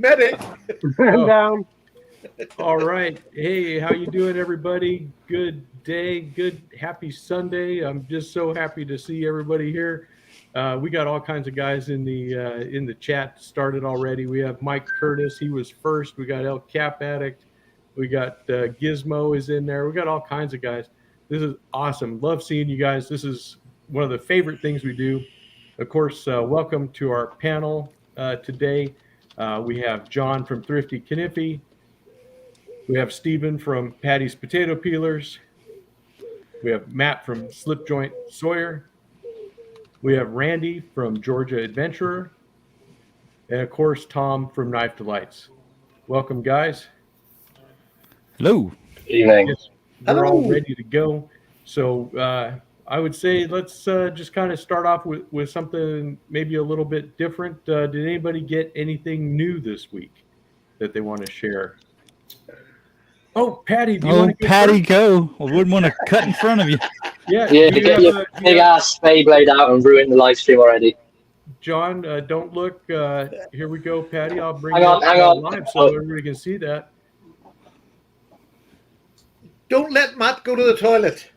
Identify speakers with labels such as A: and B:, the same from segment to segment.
A: Medic.
B: Oh.
C: Down.
B: All right. Hey, how you doing, everybody? Good day. Good, happy Sunday. I'm just so happy to see everybody here. We got all kinds of guys in the chat started already. We have Mike Curtis. He was first. We got El Cap Addict. We got Gizmo is in there. We got all kinds of guys. This is awesome. Love seeing you guys. This is one of the favorite things we do. Of course, welcome to our panel today. We have John from Thrifty Kniffy. We have Stephen from Patty's Potato Peelers. We have Matt from Slip Joint Sawyer. We have Randy from Georgia Adventurer. And of course, Tom from Knife Delights. Welcome, guys.
D: Hello.
E: Evening.
B: Yes, we're all ready to go. So I would say let's just kind of start off with something maybe a little bit different. Did anybody get anything new this week that they want to share? Oh, Patty, do you want to go
D: Patty,
B: first?
D: go. I wouldn't want to cut in front of you.
B: Yeah,
E: Get your big ass spay blade out and ruin the live stream already.
B: John, don't look. Here we go, Patty. I'll bring
E: Hang
B: it
E: on,
B: up
E: hang on.
B: live so everybody can see that.
A: Don't let Matt go to the toilet.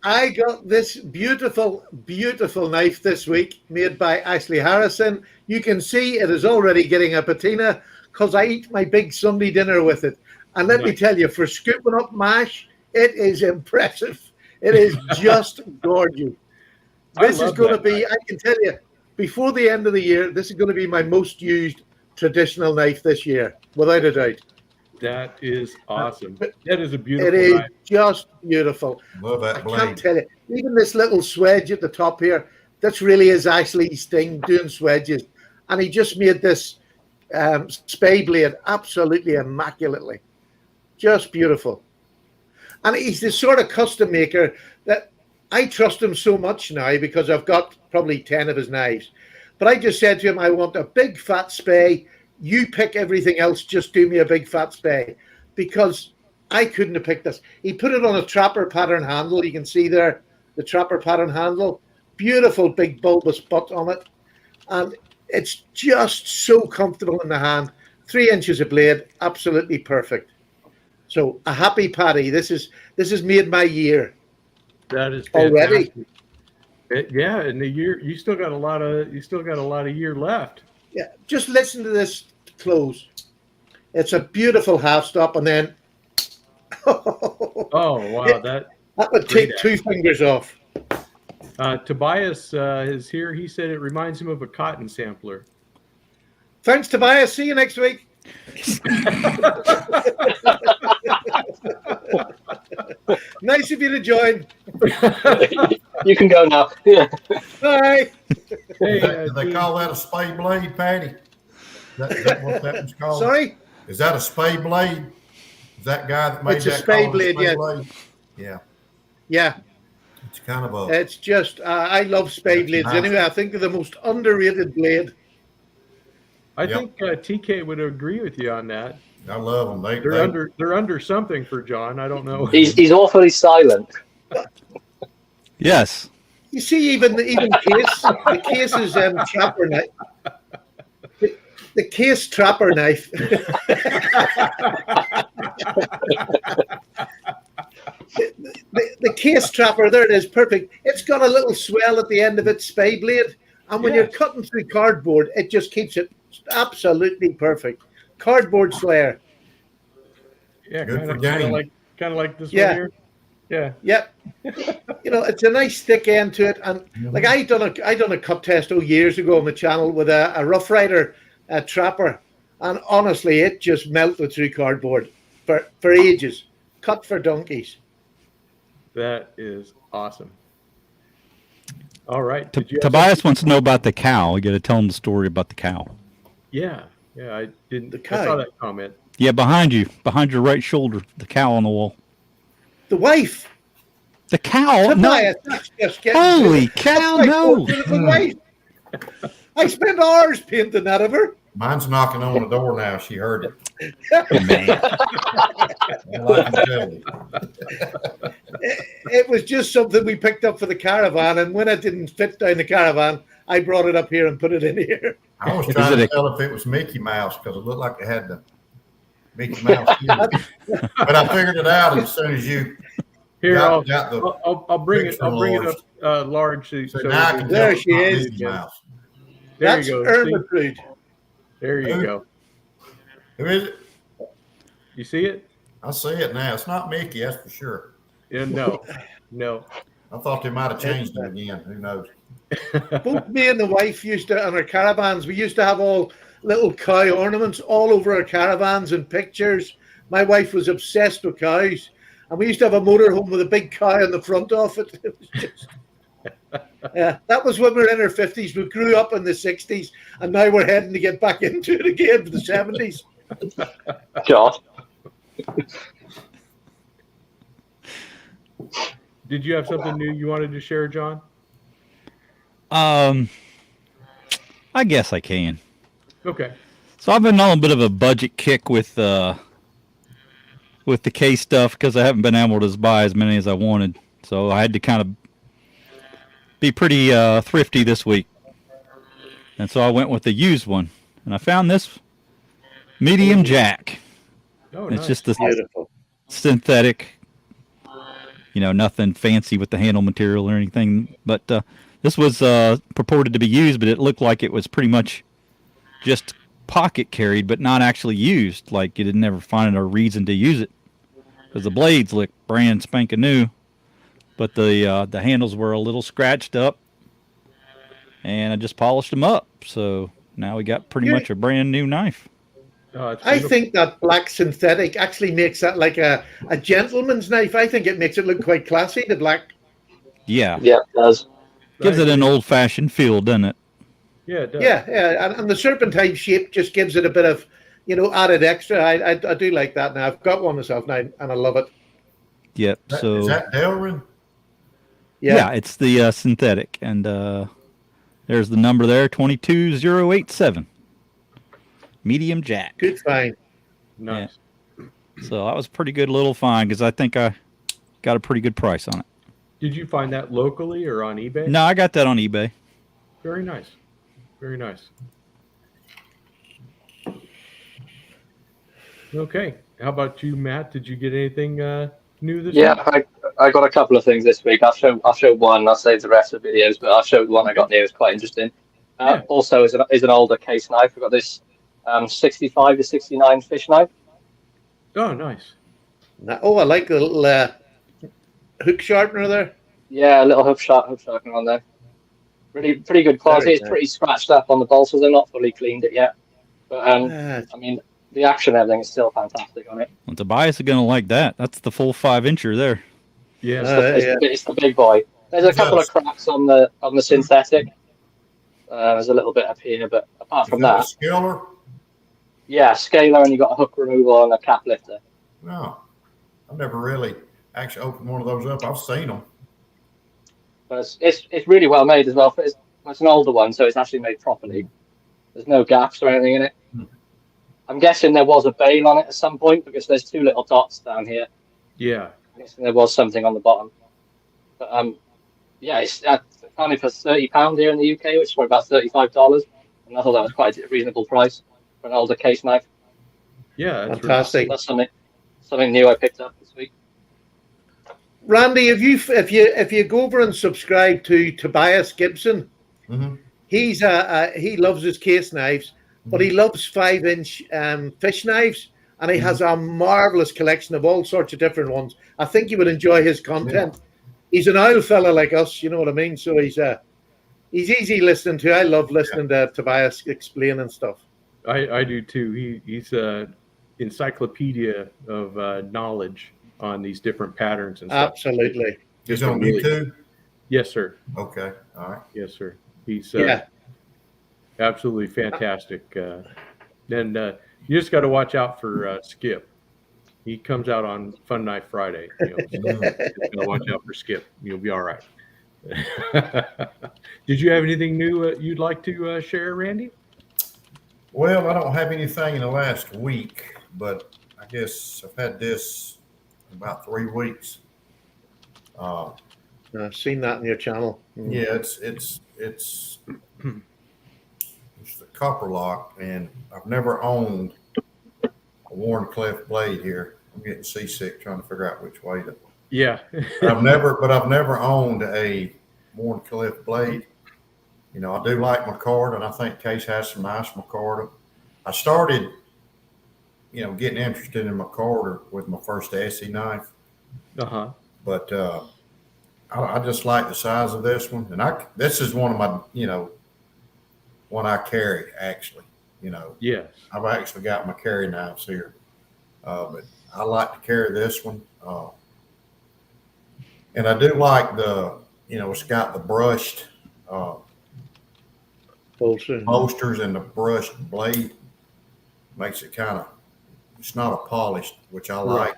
A: I got this beautiful, beautiful knife this week made by Ashley Harrison. You can see it is already getting a patina because I eat my big Sunday dinner with it. And let me tell you, for scooping up mash, it is impressive. It is just gorgeous. This is going to be, I can tell you, before the end of the year, this is going to be my most used traditional knife this year, without a doubt.
B: That is awesome. That is a beautiful
A: It is
B: knife.
A: just beautiful.
F: Love that blade.
A: I can't tell you. Even this little swedge at the top here, that's really is Ashley's thing, doing swedges. And he just made this spay blade absolutely immaculately. Just beautiful. And he's the sort of custom maker that I trust him so much now because I've got probably 10 of his knives. But I just said to him, I want a big fat spay. You pick everything else, just do me a big fat spay. Because I couldn't have picked this. He put it on a trapper pattern handle. You can see there the trapper pattern handle. Beautiful big bulbous butt on it. And it's just so comfortable in the hand. 3 inches of blade, absolutely perfect. So a happy Paddy. This has made my year.
B: That is fantastic.
A: Already.
B: Yeah, in the year you still got a lot of year left.
A: Yeah, just listen to this close. It's a beautiful half stop, and then
B: Oh wow, that
A: would take 2 fingers off.
B: Tobias is here. He said it reminds him of a cotton sampler.
A: Thanks, Tobias. See you next week. Nice of you to join.
E: You can go now.
A: Bye.
B: Hey,
F: Do they call that a spay blade, Patty? Is that what that was called?
A: Sorry?
F: Is that a spay blade? Is that guy that made
A: It's a
F: that
A: spay
F: call a
A: blade, yeah.
F: blade? Yeah.
A: Yeah,
F: It's kind of a
A: it's just, I love spay blades.
F: nice.
A: Anyway, I think they're the most underrated blade.
B: I
F: Yep.
B: think TK would agree with you on that.
F: I love them.
B: They're under something for John. I don't know.
E: He's awfully silent.
D: Yes.
A: You see, even case, the case is trapper knife. The case trapper knife. the case trapper, there it is, perfect. It's got a little swell at the end of its spay blade, and when you're cutting through cardboard, it just keeps it absolutely perfect. Cardboard slayer.
B: Yeah,
F: Good for
B: kind
F: game.
B: of like this
A: Yeah.
B: one here. Yeah.
A: Yep. It's a nice thick end to it, and like I done a cut test years ago on the channel with a Rough Rider trapper, and honestly, it just melted through cardboard for ages. Cut for donkeys.
B: That is awesome. All right.
D: Tobias wants to know about the cow. You got to tell him the story about the cow.
B: Yeah. I didn't.
A: The
B: I
A: cow.
B: saw that comment.
D: Yeah, behind your right shoulder, the cow on the wall.
A: The wife.
D: The cow?
A: Tobias,
D: No.
A: that's just getting
D: Holy
A: to it.
D: cow,
A: That's my
D: no.
A: portrait of the wife. I spent hours painting that of her.
F: Mine's knocking on the door now. She heard it.
D: Man.
F: Well, I can tell you.
A: It was just something we picked up for the caravan, and when it didn't fit down the caravan, I brought it up here and put it in here.
F: I was trying to tell if it was Mickey Mouse because it looked like it had the Mickey Mouse ears. But I figured it out as soon as you
B: Here,
F: got
B: I'll bring it up large.
F: So now I can tell
A: There
F: it's
A: she
F: not
A: is.
F: Mickey Mouse.
B: There
A: That's
B: you go.
A: Ermitude.
B: There you go.
F: Who is it?
B: You see it?
F: I see it now. It's not Mickey, that's for sure.
B: Yeah, no.
F: I thought they might have changed it again. Who knows?
A: Both me and the wife used to, on our caravans, we used to have all little cow ornaments all over our caravans and pictures. My wife was obsessed with cows. And we used to have a motorhome with a big cow in the front of it. It was just, that was when we were in our 50s. We grew up in the 60s, and now we're heading to get back into it again for the 70s.
E: God.
B: Did you have something new you wanted to share, John?
D: I guess I can.
B: Okay.
D: So I've been on a bit of a budget kick with the case stuff because I haven't been able to buy as many as I wanted. So I had to kind of be pretty thrifty this week. And so I went with the used one. And I found this medium jack.
B: Oh,
D: It's
B: nice.
D: just a
A: Beautiful.
D: synthetic, nothing fancy with the handle material or anything. But this was purported to be used, but it looked like it was pretty much just pocket carried, but not actually used. Like you didn't never find a reason to use it because the blades look brand spanking new, but the handles were a little scratched up, and I just polished them up. So now we got pretty much a brand new knife.
B: Oh, it's
A: I
B: beautiful.
A: think that black synthetic actually makes that like a gentleman's knife. I think it makes it look quite classy, the black.
D: Yeah,
E: Yeah, it does.
D: gives it an old-fashioned feel, doesn't it?
B: Yeah, it does.
A: Yeah. And the serpentine shape just gives it a bit of, added extra. I do like that now. I've got one myself now, and I love it.
D: Yep.
F: Is
D: So
F: that Delrin?
D: yeah, it's the synthetic, and there's the number there, 22087. Medium jack.
A: Good find.
B: Nice.
D: So that was a pretty good little find because I think I got a pretty good price on it.
B: Did you find that locally or on eBay?
D: No, I got that on eBay.
B: Very nice. Very nice. Okay. How about you, Matt? Did you get anything new this week?
E: Yeah, I got a couple of things this week. I'll show one. I'll save the rest of the videos, but I'll show the one I got new. It's quite interesting. Also, is an older case knife. I've got this 65 to 69 fish knife.
B: Oh, nice.
A: Oh, I like the little hook sharpener there.
E: Yeah, a little hoof sharpener on there. Pretty good quality.
A: Very
E: It's
A: nice.
E: pretty scratched up on the bolsters. I've not fully cleaned it yet, but I mean, the action and everything is still fantastic on it.
D: Well, Tobias is going to like that. That's the full 5-incher there.
B: Yeah.
E: It's the big boy. There's a couple of cracks on the synthetic. There's a little bit up here, but apart from that,
F: Scaler?
E: yeah, scaler, and you got a hook removal and a cap lifter.
F: No, I've never really actually opened one of those up. I've seen them.
E: But it's really well made as well. It's an older one, so it's actually made properly. There's no gaps or anything in it. I'm guessing there was a bail on it at some point because there's two little dots down here.
B: Yeah.
E: I'm guessing there was something on the bottom. But yeah, it's only for £30 here in the UK, which is for about $35. And I thought that was quite a reasonable price for an older case knife.
B: Yeah. That's
A: Fantastic.
E: That's something new I picked up this week.
A: Randy, if you go over and subscribe to Tobias Gibson, he loves his case knives, but he loves 5-inch fish knives, and he has a marvelous collection of all sorts of different ones. I think you would enjoy his content. Yeah. He's an old fella like us, you know what I mean? So he's easy listening to. I love listening to Tobias explain and stuff.
B: I do too. He's a encyclopedia of knowledge on these different patterns and stuff.
A: Absolutely.
F: He's on YouTube?
B: Yes, sir.
F: Okay. All right.
B: Yes, sir. He's absolutely fantastic. And you just got to watch out for Skip. He comes out on Fun Knife Friday. So just gotta watch out for Skip. You'll be all right. Did you have anything new you'd like to share, Randy?
F: Well, I don't have anything in the last week, but I guess I've had this about 3 weeks.
A: I've seen that in your channel.
F: Yeah, it's it's the copper lock, and I've never owned a Warncliffe blade here. I'm getting seasick trying to figure out which way to.
B: Yeah.
F: I've never owned a Warncliffe blade. You know, I do like McCord, and I think Case has some nice McCord. I started, you know, getting interested in McCord with my first Essie knife.
B: Uh-huh.
F: But I just like the size of this one, and this is one of my, you know, one I carry actually. You know,
B: Yes.
F: I've actually got my carry knives here, but I like to carry this one, and I do like the, you know, it's got the brushed bolsters and the brushed blade. Makes it kind of, it's not a polished, which I like.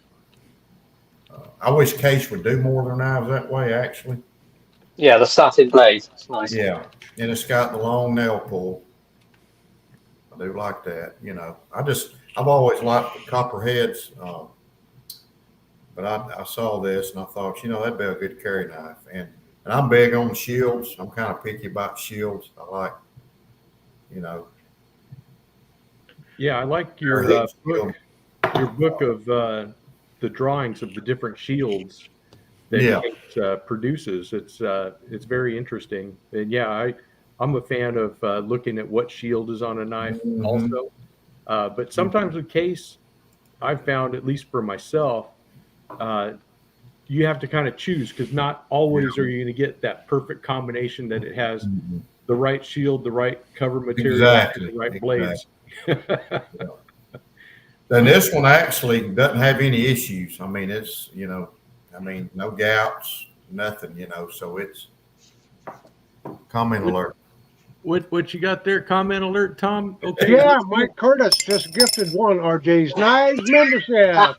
F: I wish Case would do more of their knives that way, actually.
E: Yeah, the satin blade. It's nice.
F: Yeah, and it's got the long nail pull. I do like that. You know, I've always liked the copperheads, but I saw this and I thought, you know, that'd be a good carry knife. And I'm big on shields. I'm kind of picky about shields. I like, you know.
B: Yeah, I like your book of the drawings of the different shields that Case produces. It's very interesting, and yeah, I'm a fan of looking at what shield is on a knife also. But sometimes with Case, I've found, at least for myself, you have to kind of choose, because not always are you going to get that perfect combination that it has the right shield, the right cover material, the right blades.
F: And this one actually doesn't have any issues. I mean, it's, you know, no gaps, nothing, you know, so it's comment alert.
B: What you got there? Comment alert, Tom? Okay.
C: Yeah, Mike Curtis just gifted one RJ's Knives membership.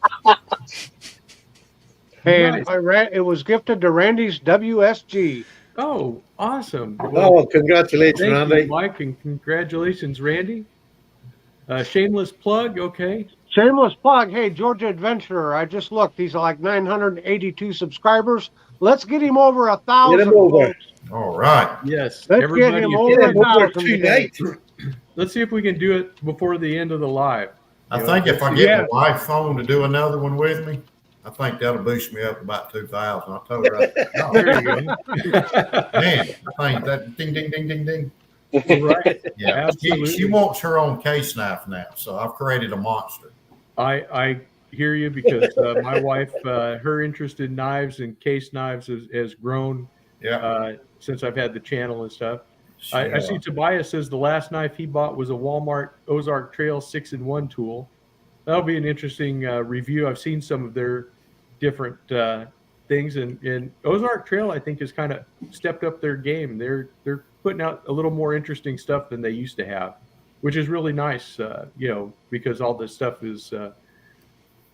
C: And
B: Nice.
C: it was gifted to Randy's WSG.
B: Oh, awesome.
A: Well, congratulations,
B: thank
A: Randy.
B: you, Mike, and congratulations, Randy. Shameless plug, okay.
C: Shameless plug. Hey, Georgia Adventurer, I just looked. He's like 982 subscribers. Let's get him over 1,000.
A: Get him over.
C: Folks.
F: All right.
B: Yes.
C: Let's
B: everybody,
C: get him
A: Get him over
C: 1,000
A: tonight.
B: let's see if we can do it before the end of the live.
F: I think if I get my wife's phone to do another one with me, I think that'll boost me up about 2,000. I told her.
B: There you go.
F: Man, I think that ding, ding, ding, ding, ding.
B: Right.
F: Yeah, she wants her own case knife now, so I've created a monster.
B: I hear you, because my wife, her interest in knives and case knives has grown since I've had the channel and stuff. I see Tobias says the last knife he bought was a Walmart Ozark Trail 6-in-1 tool. That'll be an interesting review. I've seen some of their different things, and Ozark Trail, I think, has kind of stepped up their game. They're putting out a little more interesting stuff than they used to have, which is really nice, you know, because all this stuff is,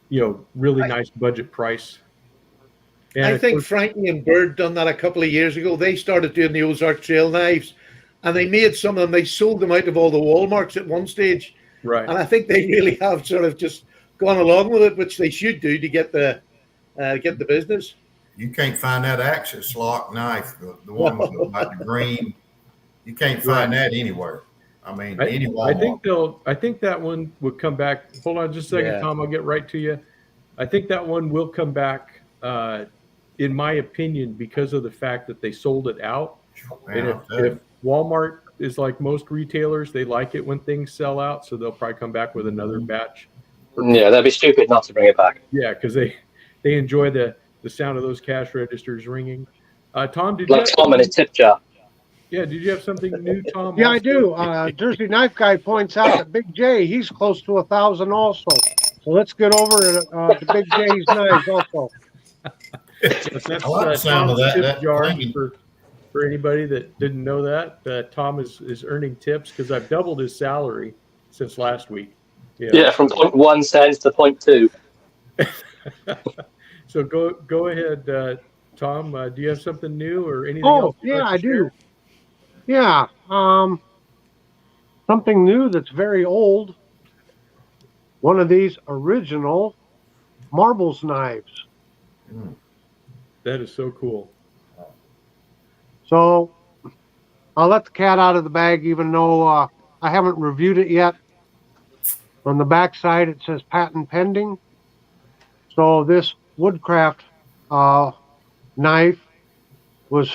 B: you know, really nice budget price. And
A: I think Frankie and Bird done that a couple of years ago. They started doing the Ozark Trail knives, and they made some of them. They sold them out of all the Walmarts at one stage.
B: Right.
A: And I think they really have sort of just gone along with it, which they should do to get the business.
F: You can't find that Axis lock knife, the one with like the green. You can't find that anywhere. I mean, any Walmart.
B: I think that one would come back. Hold on just a second, Tom. I'll get right to you. I think that one will come back, in my opinion, because of the fact that they sold it out. Man, and if Walmart is like most retailers, they like it when things sell out, so they'll probably come back with another batch.
E: Yeah, that'd be stupid not to bring it back.
B: Yeah, because they enjoy the sound of those cash registers ringing. Tom, did
E: like Tom and his tip jar.
B: Yeah, did you have something new, Tom?
C: Yeah, I do. Jersey Knife Guy points out that Big J, he's close to 1,000 also. So let's get over to Big J's knives also.
B: That's
F: I like the sound of that
B: jar for anybody that didn't know that. Tom is earning tips because I've doubled his salary since last week.
E: Yeah, from 0.1 cents to 0.2.
B: So go ahead, Tom. Do you have something new or anything
C: Oh,
B: else?
C: yeah, I do. Yeah. Something new that's very old. One of these original marbles knives.
B: That is so cool.
C: So I'll let the cat out of the bag, even though I haven't reviewed it yet. On the back side, it says patent pending. So this woodcraft knife was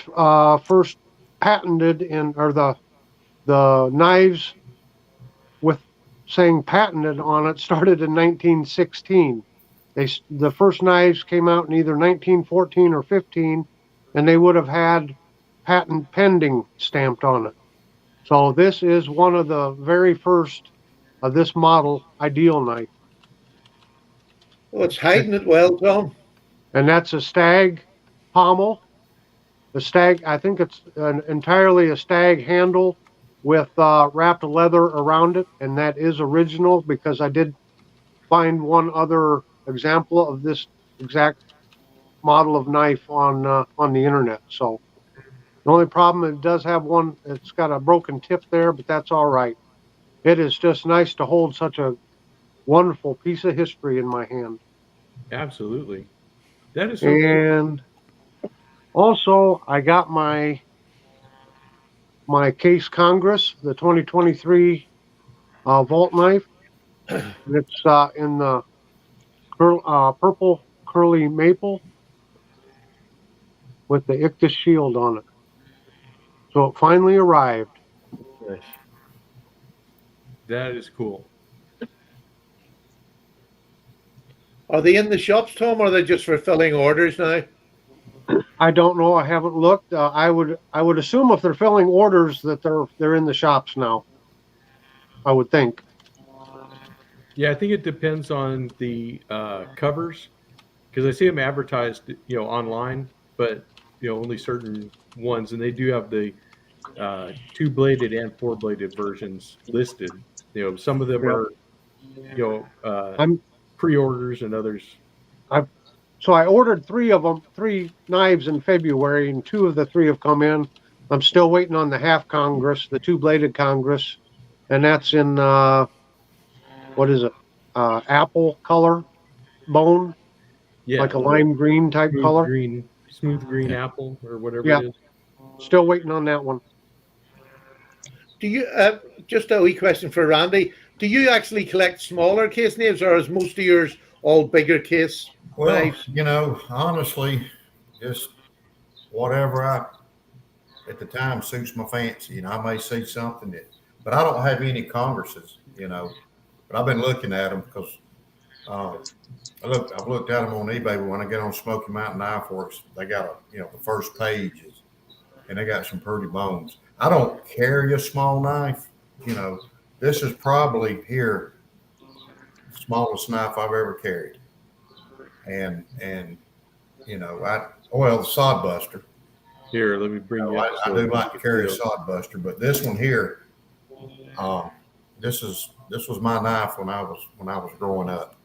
C: first patented or the knives with saying patented on it started in 1916. The first knives came out in either 1914 or 15, and they would have had patent pending stamped on it. So this is one of the very first of this model ideal knife.
A: Oh, it's hiding it well, Tom.
C: And that's a stag pommel. The stag, I think it's entirely a stag handle with wrapped leather around it, and that is original because I did find one other example of this exact model of knife on the internet. So the only problem, it does have one, it's got a broken tip there, but that's all right. It is just nice to hold such a wonderful piece of history in my hand.
B: Absolutely. That is so
C: And also, I got my Case Congress, the 2023 Vault knife. It's in the purple curly maple with the Ictus shield on it. So it finally arrived.
A: Nice.
B: That is cool.
A: Are they in the shops, Tom, or are they just fulfilling orders now?
C: I don't know. I haven't looked. I would assume if they're filling orders that they're in the shops now. I would think.
B: Yeah, I think it depends on the covers, because I see them advertised, online, but only certain ones, and they do have the 2-bladed and 4-bladed versions listed. Some of them are
C: I'm
B: pre-orders, and others.
C: So I ordered 3 knives in February, and 2 of the 3 have come in. I'm still waiting on the half Congress, the 2-bladed Congress, and that's in what is it? Apple color bone,
B: Yeah,
C: like a lime green type color.
B: Smooth green apple, or whatever
C: Yeah.
B: it is.
C: Still waiting on that one.
A: Do you just a wee question for Randy? Do you actually collect smaller case knives, or is most of yours all bigger case
F: Well,
A: knives?
F: honestly, just whatever at the time suits my fancy. I may see something but I don't have any Congresses, but I've been looking at them because I've looked at them on eBay. But when I get on Smoky Mountain Knife Works, they got the first pages, and they got some pretty bones. I don't carry a small knife. This is probably the smallest knife I've ever carried. And the Sod Buster.
B: Here, let me bring you up.
F: I do like to carry a Sod Buster, but this one here, this was my knife when I was growing up.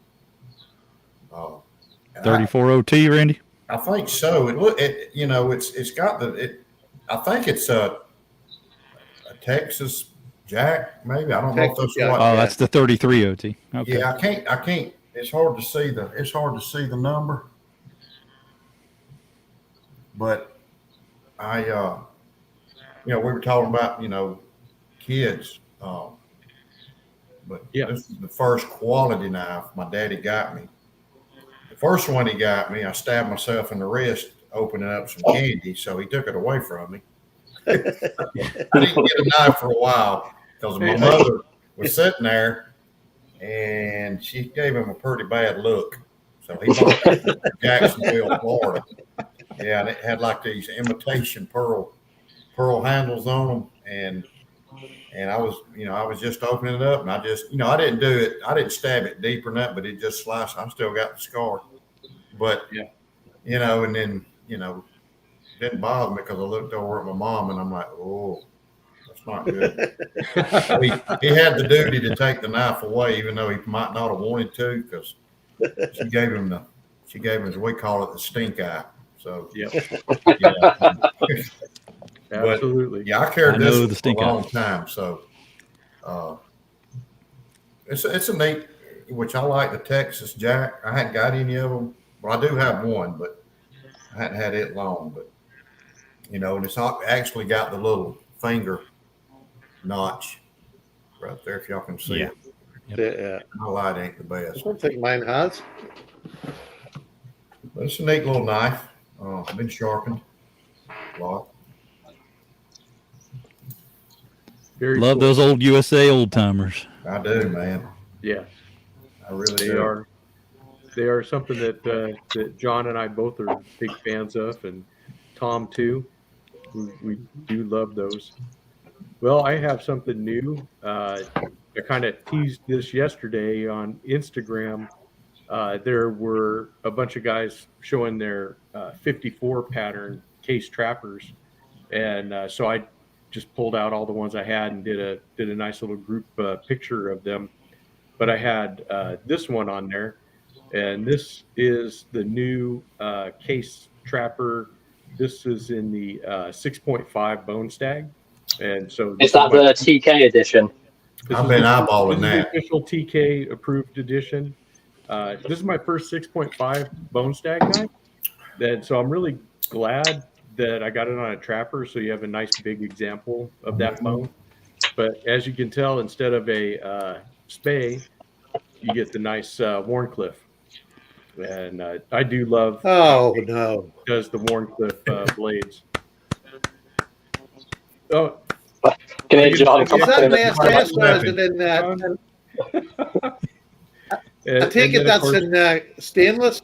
D: 34 OT, Randy.
F: I think so. It's got I think it's a Texas Jack, maybe. I don't know if that's
A: Jack.
F: what.
D: Oh, that's the 33 OT. Okay.
F: Yeah, I can't. It's hard to see the number, but we were talking about kids, but
B: Yeah.
F: this is the first quality knife my daddy got me. The first one he got me, I stabbed myself in the wrist opening up some candy, so he took it away from me. I didn't get a knife for a while because my mother was sitting there, and she gave him a pretty bad look. So he bought it in Jacksonville, Florida. Yeah, and it had like these imitation pearl handles on them, and I was just opening it up, and I just I didn't do it. I didn't stab it deeper than that, but it just sliced. I still got the scar, but and then didn't bother me because I looked over at my mom, and I'm like, oh, that's not good. he had the duty to take the knife away, even though he might not have wanted to, because she gave him we call it the stink eye. So
B: Absolutely.
F: But, I carried this
D: the
F: for a long time. So it's a neat, which I like the Texas Jack. I hadn't got any of them. Well, I do have one, but I hadn't had it long. But and it's not actually got the little finger notch right there, if y'all can see
D: Yeah.
F: it.
A: Yeah.
F: My light ain't the
A: I
F: best.
A: don't think mine has.
F: But it's a neat little knife. Been sharpened a lot.
B: Very
D: Love
B: cool.
D: those old USA old timers.
F: I do, man.
B: Yeah,
F: I really
B: they
F: do.
B: are. They are something that that John and I both are big fans of, and Tom too. We do love those. Well, I have something new. I kind of teased this yesterday on Instagram. There were a bunch of guys showing their 54 pattern case trappers, and so I just pulled out all the ones I had and did a nice little group picture of them. But I had this one on there, and this is the new case trapper. This is in the 6.5 bone stag, and so this
E: Is that the TK edition?
F: I've been eyeballing
B: this is the
F: that.
B: official TK approved edition. This is my first 6.5 bone stag knife, and so I'm really glad that I got it on a trapper. So you have a nice big example of that bone. But as you can tell, instead of a spay, you get the nice Warncliffe. And I do love
A: Oh no!
B: does the Warncliffe blades. Oh,
E: Can you hear John
A: Is that
E: talking
A: an
E: in the
A: SS or is it in? I take it that's in stainless.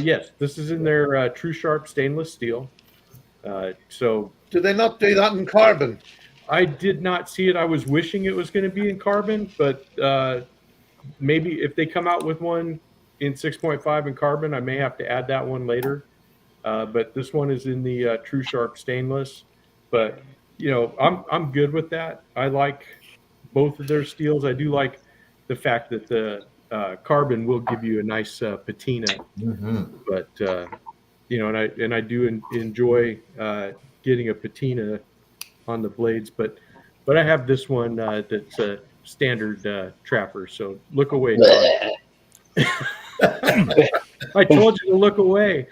B: Yes, this is in their True Sharp stainless steel. So
A: Do they not do that in carbon?
B: I did not see it. I was wishing it was going to be in carbon, but maybe if they come out with one in 6.5 in carbon, I may have to add that one later. But this one is in the True Sharp stainless. But you know, I'm good with that. I like both of their steels. I do like the fact that the carbon will give you a nice patina. But you know, and I do enjoy getting a patina on the blades. But I have this one that's a standard trapper. So look away, John. I told you to look away.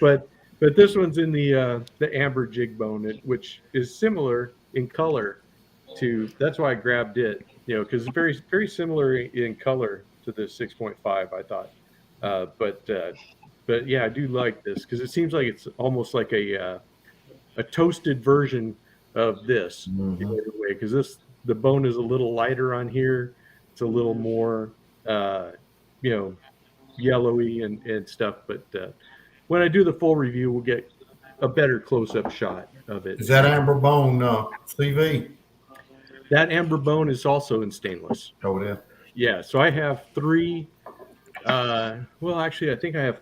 B: but this one's in the amber jig bone, which is similar in color to. That's why I grabbed it, you know, because it's very similar in color to the 6.5. I thought, but yeah, I do like this because it seems like it's almost like a toasted version of this in a way, because the bone is a little lighter on here. It's a little more you know, yellowy and stuff. But when I do the full review, we'll get a better close-up shot of it.
F: Is that amber bone CV?
B: That amber bone is also in stainless.
F: Oh, yeah.
B: Yeah, so I have three. Well, actually, I think I have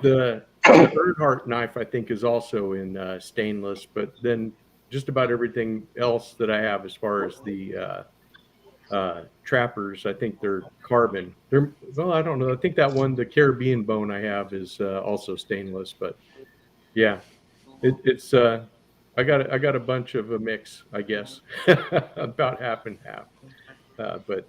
B: the Earnhardt knife. I think is also in stainless, but then just about everything else that I have as far as the trappers, I think they're carbon. Well, I don't know. I think that one, the Caribbean bone I have, is also stainless. But yeah, it's I got a bunch of a mix, I guess, about half and half. But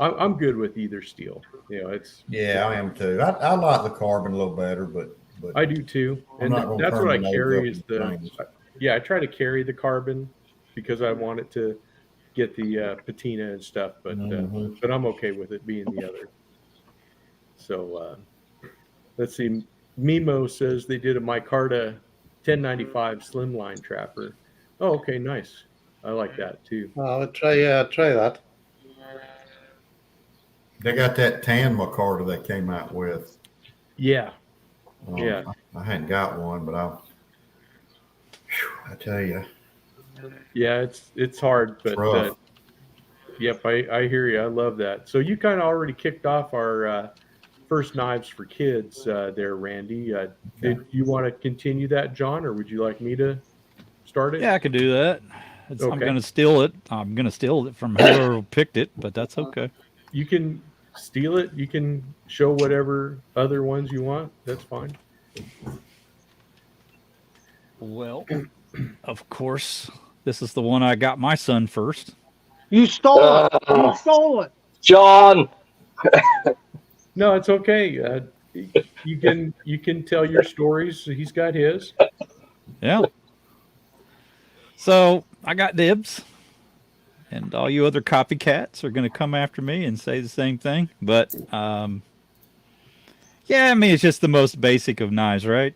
B: I'm good with either steel. You know,
F: Yeah, I am too. I like the carbon a little better, but
B: I do too,
F: I'm
B: and
F: not gonna
B: that's
F: turn
B: what I
F: my nose
B: carry
F: up
B: is
F: in
B: the.
F: things.
B: Yeah, I try to carry the carbon because I want it to get the patina and stuff, but I'm okay with it being the other. So let's see. Mimo says they did a micarta 1095 slimline trapper. Oh, okay, nice. I like that too.
A: I'll try that.
F: They got that tan micarta they came out with.
B: Yeah. Yeah.
F: I hadn't got one, but I tell you.
B: Yeah, it's hard, but
F: rough.
B: yep, I hear you. I love that. So you kind of already kicked off our first knives for kids there, Randy. Did you want to continue that, John, or would you like me to start it?
D: Yeah, I could do that.
B: Okay.
D: I'm going to steal it. I'm going to steal it from whoever picked it, but that's okay.
B: You can steal it. You can show whatever other ones you want. That's fine.
D: Well, of course, this is the one I got my son first.
C: You stole it. You stole it.
E: John.
B: No, it's okay. You can tell your stories. So he's got his.
D: Yeah. So I got dibs, and all you other copycats are going to come after me and say the same thing. But yeah, I mean it's just the most basic of knives, right?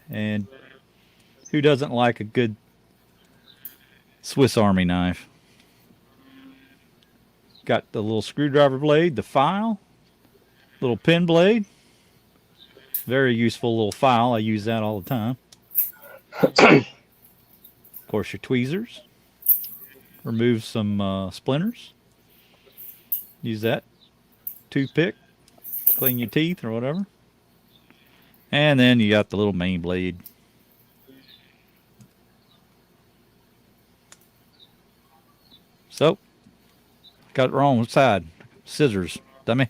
D: And who doesn't like a good Swiss Army knife? Got the little screwdriver blade, the file, little pin blade. Very useful little file. I use that all the time. Of course, your tweezers. Remove some splinters. Use that toothpick. Clean your teeth or whatever. And then you got the little main blade. So, got it wrong side. Scissors, dummy.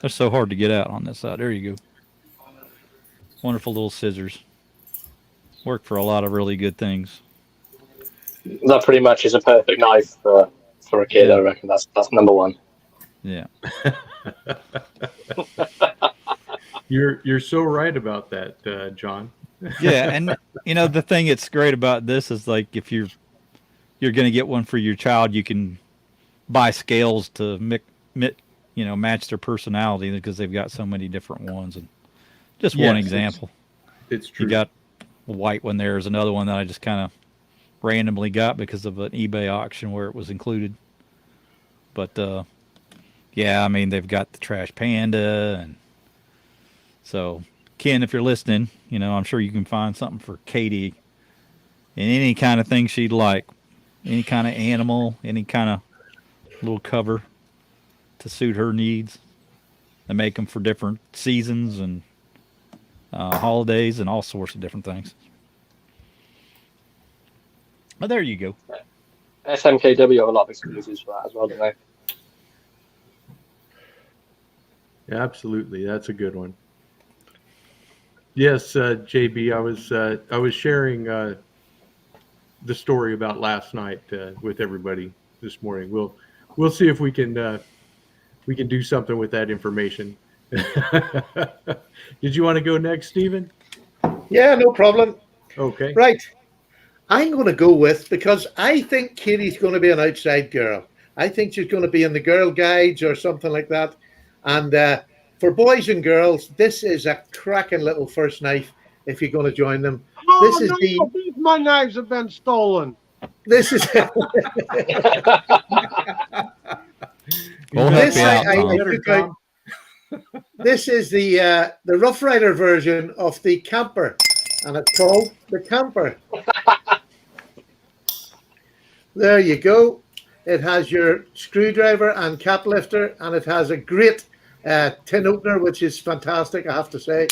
D: They're so hard to get out on this side. There you go. Wonderful little scissors. Work for a lot of really good things.
E: That pretty much is a perfect knife for a kid. I reckon that's number one.
D: Yeah.
B: You're so right about that, John.
D: Yeah, and you know the thing that's great about this is like if you're going to get one for your child, you can buy scales to match their personality because they've got so many different ones. And just one example.
B: It's true.
D: You got a white one. There's another one that I just kind of randomly got because of an eBay auction where it was included. But yeah, I mean they've got the Trash Panda, and so Ken, if you're listening, I'm sure you can find something for Katie and any kind of thing she'd like, any kind of animal, any kind of little cover to suit her needs. They make them for different seasons and holidays and all sorts of different things. But there you go.
E: SMKW have a lot of exclusives for that as well, don't they?
B: Absolutely, that's a good one. Yes, JB, I was sharing the story about last night with everybody this morning. We'll see if we can do something with that information. Did you want to go next, Stephen?
A: Yeah, no problem.
B: Okay.
A: Right. I'm going to go with, because I think Katie's going to be an outside girl. I think she's going to be in the Girl Guides or something like that. And for boys and girls, this is a cracking little first knife if you're going to join them.
C: My knives have been stolen.
A: This is
D: We'll help you out, Tom.
A: This is the Rough Rider version of the camper, and it's called the camper. There you go. It has your screwdriver and cap lifter, and it has a great tin opener, which is fantastic, I have to say.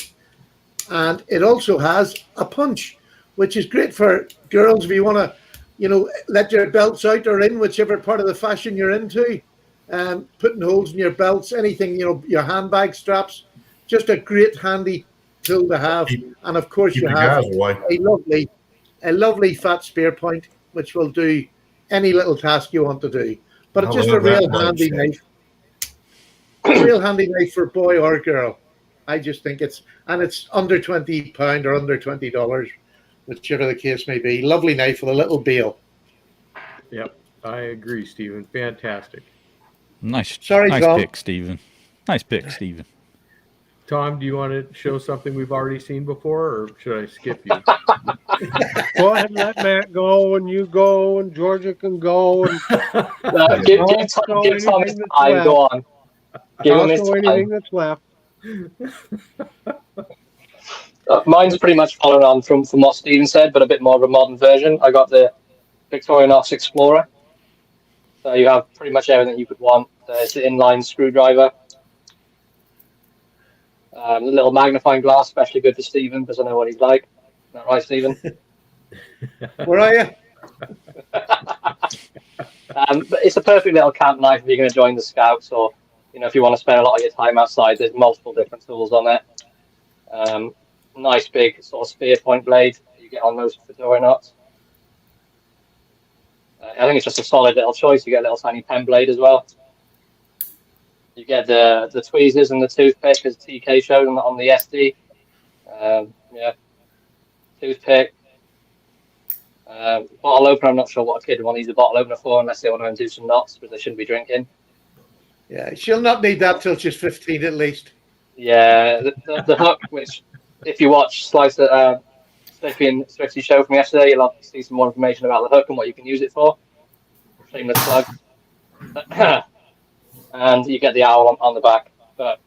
A: And it also has a punch, which is great for girls if you want to, let your belts out or in, whichever part of the fashion you're into. Putting holes in your belts, anything, your handbag straps. Just a great handy tool to have. And of course, you have a lovely fat spear point, which will do any little task you want to do. But it's just a real handy knife. A real handy knife for boy or girl. I just think it's under £20 or under $20, whichever the case may be. Lovely knife with a little bail.
B: Yep, I agree, Stephen. Fantastic.
D: Nice
A: Tom.
D: Pick, Stephen. Nice pick, Stephen.
B: Tom, do you want to show something we've already seen before, or should I skip you?
C: Go ahead and let Matt go, and you go, and Georgia can go. And
E: give Tom his time. Go on. Give him his time.
C: Anything that's left.
E: Mine's pretty much following on from what Stephen said, but a bit more of a modern version. I got the Victorinox Explorer. So you have pretty much everything you could want. It's an inline screwdriver. A little magnifying glass, especially good for Stephen, because I know what he's like. Is that right, Stephen?
A: Where are you?
E: But it's a perfect little camp knife if you're going to join the Scouts, or if you want to spend a lot of your time outside. There's multiple different tools on there. Nice big sort of spear point blade you get on most Victorinox. I think it's just a solid little choice. You get a little tiny pen blade as well. You get the tweezers and the toothpick, as TK showed on the SD. Yeah, toothpick. Bottle opener. I'm not sure what a kid will use a bottle opener for unless they want to do some knots, because they shouldn't be drinking.
A: Yeah, she'll not need that till she's 15 at least.
E: Yeah, the hook, which if you watch Slippy and Swifty's show from yesterday, you'll see some more information about the hook and what you can use it for. Shameless plug. And you get the owl on the back. But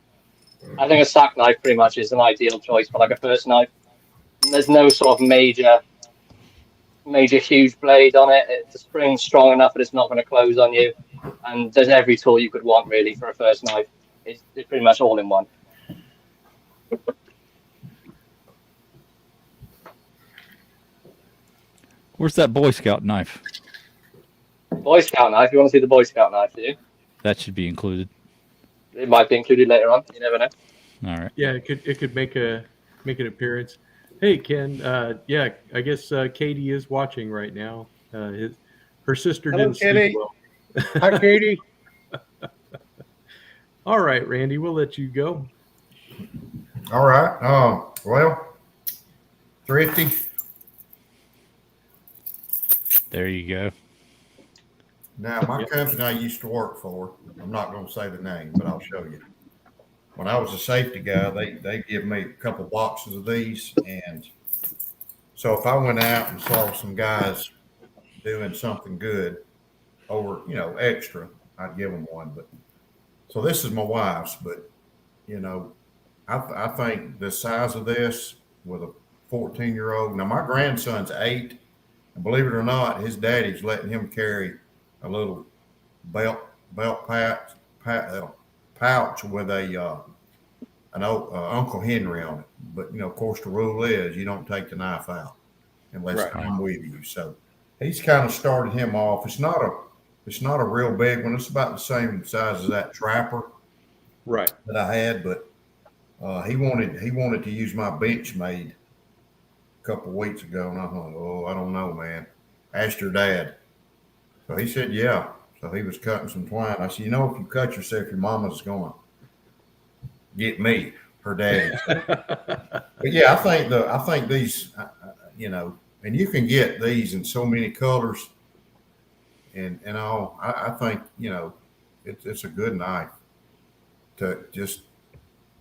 E: I think a sack knife pretty much is an ideal choice for like a first knife. And there's no sort of major huge blade on it. The spring's strong enough that it's not going to close on you. And there's every tool you could want really for a first knife. It's pretty much all in one.
D: Where's that Boy Scout knife?
E: Boy Scout knife. You want to see the Boy Scout knife, do you?
D: That should be included.
E: It might be included later on. You never know.
D: All right.
B: Yeah, it could make an appearance. Hey Ken, yeah, I guess Katie is watching right now. Her sister
A: Hello,
B: didn't sleep well.
C: Hi, Katie.
B: All right, Randy, we'll let you go.
F: All right. Well, thrifty.
D: There you go.
F: Now, my company I used to work for, I'm not going to say the name, but I'll show you. When I was a safety guy, they give me a couple boxes of these. And so if I went out and saw some guys doing something good over, extra, I'd give them one. But so this is my wife's, but, I think the size of this with a 14-year-old. Now, my grandson's 8. And believe it or not, his daddy's letting him carry a little belt pouch with an old Uncle Henry on it. But of course, the rule is you don't take the knife out unless I'm with you. So he's kind of started him off. It's not a real big one. It's about the same size as that Trapper,
B: Right.
F: that I had. But he wanted to use my Benchmade a couple of weeks ago, and I thought, oh, I don't know, man. Asked your dad. So he said, yeah. So he was cutting some twine. I said, if you cut yourself, your mama's going to get me, her daddy. But yeah, I think these, and you can get these in so many colors and all. I think, it's a good knife to just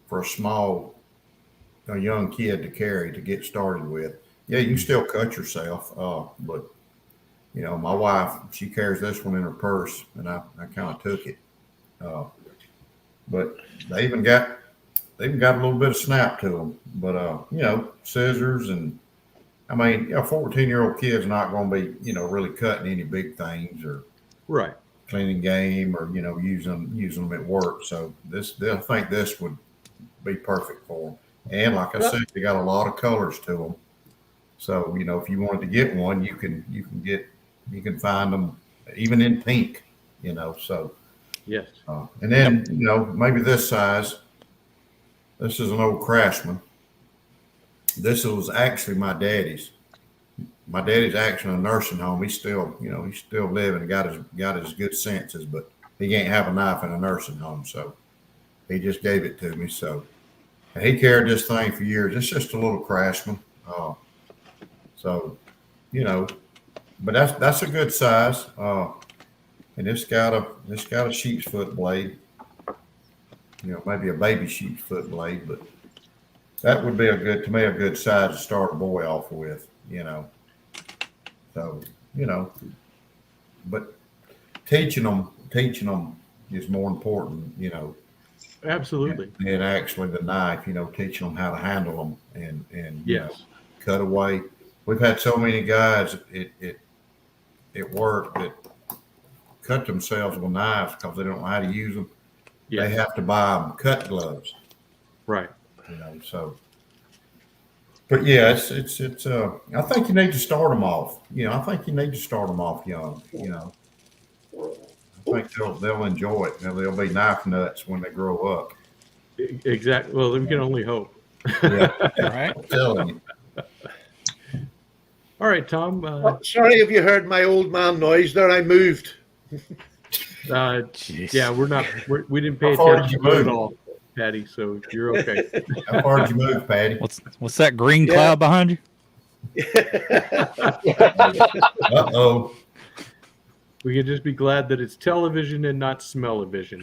F: for a young kid to carry, to get started with. Yeah, you can still cut yourself, but my wife, she carries this one in her purse, and I kind of took it. But they even got a little bit of snap to them. But scissors, and I mean, a 14-year-old kid's not going to be really cutting any big things or
B: Right.
F: cleaning game or using them at work. So I think this would be perfect for them. And like I said, they got a lot of colors to them. So if you wanted to get one, you can find them even in pink. So
B: Yes.
F: and then maybe this size. This is an old Craftsman. This was actually my daddy's. My daddy's actually in a nursing home. He's still living and got his good senses, but he can't have a knife in a nursing home. So he just gave it to me. So, and he carried this thing for years. It's just a little Craftsman. But that's a good size. And it's got a sheep's foot blade. Maybe a baby sheep's foot blade, but that would be a good size to start a boy off with, So, but teaching them is more important,
B: Absolutely.
F: than actually the knife, teaching them how to handle them and
B: Yes.
F: cut away. We've had so many guys at work that cut themselves with knives because they don't know how to use them.
B: Yes.
F: They have to buy them cut gloves.
B: Right.
F: So, but yeah, it's I think you need to start them off. I think you need to start them off young. I think they'll enjoy it. They'll be knife nuts when they grow up.
B: Exactly. Well, we can only hope.
F: Yeah,
D: Right.
F: I'm telling you.
B: All right, Tom.
A: Sorry if you heard my old man noise there. I moved.
D: Jeez.
B: Yeah, we didn't pay
F: How far did
B: attention
F: you
B: to it
F: move?
B: at all, Patty. So you're okay.
F: How far did you move, Patty?
D: What's that green
A: Yeah.
D: cloud behind you?
F: Uh-oh.
B: We can just be glad that it's television and not smell-o-vision.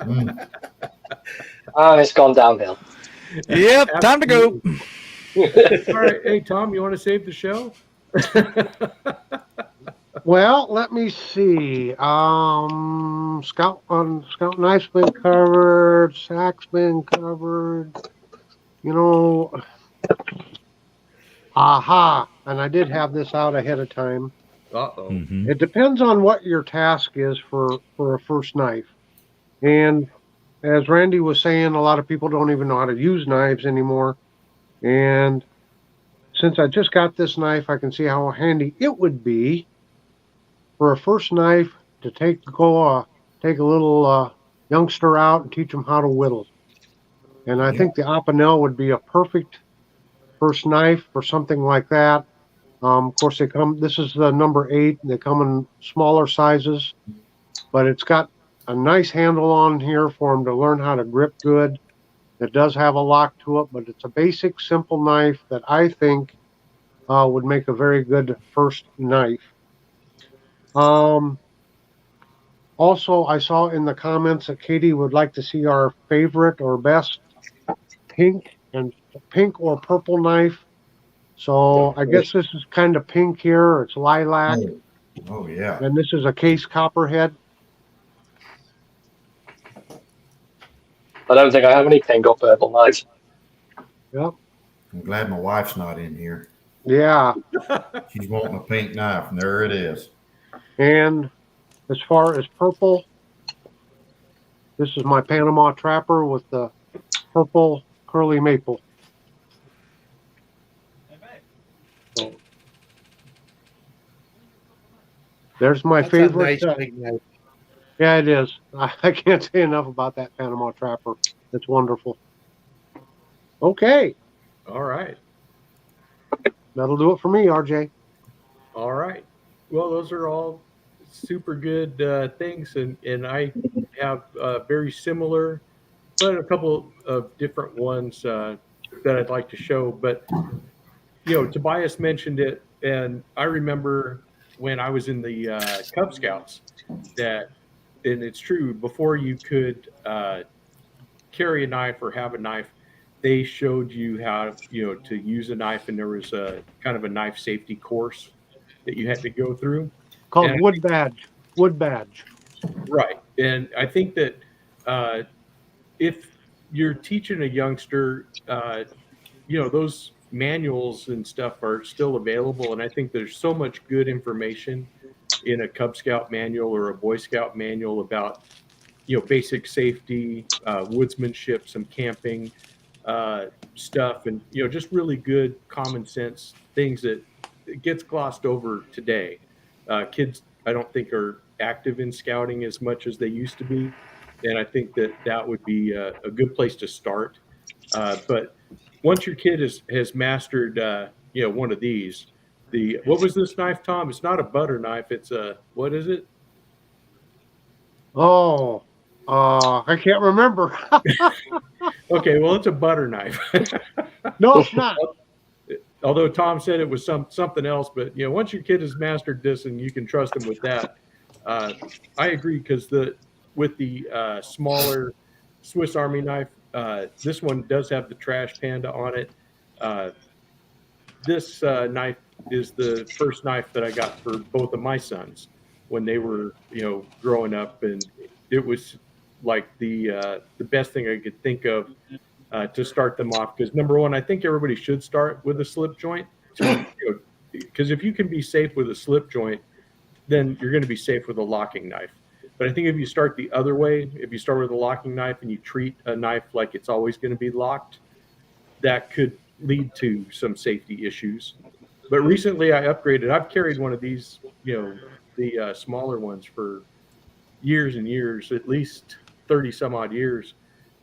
F: Mm.
E: Oh, it's gone downhill.
D: Yep, time to go.
B: All right, hey Tom, you want to save the show?
C: Well, let me see. Scout knife's been covered. Sack's been covered. You know, aha! And I did have this out ahead of time.
B: Uh-oh.
D: Mhm.
C: It depends on what your task is for a first knife. And as Randy was saying, a lot of people don't even know how to use knives anymore. And since I just got this knife, I can see how handy it would be for a first knife to take a little youngster out and teach them how to whittle. And I think the Opinel would be a perfect first knife for something like that. Of course, this is the number 8. They come in smaller sizes, but it's got a nice handle on here for them to learn how to grip good. It does have a lock to it, but it's a basic, simple knife that I think would make a very good first knife. Also, I saw in the comments that Katie would like to see our favorite or best pink or purple knife. So I guess this is kind of pink here. It's lilac.
F: Oh, yeah.
C: And this is a case copperhead.
E: I don't think I have any pink or purple knives.
C: Yep.
F: I'm glad my wife's not in here.
C: Yeah.
F: She's wanting a pink knife, and there it is.
C: And as far as purple, this is my Panama Trapper with the purple curly maple. So, there's my
A: That's a
C: favorite.
A: nice big knife.
C: Yeah, it is. I can't say enough about that Panama Trapper. It's wonderful. Okay.
B: All right.
C: That'll do it for me, RJ.
B: All right. Well, those are all super good things, and I have very similar, but a couple of different ones that I'd like to show. But Tobias mentioned it, and I remember when I was in the Cub Scouts that, and it's true, before you could carry a knife or have a knife, they showed you how to use a knife, and there was a kind of a knife safety course that you had to go through.
C: Called Wood Badge. Wood Badge.
B: Right. And I think that if you're teaching a youngster, those manuals and stuff are still available. And I think there's so much good information in a Cub Scout manual or a Boy Scout manual about, basic safety, woodsmanship, some camping stuff, and, just really good common sense things that gets glossed over today. Kids, I don't think, are active in scouting as much as they used to be. And I think that would be a good place to start. But once your kid has mastered, one of these, what was this knife, Tom? It's not a butter knife. It's what is it?
C: Oh, I can't remember.
B: Okay, well, it's a butter knife.
C: No, it's not.
B: Although Tom said it was something else, but once your kid has mastered this and you can trust him with that, I agree, because with the smaller Swiss Army knife, this one does have the Trash Panda on it. This knife is the first knife that I got for both of my sons when they were growing up, and it was like the best thing I could think of to start them off. Because number one, I think everybody should start with a slip joint, because if you can be safe with a slip joint, then you're going to be safe with a locking knife. But I think if you start the other way, if you start with a locking knife and you treat a knife like it's always going to be locked, that could lead to some safety issues. But recently I upgraded. I've carried one of these, the smaller ones, for years and years, at least 30 some odd years.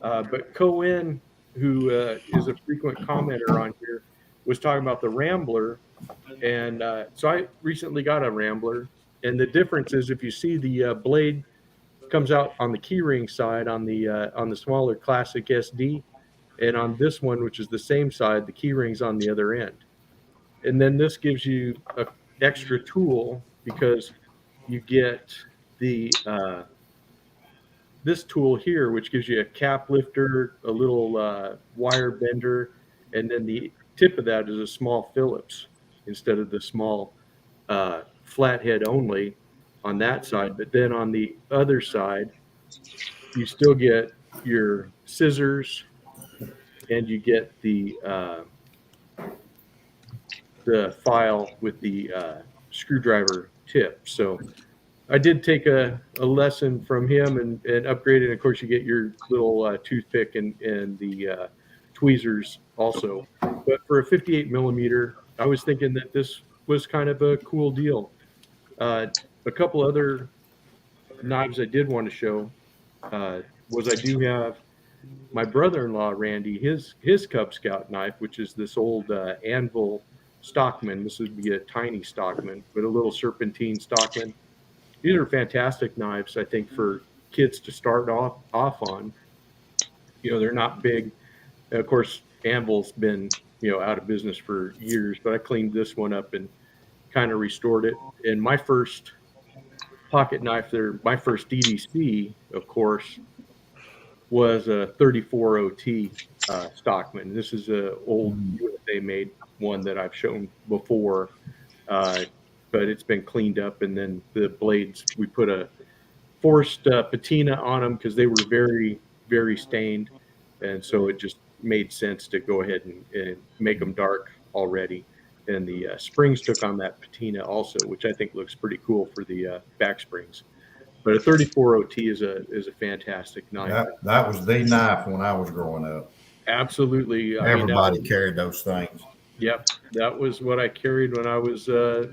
B: But Cohen, who is a frequent commenter on here, was talking about the Rambler. And so I recently got a Rambler, And the difference is if you see the blade comes out on the keyring side on the smaller classic SD, and on this one, which is the same side, the keyring's on the other end. And then this gives you an extra tool because you get the this tool here, which gives you a cap lifter, a little wire bender, and then the tip of that is a small Phillips instead of the small flathead only on that side. But then on the other side, you still get your scissors and you get the file with the screwdriver tip. So I did take a lesson from him and upgraded. And of course, you get your little toothpick and the tweezers also. But for a 58 millimeter, I was thinking that this was kind of a cool deal. A couple other knives I did want to show was I do have my brother-in-law, Randy, his Cub Scout knife, which is this old anvil Stockman. This would be a tiny Stockman, but a little serpentine Stockman. These are fantastic knives, I think, for kids to start off on. You know, they're not big. And of course, Anvil's been, out of business for years, but I cleaned this one up and kind of restored it. And my first pocket knife there, my first EDC, of course, was a 34 OT Stockman. This is a old USA made one that I've shown before. But it's been cleaned up, and then the blades, we put a forced patina on them because they were very, very stained, and so it just made sense to go ahead and make them dark already. And the springs took on that patina also, which I think looks pretty cool for the back springs. But a 34 OT is a fantastic knife.
F: That was the knife when I was growing up.
B: Absolutely,
F: Everybody carried those things.
B: Yep, that was what I carried when I was a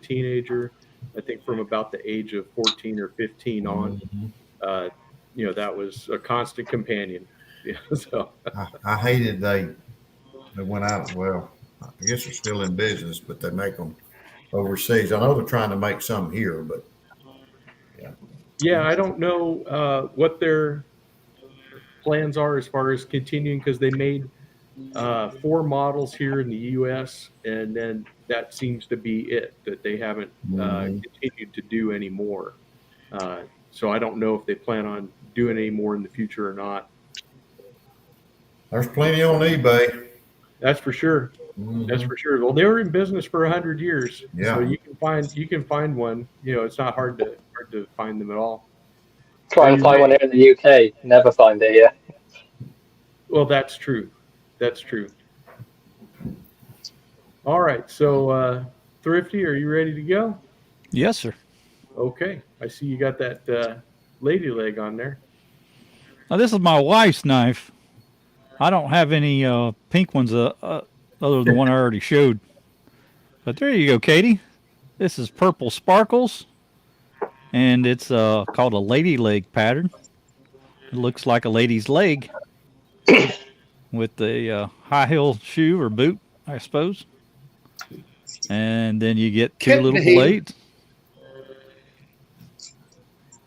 B: teenager. I think from about the age of 14 or 15 on, that was a constant companion. Yeah, so
F: I hated they went out. Well, I guess they're still in business, but they make them overseas. I know they're trying to make some here, but
B: yeah, I don't know what their plans are as far as continuing, because they made 4 models here in the U.S. and then that seems to be it, that they haven't continued to do anymore. So I don't know if they plan on doing any more in the future or not.
F: there's plenty on eBay.
B: That's for sure. That's for sure. Well, they were in business for 100 years,
F: Yeah.
B: so you can find one. It's not hard to find them at all.
E: Try and find one here in the UK. Never find it here.
B: Well, that's true. That's true. All right. So, Thrifty, are you ready to go?
D: Yes, sir.
B: Okay. I see you got that lady leg on there.
D: Now, this is my wife's knife. I don't have any pink ones other than the one I already showed. But there you go, Katie. This is Purple Sparkles, and it's called a lady leg pattern. It looks like a lady's leg with the high heel shoe or boot, I suppose. And then you get 2 little blades.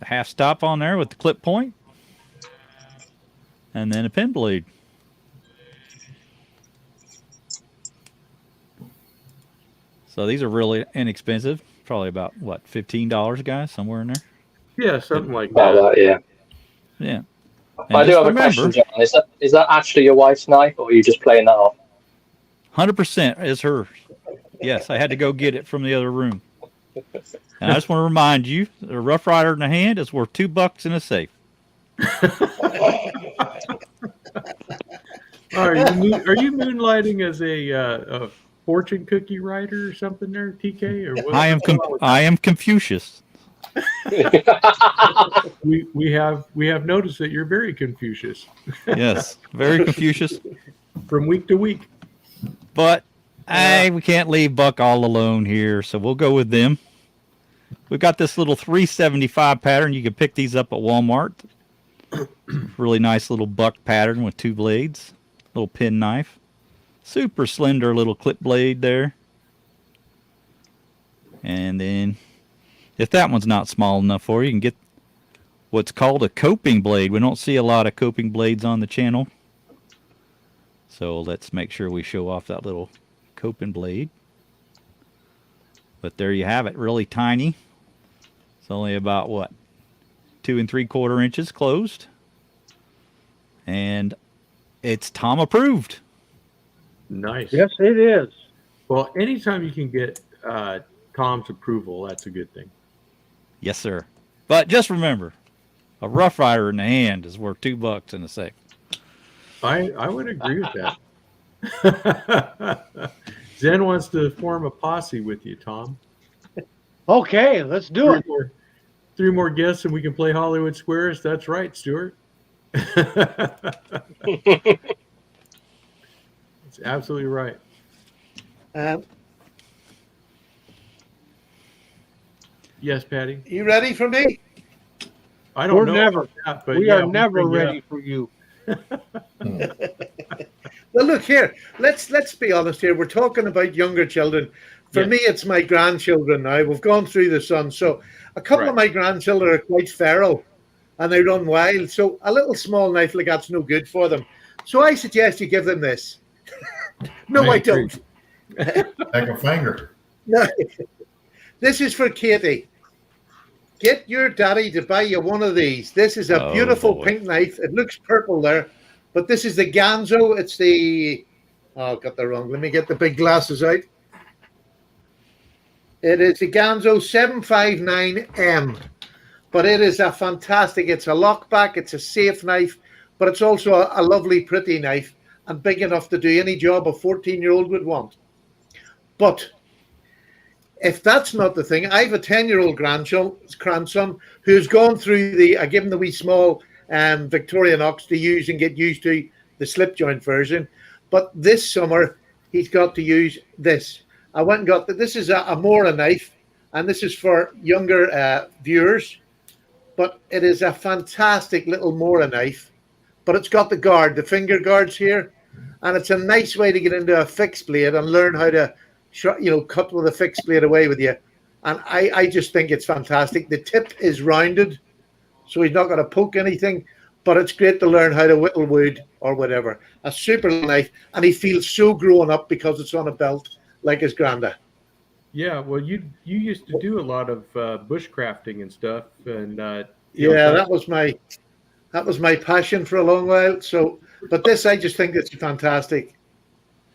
D: A half stop on there with the clip point. And then a pin blade. So these are really inexpensive. Probably about, what, $15, guys? Somewhere in there?
B: Yeah, something like
E: About
B: that.
E: that, yeah.
D: Yeah.
E: I do have a question, John. Is that actually your wife's knife, or are you just playing that off?
D: 100% is hers. Yes, I had to go get it from the other room. And I just want to remind you, a Rough Rider in the hand is worth $2 in a safe.
B: Are you moonlighting as a fortune cookie writer or something there, TK? Or what?
D: I am Confucius.
B: We have noticed that you're very Confucius.
D: Yes, very Confucius.
B: From week to week.
D: But we can't leave Buck all alone here, so we'll go with them. We've got this little 375 pattern. You can pick these up at Walmart. Really nice little buck pattern with 2 blades. Little pin knife. Super slender little clip blade there. And then If that one's not small enough for you, you can get what's called a coping blade. We don't see a lot of coping blades on the channel. So let's make sure we show off that little coping blade. But there you have it, really tiny. It's only about, what, 2 3/4 inches closed. And it's Tom approved.
B: Nice.
C: Yes, it is.
B: Well, anytime you can get Tom's approval, that's a good thing.
D: Yes, sir. But just remember, a Rough Rider in the hand is worth $2 in a sec.
B: I would agree with that. Zen wants to form a posse with you, Tom.
C: Okay, let's do it.
B: Three more guests and we can play Hollywood Squares. That's right, Stuart. It's absolutely right. Yes, Patty.
A: You ready for me?
B: I don't
C: We're
B: know.
C: never.
B: about that, but
C: We
B: yeah,
C: are never
B: bring it
C: ready
B: up.
C: for you.
A: Well, look here. Let's be honest here. We're talking about younger children. For
B: Yes.
A: me, it's my grandchildren now. We've gone through the sun. So a couple of my grandchildren are quite feral and they run wild. So a little small knife like that's no good for them. So I suggest you give them this. No, I
B: agree.
A: don't.
F: Take a finger.
A: No. This is for Katie. Get your daddy to buy you one of these. This is a beautiful pink knife. It looks purple there, but this is the Ganzo. It's the, oh, got that wrong. Let me get the big glasses out. It is the Ganzo 759M, but it is a fantastic, it's a lockback, it's a safe knife, but it's also a lovely, pretty knife and big enough to do any job a 14-year-old would want. But if that's not the thing, I have a 10-year-old grandson who's gone through I give him the wee small Victorinox to use and get used to the slip joint version. But this summer, he's got to use this. I went and got this is a Mora knife, and this is for younger viewers. But it is a fantastic little Mora knife. But it's got the finger guards here. And it's a nice way to get into a fixed blade and learn how to cut with a fixed blade away with you. And I just think it's fantastic. The tip is rounded, so he's not going to poke anything, but it's great to learn how to whittle wood or whatever. A super knife, and he feels so grown up because it's on a belt like his granda.
B: Yeah, well, you used to do a lot of bushcrafting and stuff, and
A: that was my passion for a long while. So, but this, I just think it's fantastic.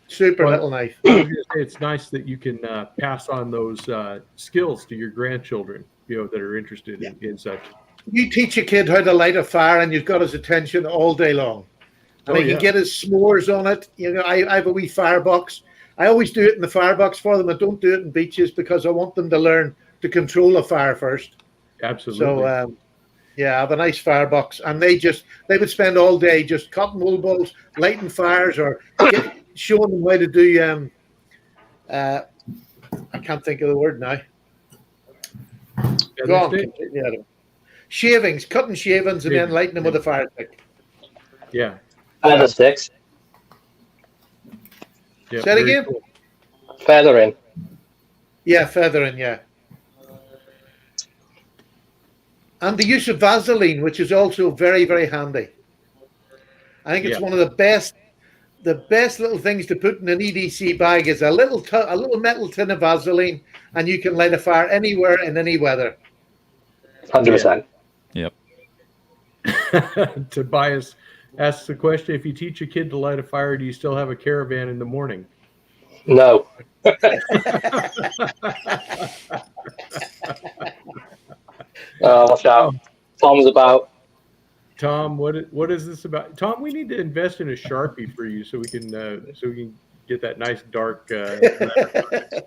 A: Super little knife.
B: It's nice that you can pass on those skills to your grandchildren, that are interested in such.
A: You teach a kid how to light a fire, and you've got his attention all day long. And he can get his s'mores on it. I have a wee firebox. I always do it in the firebox for them. I don't do it in beaches because I want them to learn to control a fire first.
B: Absolutely.
A: So, I have a nice firebox, and they would spend all day just cutting wool balls, lighting fires, or showing them how to do. I can't think of the word now. Go on. Yeah. Shavings, cutting shavings, and then lighting them with a fire stick.
B: Yeah.
E: Feather sticks.
B: Yeah,
A: say it again.
B: Cool.
E: Feathering.
A: Yeah, feathering. Yeah. And the use of Vaseline, which is also very, very handy. I think it's one of the best little things to put in an EDC bag is a little metal tin of Vaseline, and you can light a fire anywhere in any weather.
E: 100%.
D: Yep.
B: Tobias asks the question: if you teach a kid to light a fire, do you still have a caravan in the morning?
E: No. Watch out. Tom's about.
B: Tom, what is this about? Tom, we need to invest in a Sharpie for you so we can get that nice dark.
D: $2.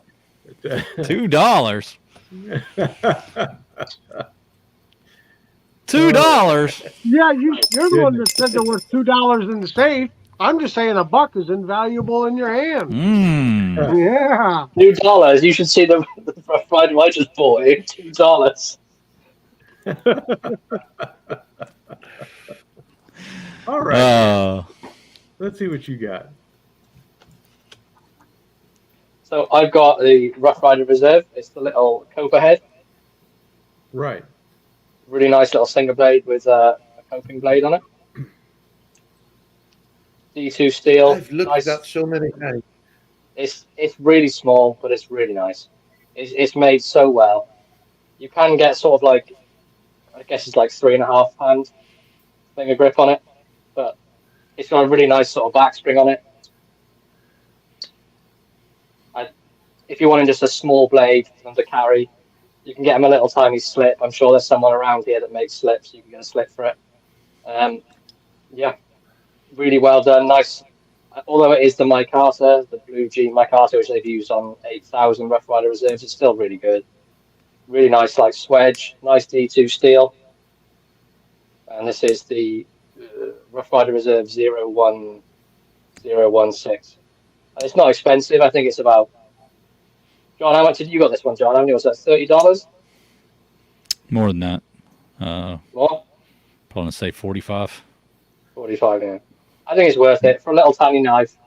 D: $2.
C: Yeah, you're the one that said there was $2 in the safe. I'm just saying $1 is invaluable in your hand. Yeah.
E: $2. You should see the Friday I just bought it. $2.
B: All right. Let's see what you got.
E: So I've got the Rough Rider Reserve. It's the little copper head.
B: Right.
E: Really nice little Singer blade with a coping blade on it. D2 steel.
A: I've looked
E: Nice.
A: at that so many times.
E: It's really small, but it's really nice. It's made so well. You can get sort of like, I guess it's like 3.5 hand finger grip on it, but it's got a really nice sort of backspring on it. If you wanted just a small blade for them to carry, you can get them a little tiny slip. I'm sure there's someone around here that makes slips. You can get a slip for it. Yeah, really well done. Nice. Although it is the micarta, the blue jean micarta, which they've used on 8,000 Rough Rider reserves, it's still really good. Really nice, like swedge, nice D2 steel. And this is the Rough Rider Reserve 01016. It's not expensive. I think it's about. John, how much did you got this one, John? How many was that? $30?
D: More than that.
E: More?
D: Probably say 45.
E: 45, yeah. I think it's worth it for a little tiny knife.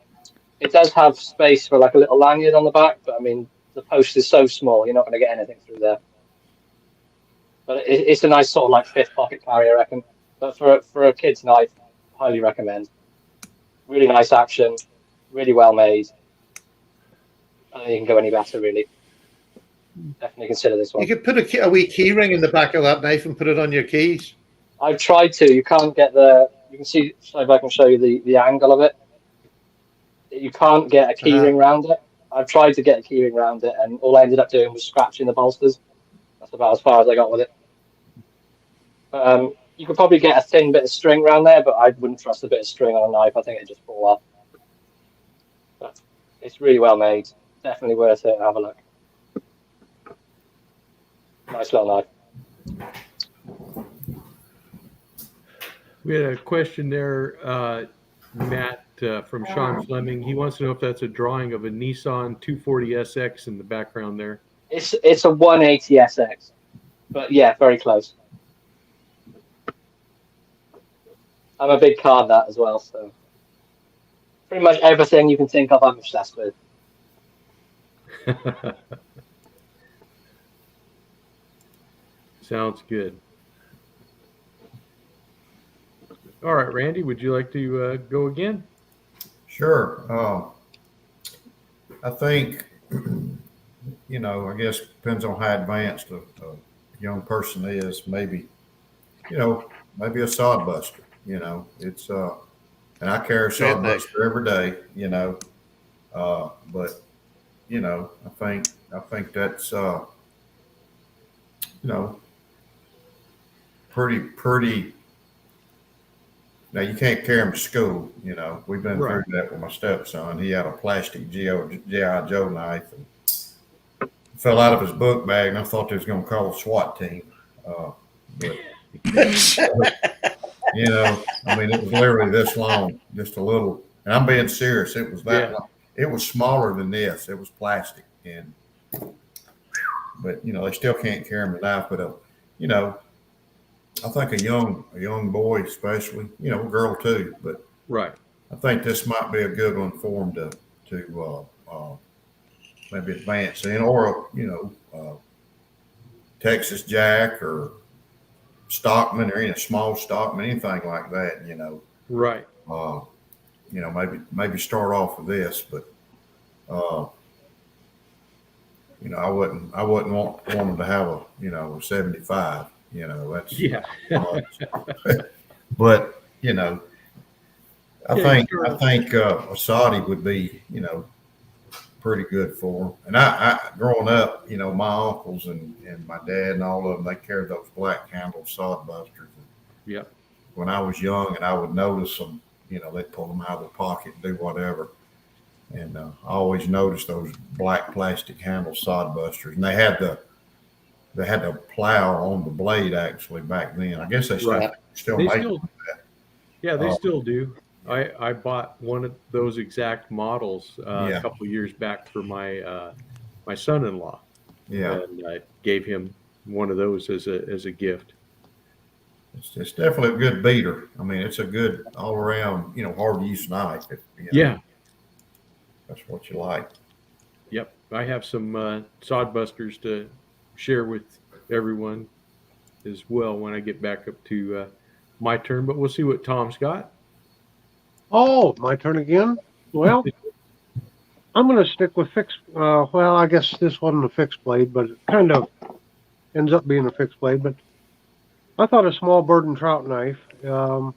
E: It does have space for like a little lanyard on the back, but I mean, the post is so small, you're not going to get anything through there. But it's a nice sort of like fifth pocket carry, I reckon. But for a kid's knife, highly recommend. Really nice action, really well made. I don't think you can go any better, really. Definitely consider this one.
A: You could put a wee key ring in the back of that knife and put it on your keys.
E: I've tried to. You can't get you can see, so if I can show you the angle of it. You can't get a key ring around it. I've tried to get a key ring around it, and all I ended up doing was scratching the bolsters. That's about as far as I got with it. You could probably get a thin bit of string around there, but I wouldn't trust a bit of string on a knife. I think it'd just fall off. But it's really well made. Definitely worth it. Have a look. Nice little knife.
B: We had a question there, Matt, from Sean Fleming. He wants to know if that's a drawing of a Nissan 240SX in the background there.
E: It's a 180SX, but yeah, very close. I'm a big car nut as well, so pretty much everything you can think of, I'm obsessed with.
B: Sounds good. All right, Randy, would you like to go again?
F: Sure. I think, I guess depends on how advanced a young person is. Maybe, maybe a Sod Buster. It's and I carry a Sod Buster every day. But I think that's pretty. Now you can't carry him to school. We've been through that with my stepson. He had a plastic G.I. Joe knife and fell out of his book bag, and I thought they was going to call a SWAT team. But it was literally this long, just a little. And I'm being serious. It was that long. It was smaller than this. It was plastic, but they still can't carry him to knife. But I think a young boy, especially, a girl too, but I think this might be a good one for him to maybe advance in, or Texas Jack or Stockman or any small Stockman, anything like that.
B: Right.
F: Maybe start off with this, but I wouldn't want him to have a 75. That's but I think a Saudi would be pretty good for him. And I growing up, my uncles and my dad and all of them, they carried those black handled Sod Busters.
B: Yeah.
F: When I was young, and I would notice them, they'd pull them out of their pocket and do whatever. And I always noticed those black plastic handled Sod Busters, and they had the plow on the blade actually back then. I guess they still make that.
B: Yeah, they still do. I bought one of those exact models a couple of years back for my my son-in-law.
F: Yeah,
B: and I gave him one of those as a gift.
F: It's definitely a good beater. I mean, it's a good all around, hard to use knife.
B: Yeah,
F: that's what you like.
B: Yep, I have some Sod Busters to share with everyone. as well when I get back up to my turn. But we'll see what Tom's got.
C: Oh, my turn again? Well, I'm going to stick with fixed. Well, I guess this wasn't a fixed blade, but it kind of ends up being a fixed blade. But I thought a small bird and trout knife for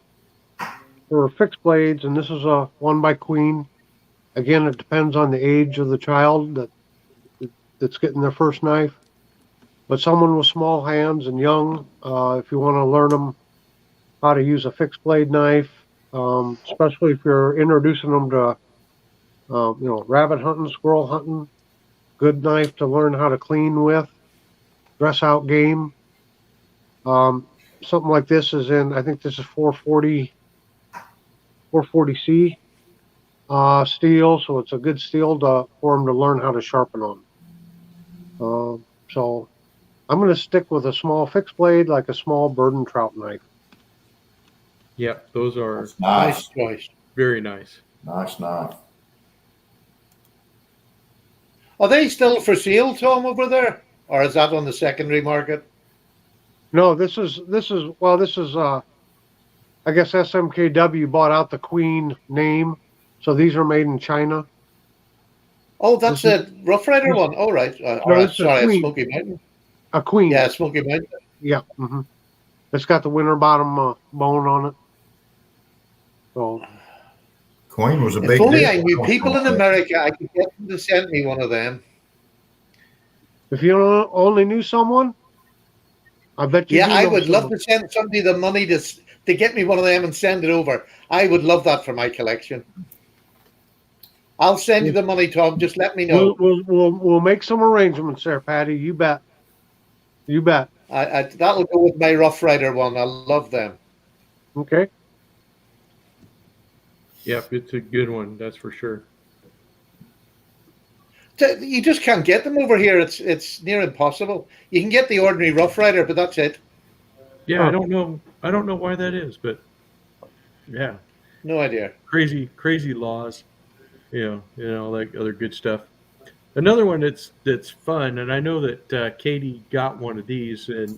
C: fixed blades, and this is a 1x Queen. Again, it depends on the age of the child that's getting their first knife. But someone with small hands and young, if you want to learn them how to use a fixed blade knife, especially if you're introducing them to, rabbit hunting, squirrel hunting, good knife to learn how to clean with, dress out game. Something like this is I think this is 440C steel, so it's a good steel for them to learn how to sharpen on. So I'm going to stick with a small fixed blade, like a small bird and trout knife.
B: Yep, those are
F: Nice
A: choice.
B: very nice.
F: Nice knife.
A: Are they still for sale, Tom, over there, or is that on the secondary market?
C: No, this is I guess SMKW bought out the Queen name, so these are made in China.
A: Oh, that's a Rough Rider one. Oh, right.
C: No,
A: All right.
C: it's a
A: Sorry, it's
C: Queen.
A: Smoky Mountain.
C: A Queen.
A: Yeah, Smoky Mountain.
C: Yeah. Mm-hmm. It's got the winter bottom bone on it. So
F: Queen was a big
A: If only
F: deal.
A: I knew people in America, I could get them to send me one of them.
C: if you only knew someone, I bet you.
A: Yeah,
C: do
A: I
C: know
A: would love
C: someone.
A: to send somebody the money to get me one of them and send it over. I would love that for my collection. I'll send you the money, Tom. Just let me know.
C: We'll make some arrangements there, Patty. You bet. You bet.
A: That'll go with my Rough Rider one. I love them.
C: Okay.
B: Yep, it's a good one, that's for sure.
A: You just can't get them over here. It's near impossible. You can get the ordinary Rough Rider, but that's it.
B: Yeah, I don't know why that is, but yeah,
A: No idea.
B: crazy laws. You know, like other good stuff. Another one that's fun, and I know that Katie got one of these, and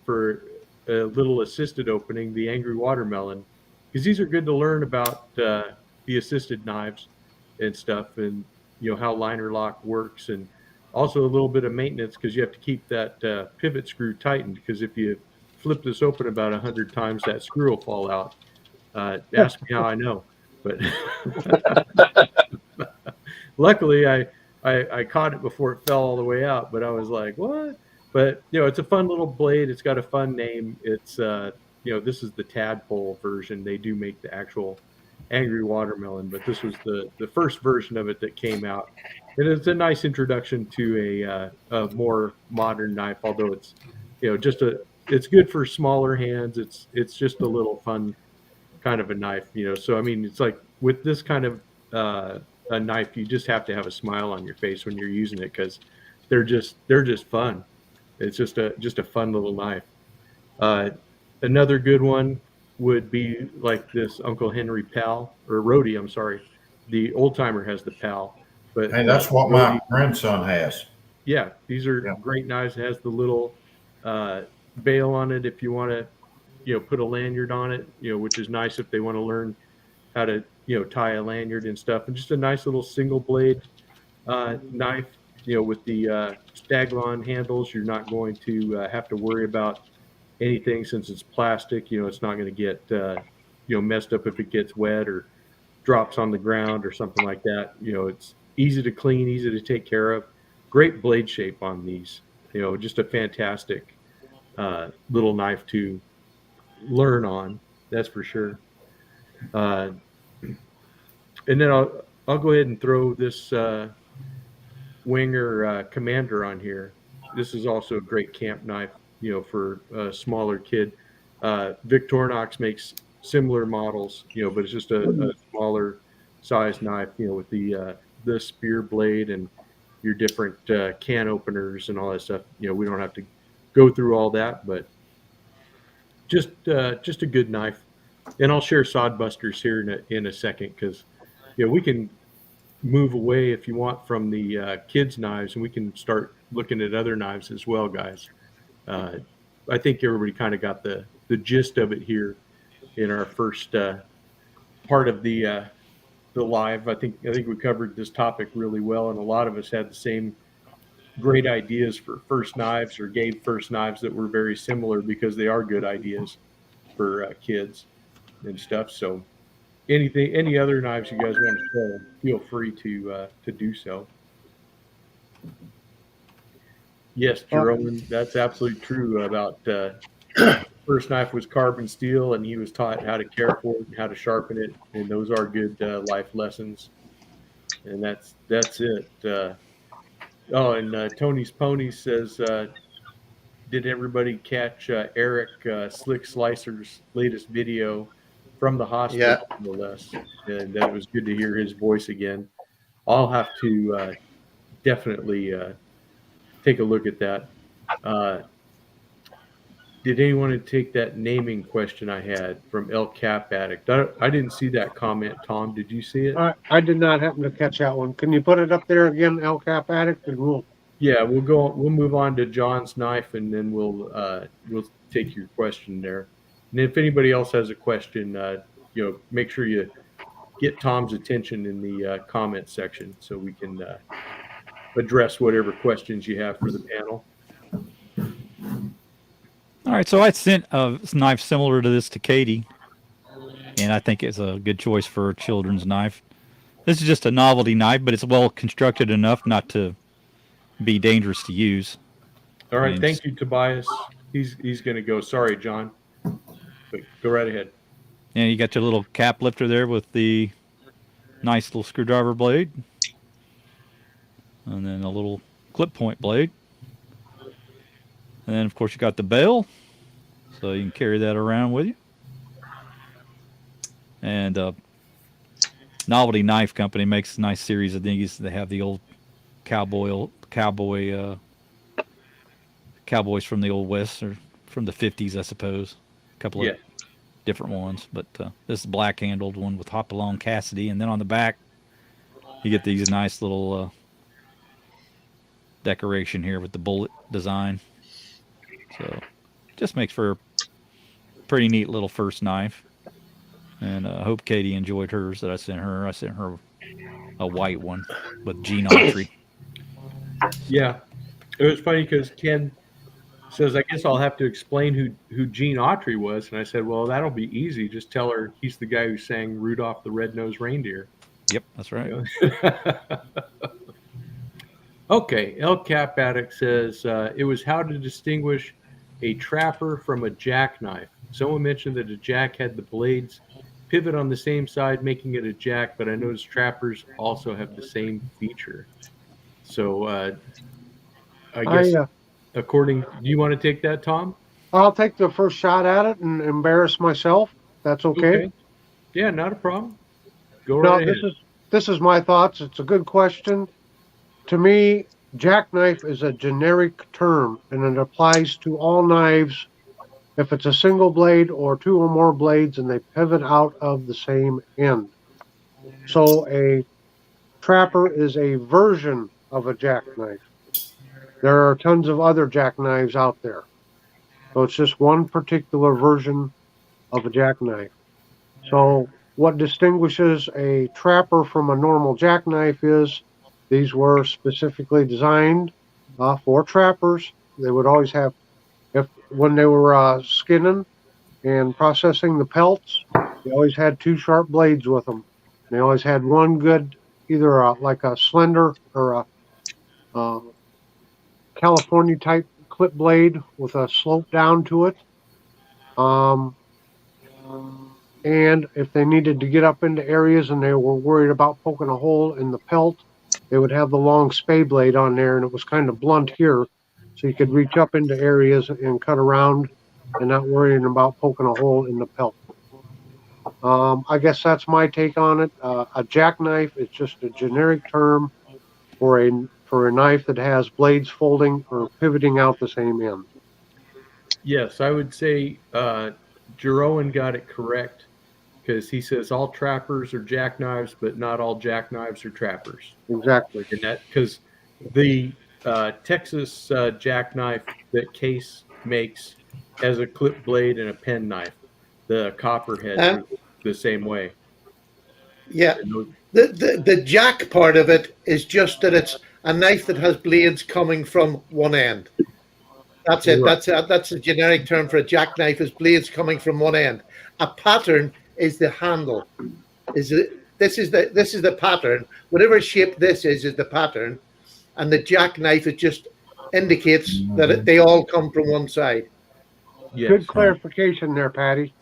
B: for a little assisted opening, the Angry Watermelon, because these are good to learn about the assisted knives and stuff, and how liner lock works, and also a little bit of maintenance because you have to keep that pivot screw tightened, because if you flip this open about 100 times, that screw will fall out. Ask me how I know, but luckily I caught it before it fell all the way out, but I was like, what? But it's a fun little blade. It's got a fun name. It's this is the tadpole version. They do make the actual Angry Watermelon, but this was the first version of it that came out, and it's a nice introduction to a more modern knife. Although it's it's good for smaller hands. It's just a little fun kind of a knife, So I mean, it's like with this kind of a knife, you just have to have a smile on your face when you're using it, because they're just fun. It's just a fun little knife. Another good one would be like this Uncle Henry Pal, or Rhodey, I'm sorry. The old timer has the Pal, but
F: Hey, that's what my grandson has.
B: Yeah, these are great knives. It has the little bail on it if you want to, put a lanyard on it, which is nice if they want to learn how to, tie a lanyard and stuff. And just a nice little single blade knife, with the Staglon handles. You're not going to have to worry about anything since it's plastic. It's not going to get, messed up if it gets wet or drops on the ground or something like that. It's easy to clean, easy to take care of. Great blade shape on these. Just a fantastic little knife to learn on. That's for sure. And then I'll go ahead and throw this Winger Commander on here. This is also a great camp knife, for a smaller kid. Victorinox makes similar models, but it's just a smaller size knife, with the spear blade and your different can openers and all that stuff. We don't have to go through all that, but just a good knife. And I'll share Sod Busters here in a second, because we can move away if you want from the kids' knives, and we can start looking at other knives as well, guys. I think everybody kind of got the gist of it here in our first part of the live. I think we covered this topic really well, and a lot of us had the same great ideas for first knives, or gave first knives that were very similar, because they are good ideas for kids and stuff. So any other knives you guys want to show, feel free to do so. Yes, Jerome, that's absolutely true about first knife was carbon steel, and he was taught how to care for it and how to sharpen it, and those are good life lessons. And that's it. And Tony's Pony says, did everybody catch Eric Slick Slicer's latest video from the hospital?
A: Yeah.
B: No less, and that it was good to hear his voice again. I'll have to definitely take a look at that. Did anyone take that naming question I had from El Cap Addict? I didn't see that comment, Tom. Did you see it?
C: I did not happen to catch that one. Can you put it up there again, El Cap Addict? And
B: We'll move on to John's knife, and then we'll take your question there. And if anybody else has a question, make sure you get Tom's attention in the comment section so we can address whatever questions you have for the panel.
D: All right, so I sent a knife similar to this to Katie, and I think it's a good choice for a children's knife. This is just a novelty knife, but it's well constructed enough not to be dangerous to use.
B: All right, thank you, Tobias. He's going to go. Sorry, John. But go right ahead.
D: And you got your little cap lifter there with the nice little screwdriver blade, and then a little clip point blade. And then, of course, you got the bell, so you can carry that around with you. And Novelty Knife Company makes a nice series of these. They have the old cowboys from the old West, or from the 50s, I suppose. A couple of different ones. But this is black-handled one with Hopalong Cassidy. And then on the back, you get these nice little decoration here with the bullet design. So just makes for a pretty neat little first knife. And I hope Katie enjoyed hers that I sent her. I sent her a white one with Gene Autry.
B: Yeah. It was funny because Ken says, I guess I'll have to explain who Gene Autry was. And I said, well, that'll be easy. Just tell her he's the guy who sang Rudolph the Red-Nosed Reindeer.
D: Yep, that's right.
B: Okay. El Cap Addict says, it was how to distinguish a trapper from a jackknife. Someone mentioned that a jack had the blades pivot on the same side, making it a jack, but I noticed trappers also have the same feature. So I guess do you want to take that, Tom?
C: I'll take the first shot at it and embarrass myself. That's okay.
B: Yeah, not a problem. Go right ahead.
C: This is my thoughts. It's a good question. To me, jackknife is a generic term, and it applies to all knives if it's a single blade or two or more blades and they pivot out of the same end. So a trapper is a version of a jackknife. There are tons of other jackknives out there. So it's just one particular version of a jackknife. So what distinguishes a trapper from a normal jackknife is these were specifically designed for trappers. They would always have, when they were skinning and processing the pelts, they always had two sharp blades with them. They always had one good, either like a slender or a California type clip blade with a slope down to it. And if they needed to get up into areas and they were worried about poking a hole in the pelt, they would have the long spay blade on there, and it was kind of blunt here, so you could reach up into areas and cut around and not worrying about poking a hole in the pelt. I guess that's my take on it. A jackknife is just a generic term for a knife that has blades folding or pivoting out the same end.
B: Yes, I would say Jeroen got it correct, because he says all trappers are jackknives, but not all jackknives are trappers.
C: Exactly.
B: And that, because the Texas jackknife that Case makes as a clip blade and a pen knife. The copperhead was the same way.
A: Yeah. The jack part of it is just that it's a knife that has blades coming from one end. That's it.
B: Right.
A: That's a generic term for a jackknife, is blades coming from one end. A pattern is the handle. This is the pattern. Whatever shape this is the pattern, and the jackknife, it just indicates that they all come from one side.
B: Yes.
C: Good clarification there, Patty.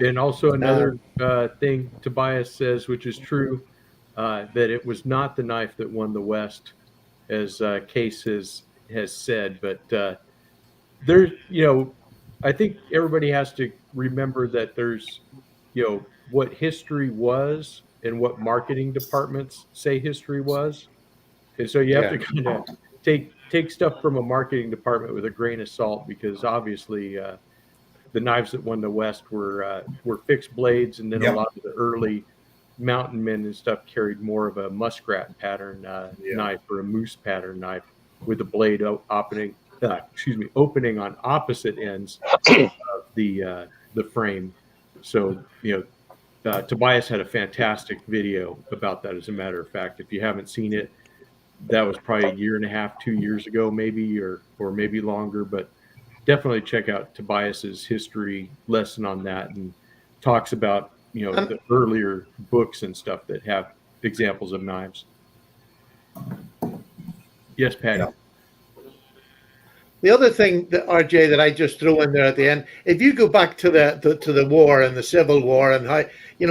B: And also another thing Tobias says, which is true, that it was not the knife that won the West, as Case has said. But there's, I think everybody has to remember that there's, what history was and what marketing departments say history was. And so you have to kind of take stuff from a marketing department with a grain of salt, because obviously the knives that won the West were fixed blades, and then a lot of the early mountain men and stuff carried more of a muskrat pattern knife or a moose pattern knife with the blade opening on opposite ends of the frame. So Tobias had a fantastic video about that. As a matter of fact, if you haven't seen it, that was probably a year and a half, 2 years ago, maybe, or maybe longer. But definitely check out Tobias's history lesson on that, and talks about the earlier books and stuff that have examples of knives. Yes, Patty.
F: Yeah.
A: The other thing that RJ that I just throw in there at the end, if you go back to the war and the Civil War, and how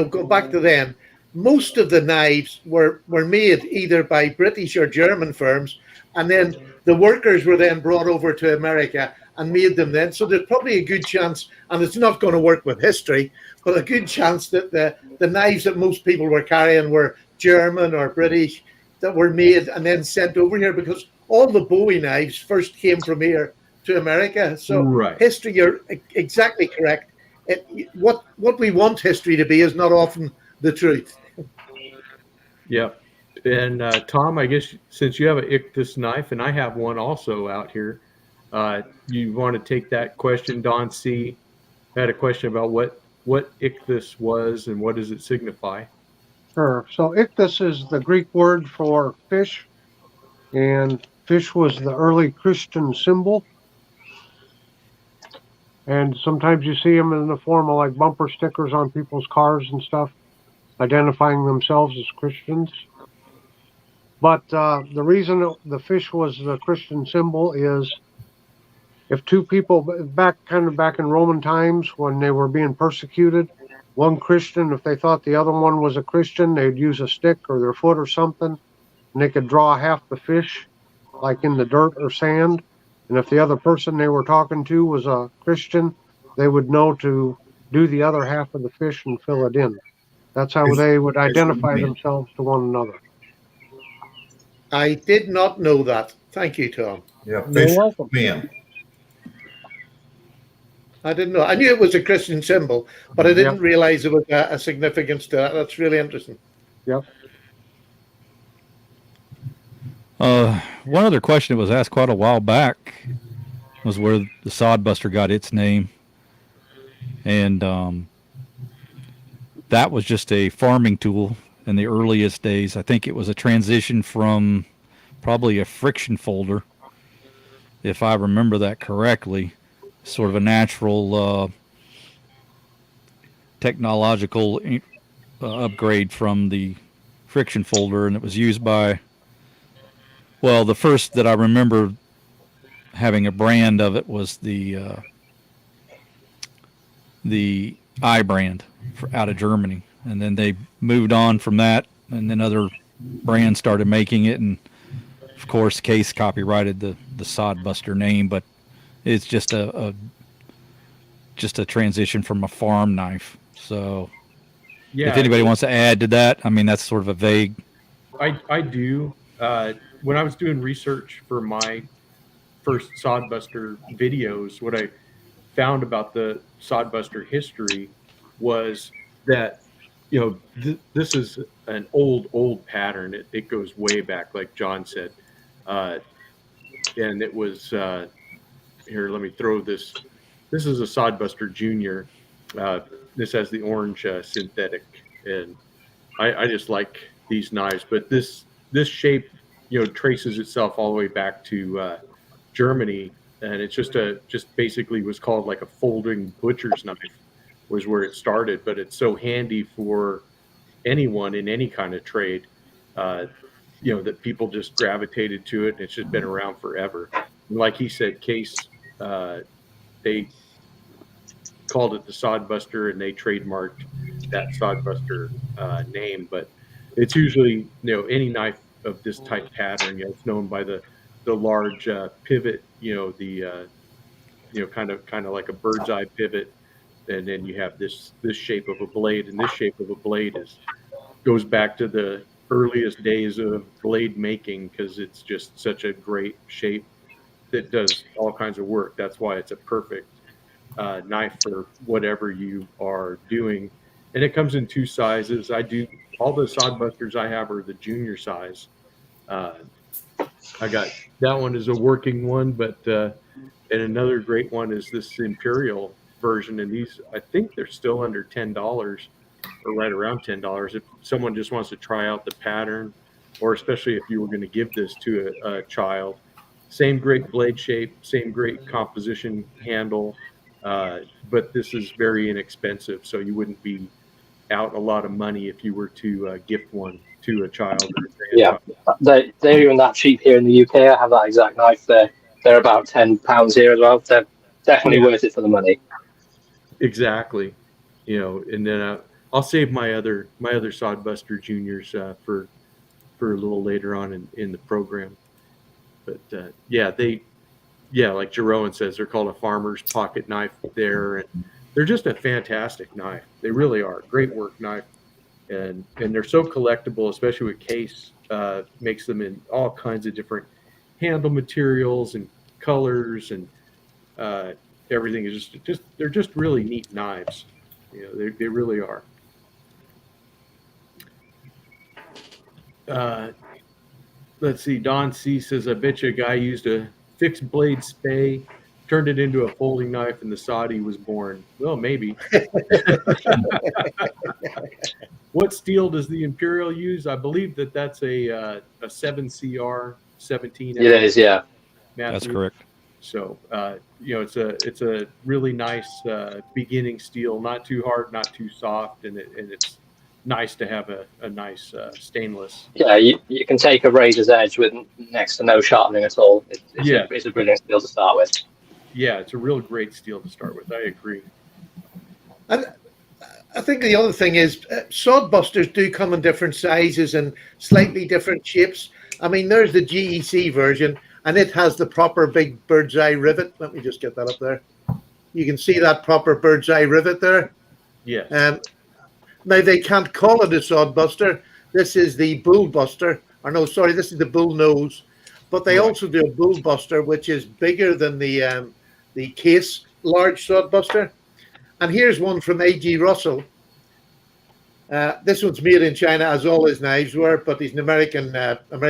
A: go back to then, most of the knives were made either by British or German firms, and then the workers were then brought over to America and made them then. So there's probably a good chance, and it's not going to work with history, but a good chance that the knives that most people were carrying were German or British, that were made and then sent over here, because all the Bowie knives first came from here to America. So history, you're exactly correct. What we want history to be is not often the truth.
B: Yeah. And Tom, I guess since you have an Ichthus knife, and I have one also out here, you want to take that question. Don C. had a question about what Ichthus was and what does it signify?
C: Sure. So ichthus is the Greek word for fish, and fish was the early Christian symbol. And sometimes you see them in the form of like bumper stickers on people's cars and stuff, identifying themselves as Christians. But the reason the fish was the Christian symbol is if two people back in Roman times when they were being persecuted, one Christian, if they thought the other one was a Christian, they'd use a stick or their foot or something, and they could draw half the fish, like in the dirt or sand. And if the other person they were talking to was a Christian, they would know to do the other half of the fish and fill it in. That's how they would identify themselves to one another.
A: I did not know that. Thank you, Tom.
F: Yeah, fish
C: You're welcome.
F: men.
A: I didn't know. I knew it was a Christian symbol, but I didn't realize it was a significance to that. That's really interesting.
C: Yep.
D: One other question that was asked quite a while back was where the Sod Buster got its name. And that was just a farming tool in the earliest days. I think it was a transition from probably a friction folder, if I remember that correctly. Sort of a natural technological upgrade from the friction folder, and it was used by, well, the first that I remember having a brand of it was the I brand out of Germany, and then they moved on from that, and then other brands started making it, and of course Case copyrighted the Sod Buster name, but it's just a transition from a farm knife. So if anybody wants to add to that, I mean, that's sort of a vague.
B: I do. When I was doing research for my first Sod Buster videos, what I found about the Sod Buster history was that, this is an old pattern. It goes way back, like John said. And it was, here, let me throw this This is a Sod Buster Junior. This has the orange synthetic, and I just like these knives. But this shape, traces itself all the way back to Germany, and it's just basically was called like a folding butcher's knife, was where it started. But it's so handy for anyone in any kind of trade, that people just gravitated to it, and it's just been around forever. And like he said, Case, they called it the Sod Buster, and they trademarked that Sod Buster name. But it's usually, any knife of this type pattern, it's known by the large pivot, the kind of like a bird's eye pivot, and then you have this shape of a blade, and this shape of a blade goes back to the earliest days of blade making, because it's just such a great shape that does all kinds of work. That's why it's a perfect knife for whatever you are doing. And it comes in 2 sizes. All the Sod Busters I have are the junior size. I got that one is a working one, but and another great one is this Imperial version, and these, I think they're still under $10, or right around $10. If someone just wants to try out the pattern, or especially if you were going to give this to a child, same great blade shape, same great composition handle, but this is very inexpensive, so you wouldn't be out a lot of money if you were to gift one to a child or a grandchild.
E: Yeah, they're even that cheap here in the UK. I have that exact knife there. They're about £10 here as well. They're definitely worth it for the money.
B: Exactly, and then I'll save my other Sod Buster Juniors for a little later on in the program. But like Jeroen says, they're called a farmer's pocket knife there, and they're just a fantastic knife. They really are. Great work knife, and they're so collectible, especially with Case makes them in all kinds of different handle materials and colors, and everything is just they're just really neat knives. They really are. Let's see. Don C says, I bet you a guy used a fixed blade spay, turned it into a folding knife, and the Saudi was born. Well, maybe. What steel does the Imperial use? I believe that's a 7CR 17.
E: It is, yeah.
B: Matthew.
D: That's correct.
B: So, it's a really nice beginning steel, not too hard, not too soft, and it's nice to have a nice stainless.
E: Yeah, you can take a razor's edge with next to no sharpening at all. It's a brilliant steel to start with.
B: Yeah, it's a real great steel to start with. I agree.
A: And I think the other thing is Sod Busters do come in different sizes and slightly different shapes. I mean, there's the GEC version, and it has the proper big bird's eye rivet. Let me just get that up there. You can see that proper bird's eye rivet there.
B: Yeah.
A: Now, they can't call it a Sod Buster. This is the Bull Buster. This is the Bull Nose. But they also do a Bull Buster, which is bigger than the Case large Sod Buster. And here's one from A.G. Russell. This one's made in China, as all his knives were, but he's an American.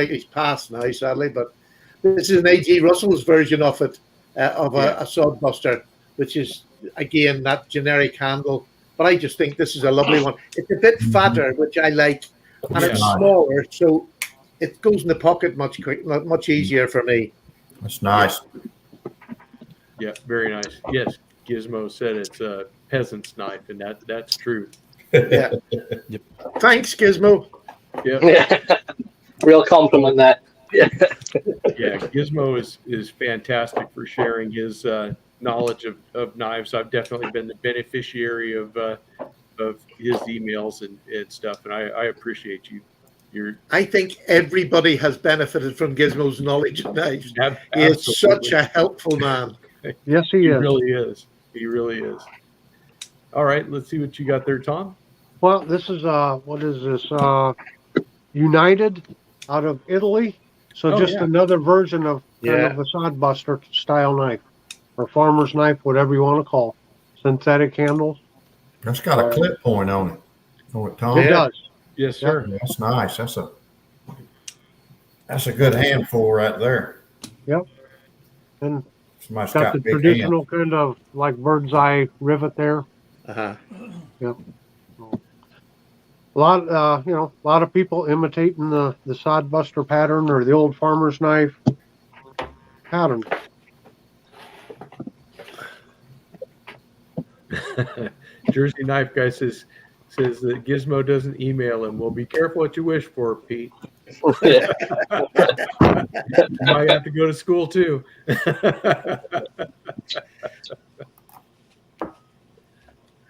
A: He's passed now, sadly. But this is an A.G. Russell's version of it, a Sod Buster, which is, again, that generic handle. But I just think this is a lovely one. It's a bit fatter, which I like, and it's smaller, so it goes in the pocket much easier for me.
F: That's nice.
B: Yeah, very nice. Yes, Gizmo said it's a peasant's knife, and that's true.
A: Yeah.
D: Yep.
A: Thanks, Gizmo.
B: Yeah.
E: Real compliment there.
B: Yeah, Gizmo is fantastic for sharing his knowledge of knives. I've definitely been the beneficiary of his emails and stuff, and I appreciate you.
A: I think everybody has benefited from Gizmo's knowledge of knives. He is such a helpful man.
C: Yes, he is.
B: Really is. He really is. All right, let's see what you got there, Tom.
C: Well, this is what is this? United out of Italy. So just another version of kind of a Sod Buster style knife, or farmer's knife, whatever you want to call it. Synthetic handles.
F: That's got a clip point on it. Oh, Tom?
C: It does.
B: Yes, sir.
F: Yeah, that's nice. That's a good handful right there.
C: Yep. And
F: Somebody's
C: got the
F: got big
C: traditional kind of like bird's eye rivet there.
A: Uh-huh.
C: Yep. A lot, a lot of people imitating the Sod Buster pattern or the old farmer's knife pattern.
B: Jersey Knife Guy says that Gizmo doesn't email him. Well, be careful what you wish for, Pete.
E: Yeah.
B: You might have to go to school too.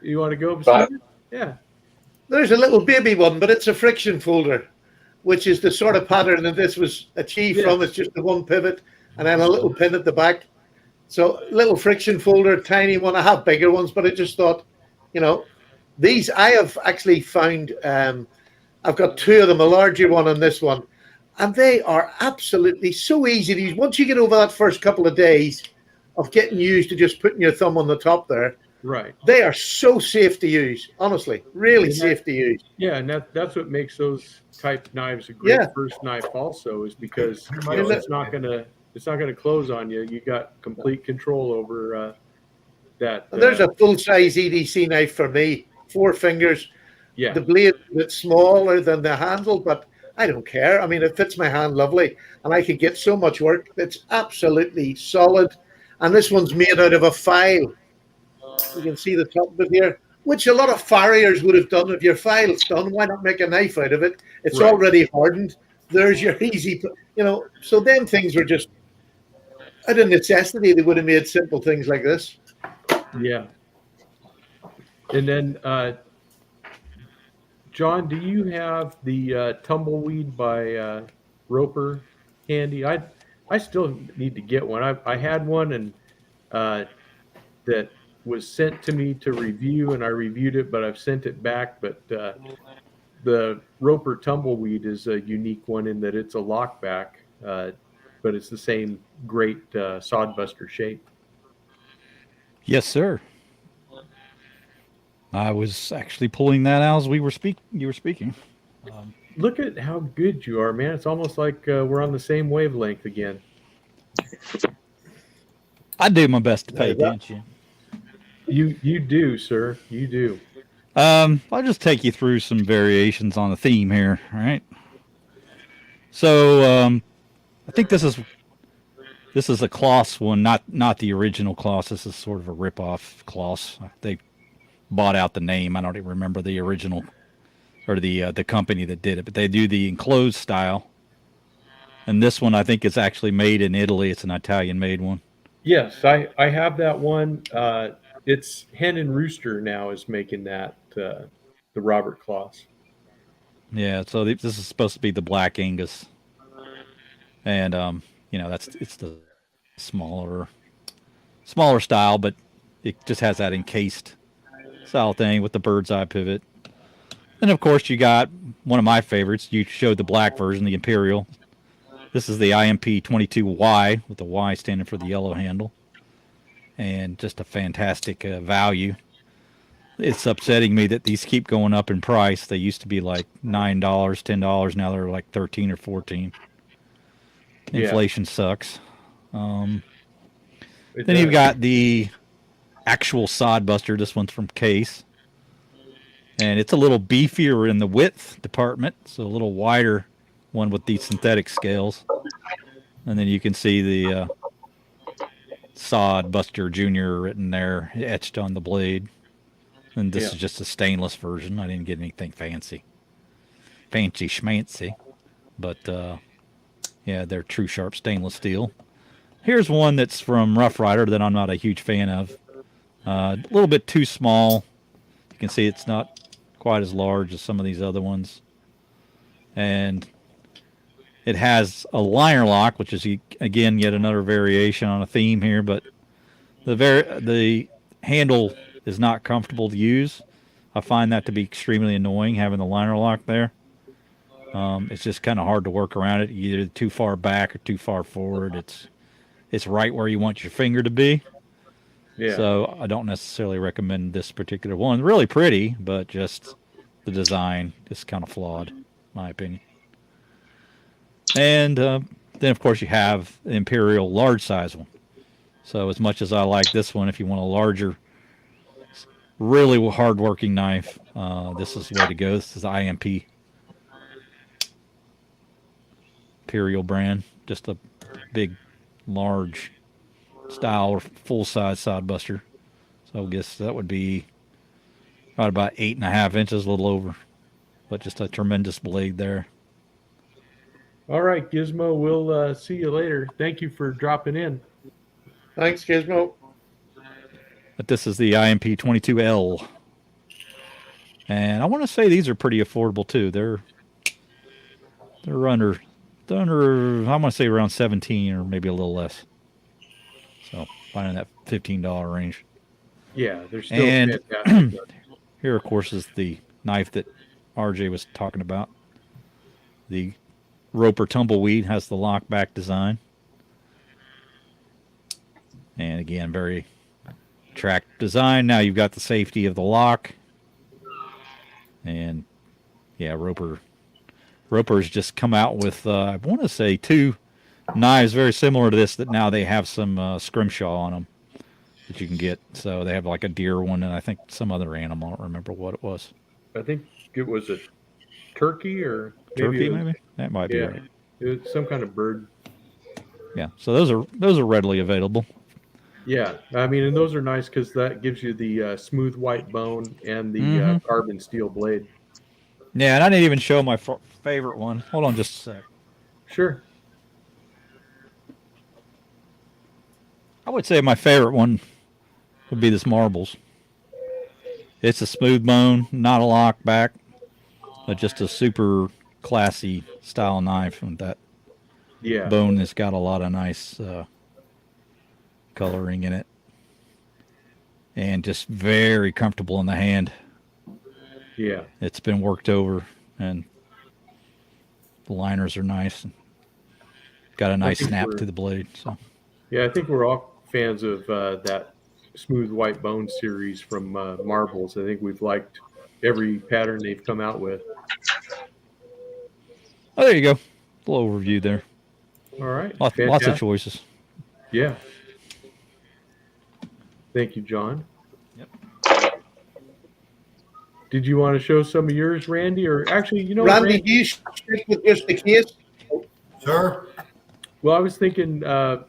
B: You want to go,
E: Right.
B: Steve? Yeah.
A: There's a little baby one, but it's a friction folder, which is the sort of pattern that this was achieved
B: Yeah.
A: from. It's just the one pivot and then a little pin at the back. So little friction folder, tiny one. I have bigger ones, but I just thought, these I have actually found. I've got two of them, a larger one and this one, and they are absolutely so easy to use. Once you get over that first couple of days of getting used to just putting your thumb on the top there,
B: Right.
A: they are so safe to use. Honestly, really safe to use.
B: Yeah, and that's what makes those type knives a great
A: Yeah.
B: first knife. Also, is because it's not gonna close on you. You got complete control over that.
A: And there's a full size EDC knife for me. 4 fingers.
B: Yeah.
A: The blade is a bit smaller than the handle, but I don't care. I mean, it fits my hand lovely, and I could get so much work. It's absolutely solid. And this one's made out of a file. You can see the top of it here, which a lot of farriers would have done. If your file's done, why not make a knife out of it? It's
B: Right.
A: already hardened. There's your easy, so them things were just out of necessity. They would have made simple things like this.
B: Yeah. And then, John, do you have the Tumbleweed by Roper handy? I still need to get one. I had one and that was sent to me to review, and I reviewed it, but I've sent it back. But the Roper Tumbleweed is a unique one in that it's a lockback, but it's the same great Sod Buster shape.
D: Yes, sir. I was actually pulling that out as you were speaking.
B: Look at how good you are, man. It's almost like we're on the same wavelength again.
D: I do my best to pay attention.
B: You do, sir. You do.
D: I'll just take you through some variations on the theme here. All right. So I think this is a Kloss one, not the original Kloss. This is sort of a rip-off Kloss. They bought out the name. I don't even remember the original or the company that did it, but they do the enclosed style. And this one I think is actually made in Italy. It's an Italian-made one.
B: Yes, I have that one. It's Hen and Rooster now is making that, the Robert Kloss.
D: Yeah, so this is supposed to be the Black Angus. And it's the smaller style, but it just has that encased style thing with the bird's eye pivot. And of course you got one of my favorites. You showed the black version, the Imperial. This is the IMP 22Y with the Y standing for the yellow handle. And just a fantastic value. It's upsetting me that these keep going up in price. They used to be like $9, $10. Now they're like 13 or 14. Inflation sucks. Then you've got the actual Sod Buster. This one's from Case. And it's a little beefier in the width department. So a little wider one with these synthetic scales. And then you can see the Sod Buster Jr. written there, etched on the blade. And this is just a stainless version. I didn't get anything fancy. Fancy schmancy. But, yeah, they're true sharp stainless steel. Here's one that's from Rough Rider that I'm not a huge fan of. A little bit too small. You can see it's not quite as large as some of these other ones. And it has a liner lock, which is, again, yet another variation on a theme here. But the handle is not comfortable to use. I find that to be extremely annoying, having the liner lock there. It's just kind of hard to work around it, either too far back or too far forward. It's right where you want your finger to be.
B: Yeah.
D: So I don't necessarily recommend this particular one. Really pretty, but just the design is kind of flawed, in my opinion. And then, of course, you have the Imperial large size one. So as much as I like this one, if you want a larger, really hard-working knife, this is the way to go. This is the IMP Imperial brand. Just a big, large style or full-size Sod Buster. So I guess that would be right about 8.5 inches, a little over. But just a tremendous blade there.
B: All right, Gizmo, we'll see you later. Thank you for dropping in.
A: Thanks, Gizmo.
D: But this is the IMP 22L. And I want to say these are pretty affordable too. They're under I want to say around 17 or maybe a little less. So finding that $15 range.
B: Yeah, they're still
D: And
B: fantastic.
D: here, of course, is the knife that RJ was talking about. The Roper Tumbleweed has the lock back design. And again, very track design. Now you've got the safety of the lock. And yeah, Roper's just come out with, I want to say, 2 knives very similar to this that now they have some scrimshaw on them that you can get. So they have like a deer one and I think some other animal. I don't remember what it was.
B: I think it was a turkey or
D: Turkey,
B: it was,
D: maybe? That might be right.
B: It was some kind of bird.
D: Yeah, so those are readily available.
B: Yeah, I mean, and those are nice because that gives you the smooth white bone and the carbon steel blade.
D: Yeah, and I didn't even show my favorite one. Hold on just a sec.
B: Sure.
D: I would say my favorite one would be this Marbles. It's a smooth bone, not a lock back, but just a super classy style knife with that bone that's got a lot of nice coloring in it. And just very comfortable in the hand.
B: Yeah.
D: It's been worked over and the liners are nice. And got a nice snap to the blade. So.
B: Yeah, I think we're all fans of that smooth white bone series from Marbles. I think we've liked every pattern they've come out with.
D: Oh, there you go. A little overview there.
B: All right.
D: Lots of choices.
B: Yeah. Thank you, John.
D: Yep.
B: Did you want to show some of yours, Randy? Or actually,
A: Randy, do you stick with just the case?
F: Sure.
B: Well, I was thinking, Randy,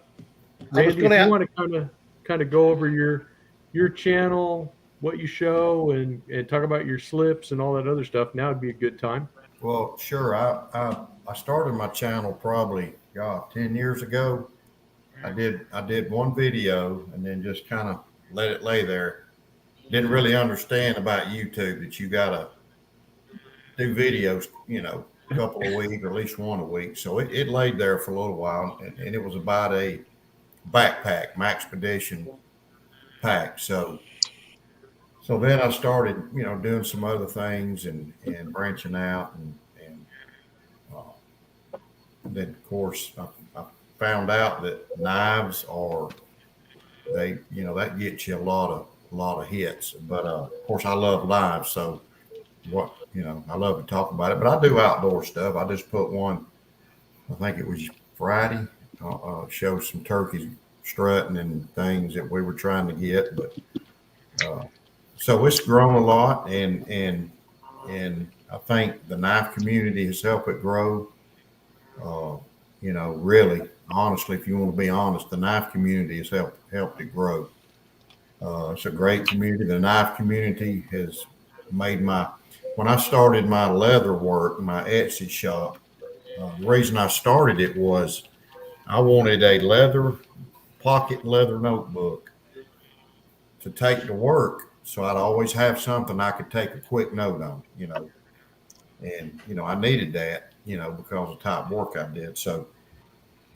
B: if you want to kind of go over your channel, what you show, and talk about your slips and all that other stuff, now would be a good time.
F: Well, sure. I started my channel probably 10 years ago. I did one video and then just kind of let it lay there. Didn't really understand about YouTube that you gotta do videos, a couple a week or at least one a week. So it laid there for a little while, and it was about a backpack, Maxpedition pack. So then I started, doing some other things and branching out, and then of course I found out that knives that gets you a lot of hits. But of course I love live, so I love to talk about it. But I do outdoor stuff. I just put one, I think it was Friday, show some turkeys strutting and things that we were trying to get. But so it's grown a lot, and I think the knife community has helped it grow. Really, honestly, if you want to be honest, the knife community has helped it grow. It's a great community. The knife community has made when I started my leather work, my Etsy shop, the reason I started it was I wanted a pocket leather notebook to take to work. So I'd always have something I could take a quick note on, and, I needed that, because of the type of work I did. So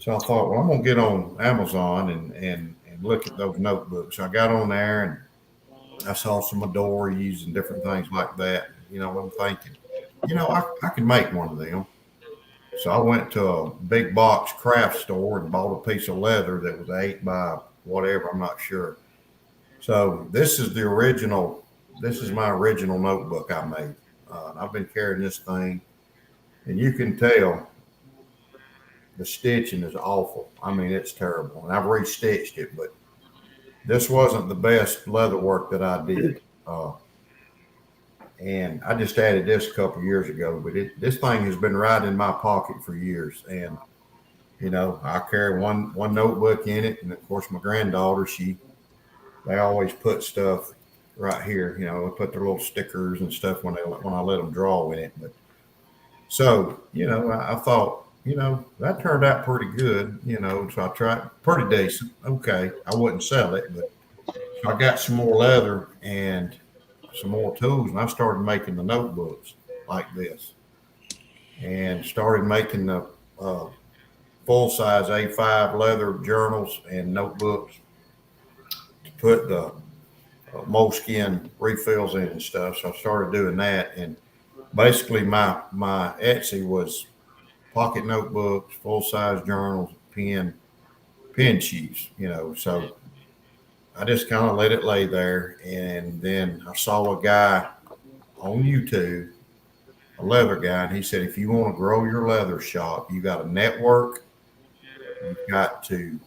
F: I thought, well, I'm going to get on Amazon and look at those notebooks. So I got on there and I saw some Midori's and different things like that. I'm thinking, I can make one of them. So I went to a big box craft store and bought a piece of leather that was 8 by whatever, I'm not sure. So this is my original notebook I made. I've been carrying this thing, and you can tell the stitching is awful. I mean, it's terrible. And I've restitched it, but this wasn't the best leather work that I did. And I just added this a couple years ago, but this thing has been right in my pocket for years. And, you know, I carry one notebook in it. And of course, my granddaughter, they always put stuff right here. You know, they put their little stickers and stuff when I let them draw in it. But so, you know, I thought, you know, that turned out pretty good, you know, so I tried pretty decent. Okay. I wouldn't sell it, but so I got some more leather and some more tools, and I started making the notebooks like this and started making the full-size A5 leather journals and notebooks to put the moleskin refills in and stuff. So I started doing that, and basically my Etsy was pocket notebooks, full-size journals, pen sheets, you know. So I just kind of let it lay there, and then I saw a guy on YouTube, a leather guy, and he said, if you want to grow your leather shop, you got to network, you've got to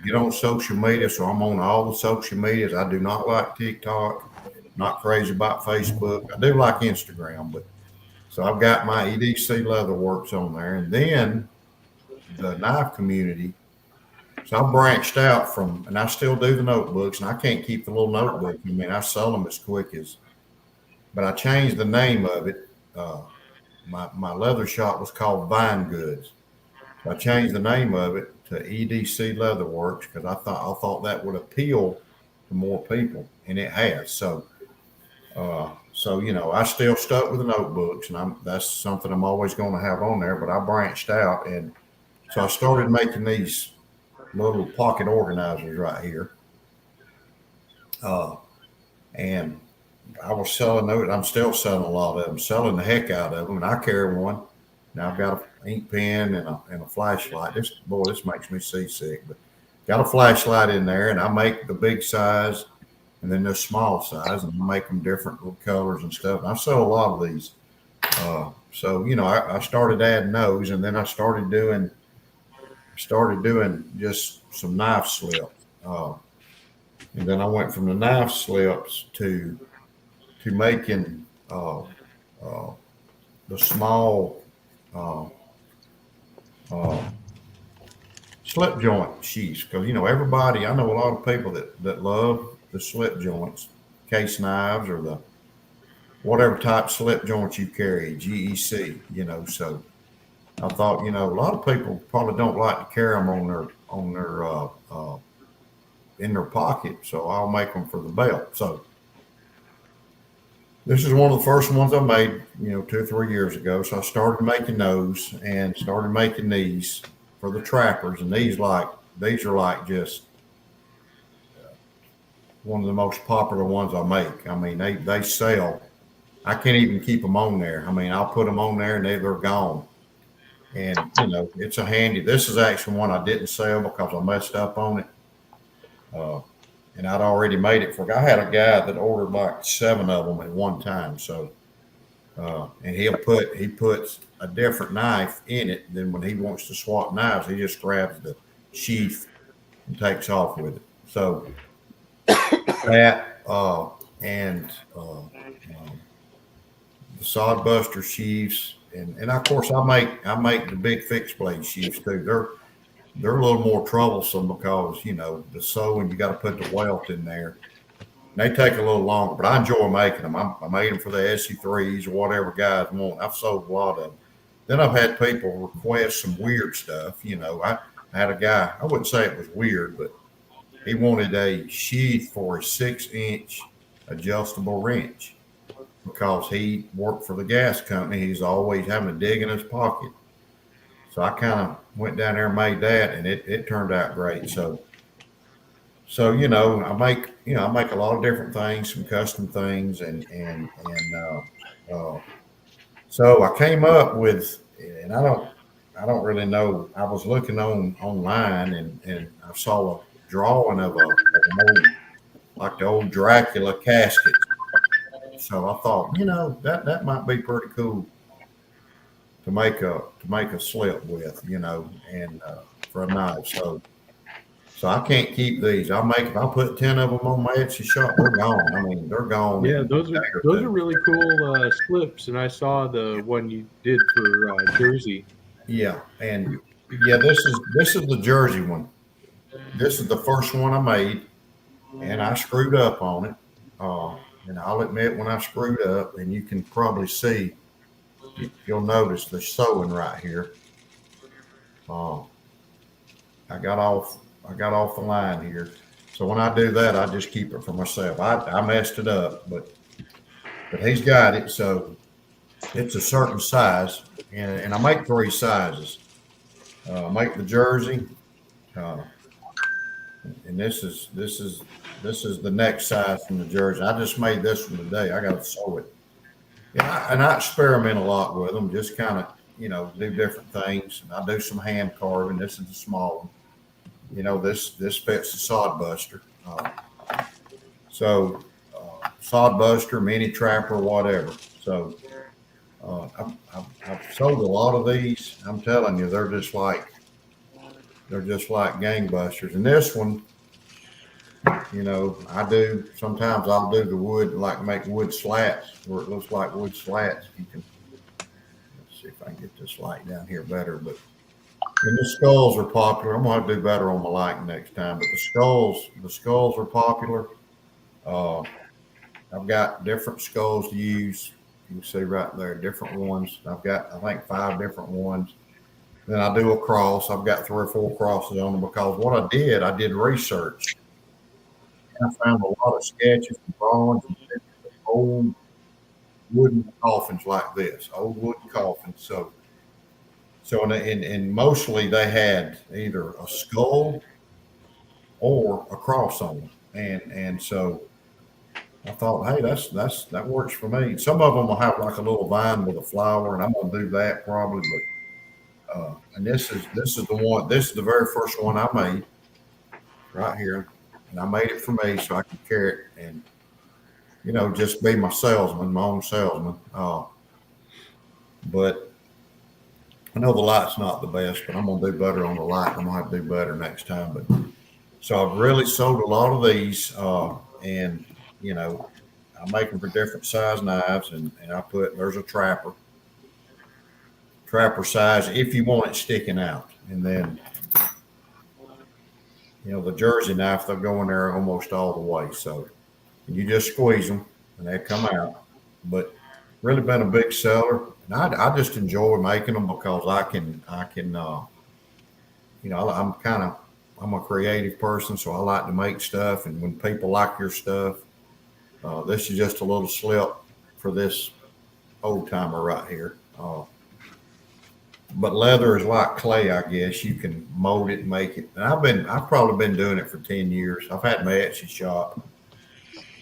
F: get on social media. So I'm on all the social medias. I do not like TikTok, not crazy about Facebook. I do like Instagram, but so I've got my EDC Leatherworks on there, and then the knife community. So I branched out from, and I still do the notebooks, and I can't keep the little notebook. I mean, I sell them as quick as, but I changed the name of it. My leather shop was called Vine Goods. So I changed the name of it to EDC Leatherworks because I thought that would appeal to more people, and it has. So you know, I still stuck with the notebooks, and that's something I'm always going to have on there. But I branched out, and so I started making these little pocket organizers right here. And I was selling those. I'm still selling a lot of them, selling the heck out of them. And I carry one. Now I've got an ink pen and a flashlight. This makes me seasick, but got a flashlight in there, and I make the big size and then the small size, and I make them different little colors and stuff. And I sell a lot of these. So, you know, I started adding those, and then I started doing just some knife slips. And then I went from the knife slips to making the small slip joint sheaths. Because, you know, I know a lot of people that love the slip joints, case knives, or the whatever type slip joints you carry, GEC, you know. So I thought, you know, a lot of people probably don't like to carry them in their pocket, so I'll make them for the belt. So this is one of the first ones I made, you know, 2 or 3 years ago. So I started making those and started making these for the trappers, and these are like just one of the most popular ones I make. I mean, they sell. I can't even keep them on there. I mean, I'll put them on there and they're gone. And, you know, it's a handy. This is actually one I didn't sell because I messed up on it. And I'd already made it for. I had a guy that ordered like 7 of them at one time. So, and he puts a different knife in it. Then when he wants to swap knives, he just grabs the sheath and takes off with it. So that and the Sod Buster sheaths, and of course I make the big fixed blade sheaths too. They're a little more troublesome because, you know, the sewing, you got to put the welt in there. And they take a little longer, but I enjoy making them. I made them for the SE3s or whatever guys want. I've sold a lot of them. Then I've had people request some weird stuff. You know, I had a guy, I wouldn't say it was weird, but he wanted a sheath for a 6-inch adjustable wrench because he worked for the gas company. He's always having to dig in his pocket. So I kind of went down there and made that, and it turned out great. So you know, I make a lot of different things, some custom things, and so I came up with, and I don't really know. I was looking online, and I saw a drawing of an old, like the old Dracula casket. So I thought, you know, that might be pretty cool to make a slip with, you know, and for a knife. So So I can't keep these. If I put 10 of them on my Etsy shop, they're gone. I mean, they're gone.
B: Yeah, those are really cool slips, and I saw the one you did for Jersey.
F: Yeah, and yeah, this is the Jersey one. This is the first one I made, and I screwed up on it. And I'll admit when I screwed up, and you can probably see, you'll notice the sewing right here. I got off the line here. So when I do that, I just keep it for myself. I messed it up, but he's got it. So it's a certain size, and I make 3 sizes. I make the jersey, and this is the next size from the jersey. I just made this one today. I got to sew it. Yeah, and I experiment a lot with them. Just kind of do different things. And I do some hand carving. This is the small one. This fits the Sod Buster. Sod Buster, mini trapper, whatever. So I've sold a lot of these. I'm telling you, they're just like gangbusters. And this one, sometimes I'll do the wood, like make wood slats where it looks like wood slats. Let's see if I can get this light down here better. But and the skulls are popular. I'm gonna have to do better on my lighting next time. But the skulls are popular. I've got different skulls to use. You can see right there, different ones. I've got, I think, 5 different ones. Then I do a cross. I've got 3 or 4 crosses on them because what I did research. I found a lot of sketches and drawings and old wooden coffins like this, old wooden coffins. So and mostly they had either a skull or a cross on them, and so I thought, hey, that works for me. Some of them will have like a little vine with a flower, and I'm gonna do that probably. But and this is the one. This is the very first one I made right here, and I made it for me so I could carry it and just be my salesman, my own salesman. But I know the light's not the best, but I'm gonna do better on the light. I'm gonna have to do better next time. But so I've really sold a lot of these, and I make them for different size knives, and I put there's a trapper size if you want it sticking out, and then the Jersey knife they'll go in there almost all the way. So you just squeeze them and they come out. But really been a big seller. And I just enjoy making them because I can I'm a creative person, so I like to make stuff. And when people like your stuff, this is just a little slip for this old timer right here. But leather is like clay, I guess. You can mold it and make it. And I've probably been doing it for 10 years. I've had my Etsy shop.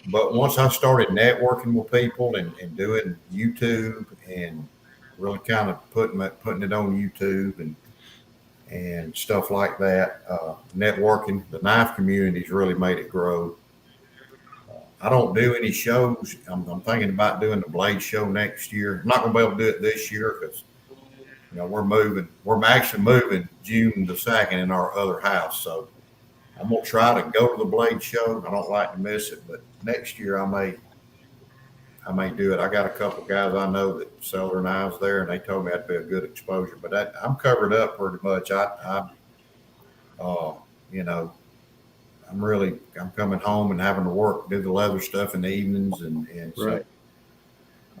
F: But once I started networking with people and doing YouTube and really kind of putting it on YouTube and stuff like that, networking, the knife community's really made it grow. I don't do any shows. I'm thinking about doing the blade show next year. I'm not going to be able to do it this year because we're moving. We're actually moving June the 2nd in our other house. So I'm going to try to go to the blade show. I don't like to miss it, but next year I may do it. I got a couple guys I know that sell their knives there, and they told me that'd be a good exposure. But I'm covered up pretty much. I'm coming home and having to work, do the leather stuff in the evenings, and
B: Right.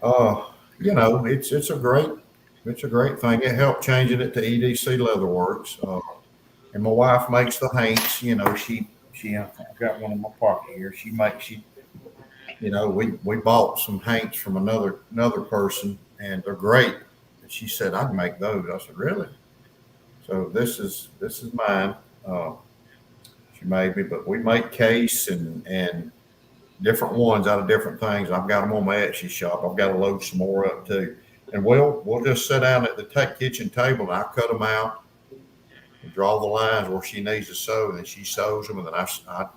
F: So, it's a great thing. It helped changing it to EDC Leatherworks. And my wife makes the hanks. I've got one in my pocket here. We bought some hanks from another person, and they're great. And she said, I'd make those. I said, really? So this is mine. She made me, but we make case and different ones out of different things. I've got them on my Etsy shop. I've got to load some more up too. And we'll just sit down at the kitchen table and I cut them out and draw the lines where she needs to sew, and then she sews them, and then I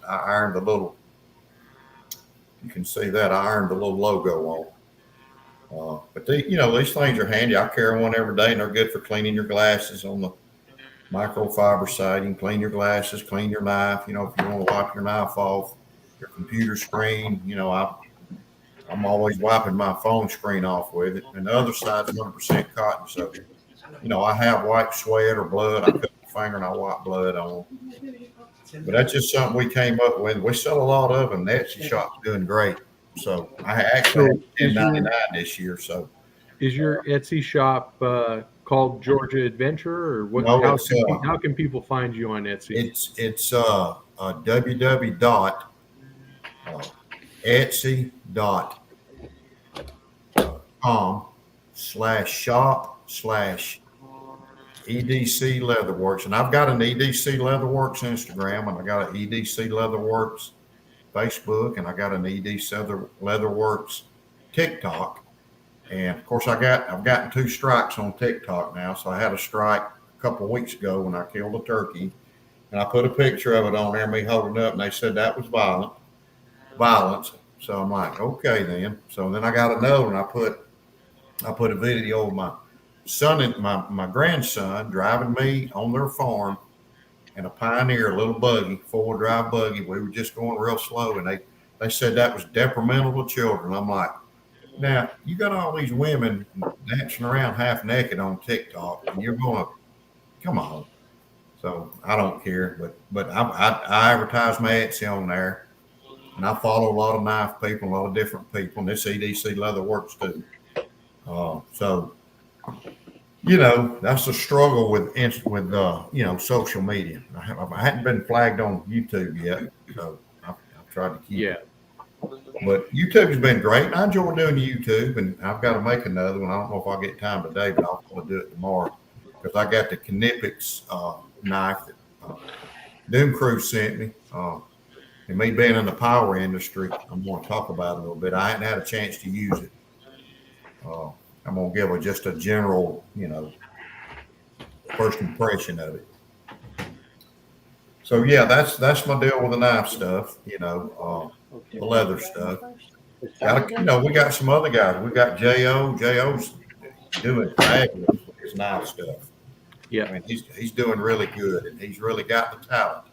F: iron the little. You can see that I ironed the little logo on. But these things are handy. I carry one every day, and they're good for cleaning your glasses on the microfiber siding, clean your glasses, clean your knife. You know, if you want to wipe your knife off, your computer screen, you know, I'm always wiping my phone screen off with it. And the other side's 100% cotton. So, you know, I have wiped sweat or blood. I cut my finger and I wipe blood on. But that's just something we came up with. We sell a lot of them. The Etsy shop's doing great. So I actually had $10.99 this year. So
B: is your Etsy shop called Georgia Adventure, or what?
F: No,
B: how can people find you on Etsy?
F: it's www.etsy.com/shop/EDC Leatherworks. And I've got an EDC Leatherworks Instagram, and I got an EDC Leatherworks Facebook, and I got an EDC Leatherworks TikTok. And of course, I've gotten 2 strikes on TikTok now. So I had a strike a couple of weeks ago when I killed a turkey, and I put a picture of it on there, me holding up, and they said that was violence. So I'm like, okay then. So then I got another one. I put a video of my son and my grandson driving me on their farm in a Pioneer, little buggy, 4-wheel drive buggy. We were just going real slow, and they said that was detrimental to children. I'm like, now you got all these women dancing around half naked on TikTok, and you're going to come on. So I don't care, but I advertise my Etsy on there, and I follow a lot of knife people, a lot of different people, and this EDC Leatherworks too. So, you know, that's a struggle with you know, social media. I hadn't been flagged on YouTube yet, so I've tried to keep it. But YouTube's been great, and I enjoy doing YouTube, and I've got to make another one. I don't know if I'll get time today, but I'll probably do it tomorrow, because I got the Knipex knife that Doom Crew sent me. And me being in the power industry, I'm going to talk about it a little bit. I hadn't had a chance to use it. I'm going to give just a general, you know, first impression of it. So yeah, that's my deal with the knife stuff, you know, the leather stuff. You know, we got some other guys. We got J.O. J.O.'s doing fabulous with his knife stuff.
B: Yeah,
F: I mean, he's doing really good, and he's really got the talent.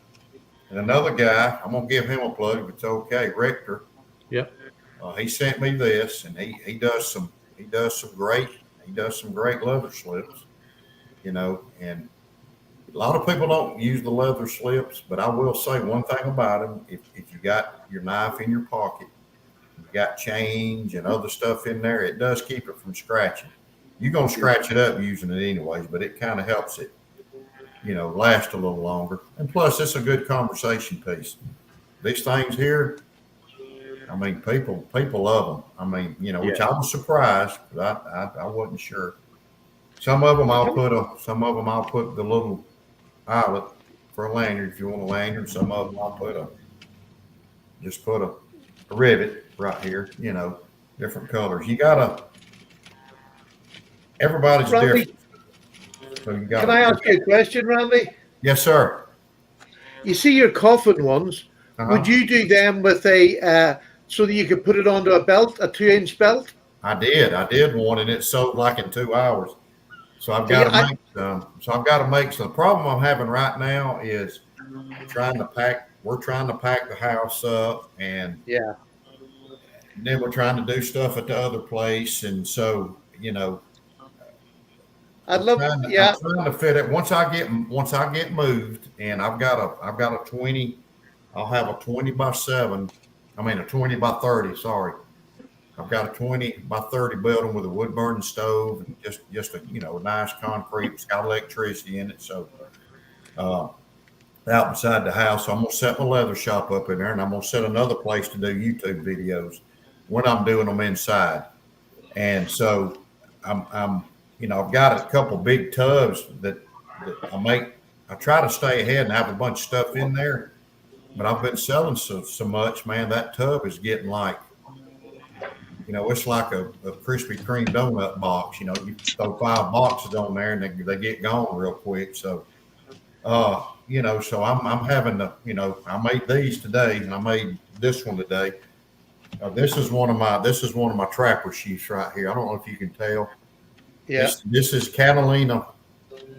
F: And another guy, I'm gonna give him a plug if it's okay, Richter.
B: Yep.
F: He sent me this, and he does some great leather slips, you know. And a lot of people don't use the leather slips, but I will say one thing about them: if you got your knife in your pocket, you got change and other stuff in there, it does keep it from scratching. You're gonna scratch it up using it anyways, but it kind of helps it, you know, last a little longer. And plus, it's a good conversation piece. These things here, I mean, people love them. I mean, you know, which I was surprised, because I wasn't sure. Some of them I'll put the little eyelet for a lanyard if you want a lanyard. Some of them I'll put a rivet right here, you know, different colors. Everybody's
A: Randy,
F: different. So
A: can I ask you a question, Randy?
F: Yes, sir.
A: You see your coffin ones, would you do them with a, so that you could put it onto a belt, a 2-inch belt?
F: I did one, and it sold like in 2 hours. So I've got to make some. The problem I'm having right now is we're trying to pack the house up, and then we're trying to do stuff at the other place. And so, you know, I'm trying to fit it. Once I get moved, and I've got a 20, I'll have a 20 by 7. I mean, a 20 by 30, sorry. I've got a 20 by 30 building with a wood burning stove, and just a, you know, a nice concrete. It's got electricity in it. So out inside the house, so I'm going to set my leather shop up in there, and I'm going to set another place to do YouTube videos when I'm doing them inside. And so I'm you know, I've got a couple big tubs that I make. I try to stay ahead and have a bunch of stuff in there, but I've been selling so much, man, that tub is getting like, you know, it's like a Krispy Kreme donut box. You know, you throw 5 boxes on there and they get gone real quick. So, you know, so I'm having to, you know, I made these today, and I made this one today. This is one of my trapper sheaths right here. I don't know if you can tell.
A: Yeah.
F: This is Catalina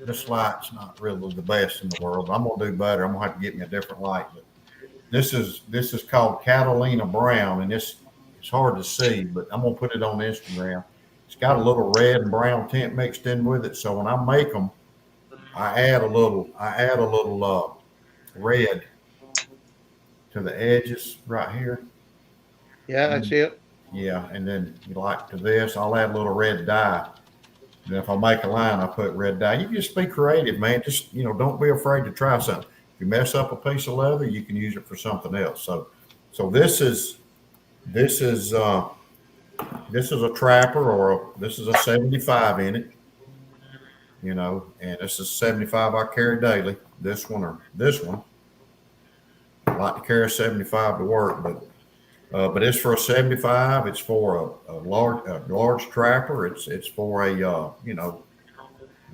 F: this light's not really the best in the world. I'm gonna do better. I'm gonna have to get me a different light. But this is called Catalina Brown, and it's hard to see, but I'm gonna put it on Instagram. It's got a little red and brown tint mixed in with it. So when I make them, I add a little red to the edges right here.
A: Yeah, I see it.
F: Yeah, and then like to this, I'll add a little red dye. And if I make a line, I put red dye. You just be creative, man. Just, don't be afraid to try something. If you mess up a piece of leather, you can use it for something else. So this is a trapper, this is a 75 in it, and this is 75 I carry daily. This one. I like to carry a 75 to work, but it's for a 75. It's for a large trapper. It's for a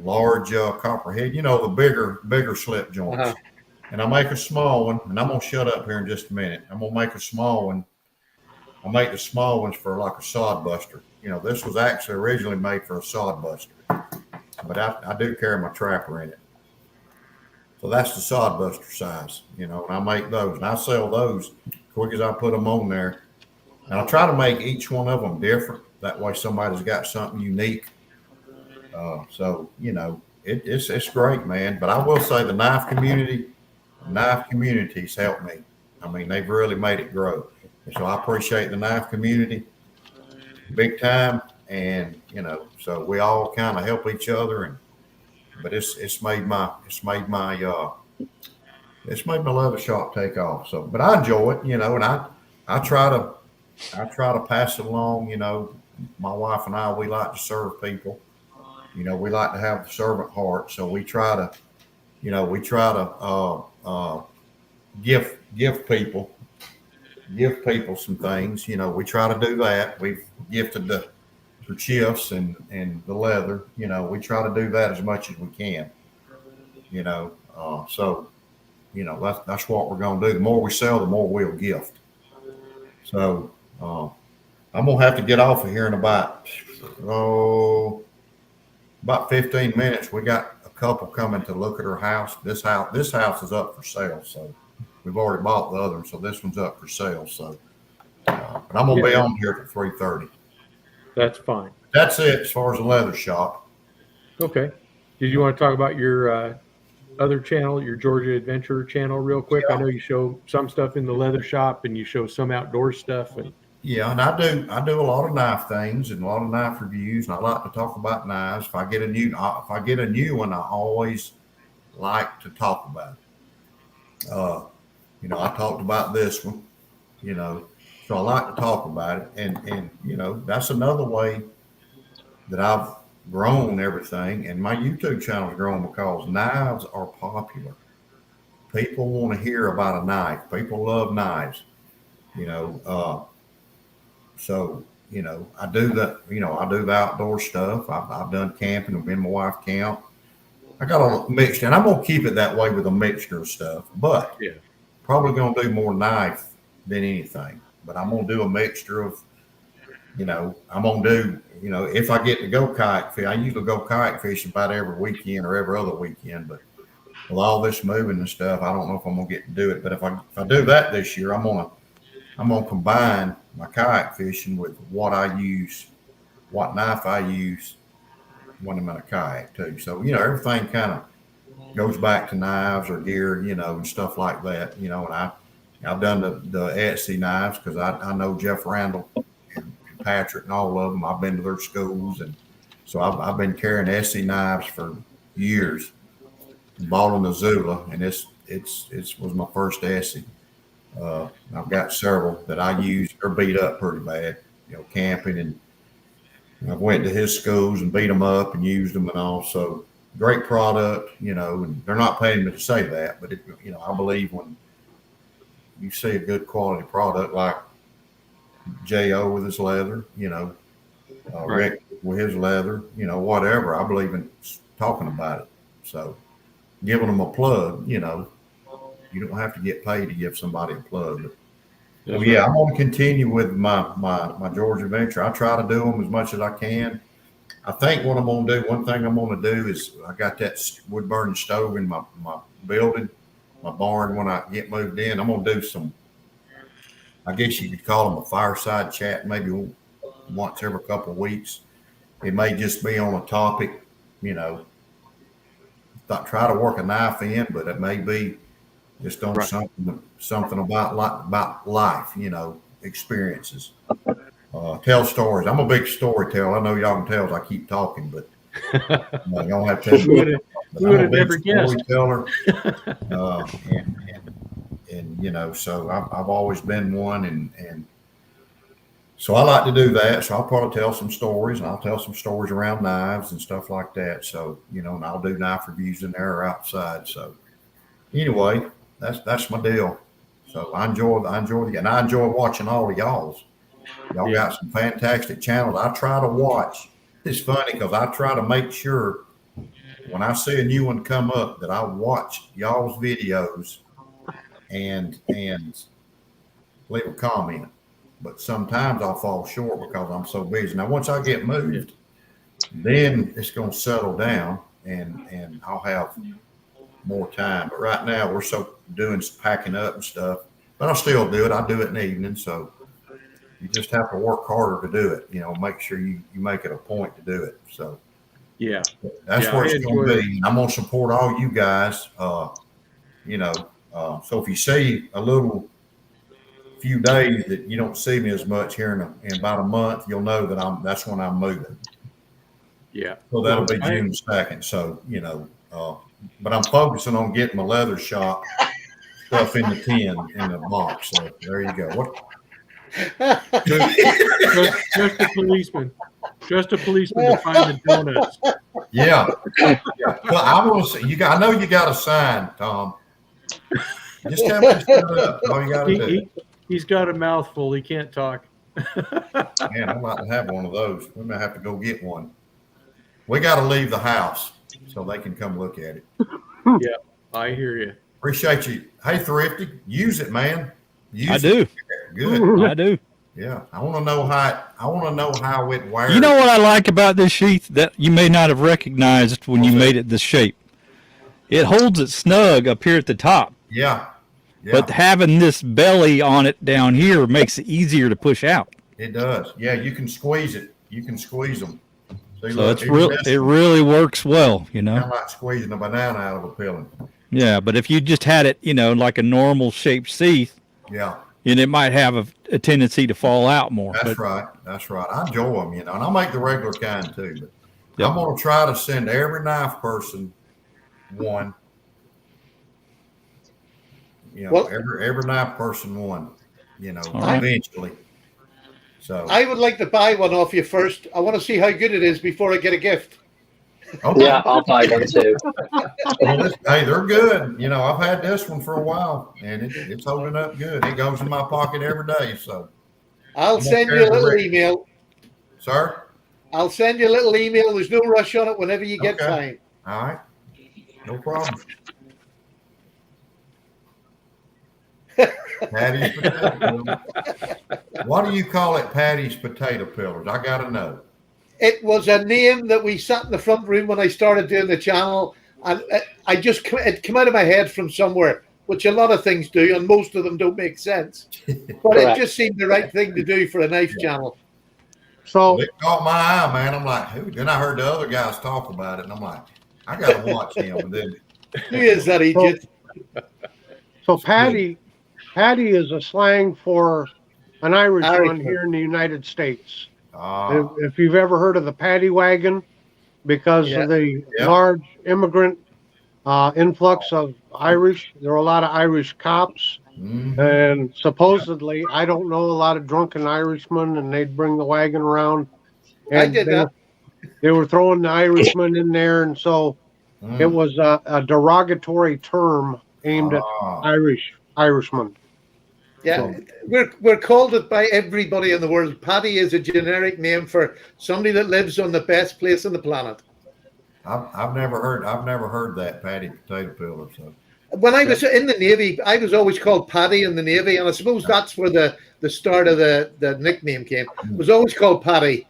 F: large copperhead. The bigger slip joints.
A: Uh-huh.
F: And I make a small one, and I'm gonna shut up here in just a minute. I'm gonna make a small one. I make the small ones for like a Sod Buster. This was actually originally made for a Sod Buster, but I do carry my trapper in it. So that's the Sod Buster size, and I make those, and I sell those quick as I put them on there. And I try to make each one of them different. That way somebody's got something unique. So, it's great, man. But I will say the knife community's helped me. I mean, they've really made it grow. And so I appreciate the knife community big time. And, so we all kind of help each other. But it's made my leather shop take off. So, but I enjoy it, and I try to pass it along. My wife and I, we like to serve people. We like to have the servant heart. So we try to give people some things. We try to do that. We've gifted the chips and the leather. We try to do that as much as we can. So that's what we're going to do. The more we sell, the more we'll gift. So I'm going to have to get off of here in about 15 minutes. We got a couple coming to look at our house. This house is up for sale. So we've already bought the other one. So this one's up for sale. So but I'm going to be on here at 3:30.
B: That's fine.
F: That's it as far as the leather shop.
B: Okay. Did you want to talk about your other channel, your Georgia Adventure channel, real quick?
F: Yeah.
B: I know you show some stuff in the leather shop and you show some outdoor stuff. And
F: yeah, and I do a lot of knife things and a lot of knife reviews, and I like to talk about knives. If I get a new one, I always like to talk about it. I talked about this one, so I like to talk about it, and that's another way that I've grown everything, and my YouTube channel has grown because knives are popular. People want to hear about a knife. People love knives, so I do the outdoor stuff. I've done camping. I've been my wife camp. I got a mixture, and I'm gonna keep it that way with a mixture of stuff. But probably gonna do more knife than anything. But I'm gonna do a mixture of, I'm gonna do, if I get to go kayak fish, I usually go kayak fishing about every weekend or every other weekend. But with all this moving and stuff, I don't know if I'm gonna get to do it. But if I do that this year, I'm gonna combine my kayak fishing with what knife I use when I'm in a kayak too. So, everything kind of goes back to knives or gear, and stuff like that, and I've done the Etsy knives because I know Jeff Randall and Patrick and all of them. I've been to their schools, and so I've been carrying Etsy knives for years. Bought in Missoula, and it was my first Etsy. I've got several that I use. They're beat up pretty bad, camping, and I went to his schools and beat them up and used them and all. So great product, and they're not paying me to say that, but I believe when you see a good quality product like J.O. with his leather, Rick with his leather, whatever, I believe in talking about it. So giving them a plug, you don't have to get paid to give somebody a plug. But, I'm going to continue with my Georgia Adventure. I try to do them as much as I can. I think what I'm gonna do, one thing I'm gonna do is I got that wood burning stove in my building, my barn. When I get moved in, I'm gonna do some, I guess you could call them a fireside chat, maybe once every couple of weeks. It may just be on a topic, you know, not try to work a knife in, but it may be just on something about life, you know, experiences. Tell stories. I'm a big storyteller. I know y'all can tell as I keep talking, but you don't have to.
B: Who would have never guessed?
F: Storyteller, and you know, so I've always been one, and so I like to do that. So I'll probably tell some stories, and I'll tell some stories around knives and stuff like that. So, you know, and I'll do knife reviews in there or outside. So anyway, that's my deal. So I enjoy and I enjoy watching all of y'all's. Y'all got some fantastic channels. I try to watch. It's funny because I try to make sure when I see a new one come up that I watch y'all's videos and leave a comment. But sometimes I'll fall short because I'm so busy. Now, once I get moved, then it's going to settle down and I'll have more time. But right now we're doing packing up and stuff, but I'll still do it. I do it in the evening. So you just have to work harder to do it, you know, make sure you make it a point to do it. So
B: yeah,
F: that's where it's going to be. I'm going to support all you guys, you know, so if you see a few days that you don't see me as much here in about a month, you'll know that that's when I'm moving.
B: Yeah.
F: So that'll be June 2nd. So, you know, but I'm focusing on getting my leather shop stuff in the tin in the box. So there you go.
B: Just a policeman. Just a policeman to find the donuts.
F: Yeah. Well, I want to say, I know you got a sign, Tom. Just tell me to shut up. All you got to do.
B: He's got a mouthful. He can't talk.
F: Man, I'd like to have one of those. We may have to go get one. We got to leave the house so they can come look at it.
B: Yeah, I hear you.
F: Appreciate you. Hey, Thrifty, use it, man.
D: I do.
F: Good.
D: I do.
F: Yeah, I want to know how it wears.
D: You know what I like about this sheath that you may not have recognized when you made it this shape? It holds it snug up here at the top.
F: Yeah.
D: But having this belly on it down here makes it easier to push out.
F: It does. Yeah, you can squeeze it. You can squeeze them. See,
D: so look, it really works well, you know.
F: Kind of like squeezing a banana out of a peeling.
D: Yeah, but if you just had it, you know, like a normal shaped sheath,
F: yeah,
D: and it might have a tendency to fall out more.
F: That's right. I enjoy them, you know, and I make the regular kind too. But I'm going to try to send every knife person one. You know, every knife person one, you know, eventually. So
A: I would like to buy one off you first. I want to see how good it is before I get a gift.
E: Okay. Yeah, I'll buy one too.
F: Well, hey, they're good. You know, I've had this one for a while, and it's holding up good. It goes in my pocket every day. So
A: I'll send you a little email.
F: Sir?
A: I'll send you a little email. There's no rush on it whenever you get time.
F: All right. No problem. Patty's potato pillars. What do you call it, Patty's potato pillars? I got to know.
A: It was a name that we sat in the front room when I started doing the channel, and it came out of my head from somewhere, which a lot of things do, and most of them don't make sense. But it just seemed the right thing to do for a knife channel.
F: So it caught my eye, man. I'm like, who? Then I heard the other guys talk about it, and I'm like, I got to watch him. And then
A: who is that idiot?
C: So Patty is a slang for an Irishman here in the United States. If you've ever heard of the paddy wagon, because of the large immigrant influx of Irish, there are a lot of Irish cops. Mm-hmm. And supposedly, I don't know, a lot of drunken Irishmen, and they'd bring the wagon around. And
A: I did that.
C: They were throwing the Irishman in there, and so it was a derogatory term aimed at Irishmen.
A: Yeah, we're called it by everybody in the world. Paddy is a generic name for somebody that lives on the best place on the planet.
F: I've never heard that, Paddy potato pillar. So
A: when I was in the Navy, I was always called Paddy in the Navy, and I suppose that's where the start of the nickname came. It was always called Paddy.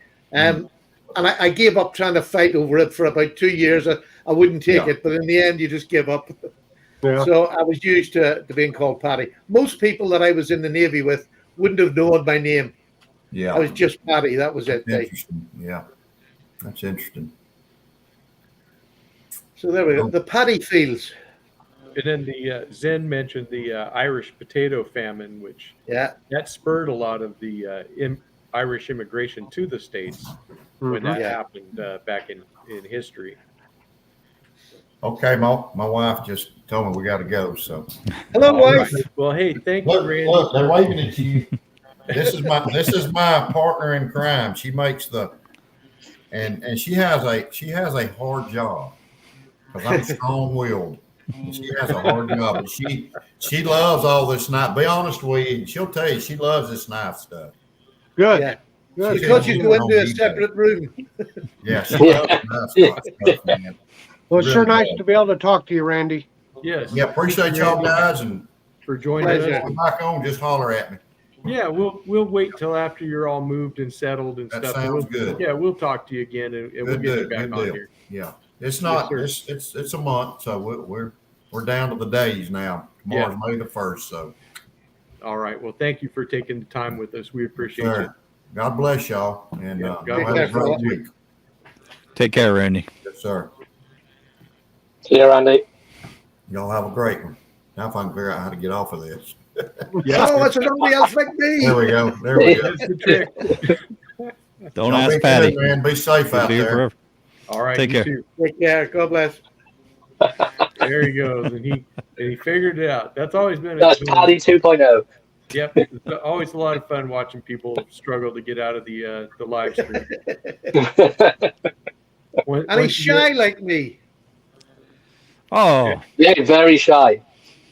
A: And I gave up trying to fight over it for about 2 years. I wouldn't take it, but in the end, you just give up.
C: Yeah.
A: So I was used to being called Paddy. Most people that I was in the Navy with wouldn't have known my name.
F: Yeah.
A: I was just Paddy. That was it.
F: Interesting. Yeah. That's interesting.
A: So there we go. The Paddy fields.
B: And then the Zen mentioned the Irish potato famine, which that spurred a lot of the Irish immigration to the States when that happened back in history.
F: Okay, my wife just told me we got to go. So,
A: hello, wife.
B: Right. Well, hey, thank you, Randy.
F: Look, they're waving at you. This is my partner in crime. She makes and she has a hard job because I'm strong-willed. And she has a hard job, and she loves all this knife. Be honest with you, she'll tell you she loves this knife stuff.
C: Good.
A: Yeah.
C: Good.
A: Because you go into a separate room.
F: Yeah, she loves knife stuff, man.
C: Well, it's sure nice to be able to talk to you, Randy.
B: Yes.
F: Yeah, appreciate y'all guys, and
B: for joining us.
F: come back on, just holler at me.
B: Yeah, we'll wait till after you're all moved and settled and
F: That
B: stuff.
F: sounds good.
B: Yeah, we'll talk to you again, and we'll get you back on here.
F: Yeah, it's not.
B: Yes,
F: it's a month, so we're down to the days now. Tomorrow's May the 1st. So,
B: all right. Well, thank you for taking the time with us. We appreciate it.
F: God bless y'all, and
B: God
F: have a great week.
D: Take care, Randy.
F: Yes, sir.
E: See you, Randy.
F: Y'all have a great one. Now, if I can figure out how to get off of this.
B: Yeah.
A: Oh, it's nobody else like me.
F: There we go. There we go.
B: That's the trick.
D: Don't
F: Y'all
D: ask
F: be
D: Patty.
F: good, man. Be safe out
D: Be here
F: there.
D: forever.
B: All right.
D: Take
B: you
D: care.
B: too.
A: Take care. God bless.
B: There he goes, and he figured it out. That's always been.
E: That's Paddy 2.0.
B: Yep, it's always a lot of fun watching people struggle to get out of the live stream.
A: And he's shy like me.
D: Oh,
E: Yeah, very shy.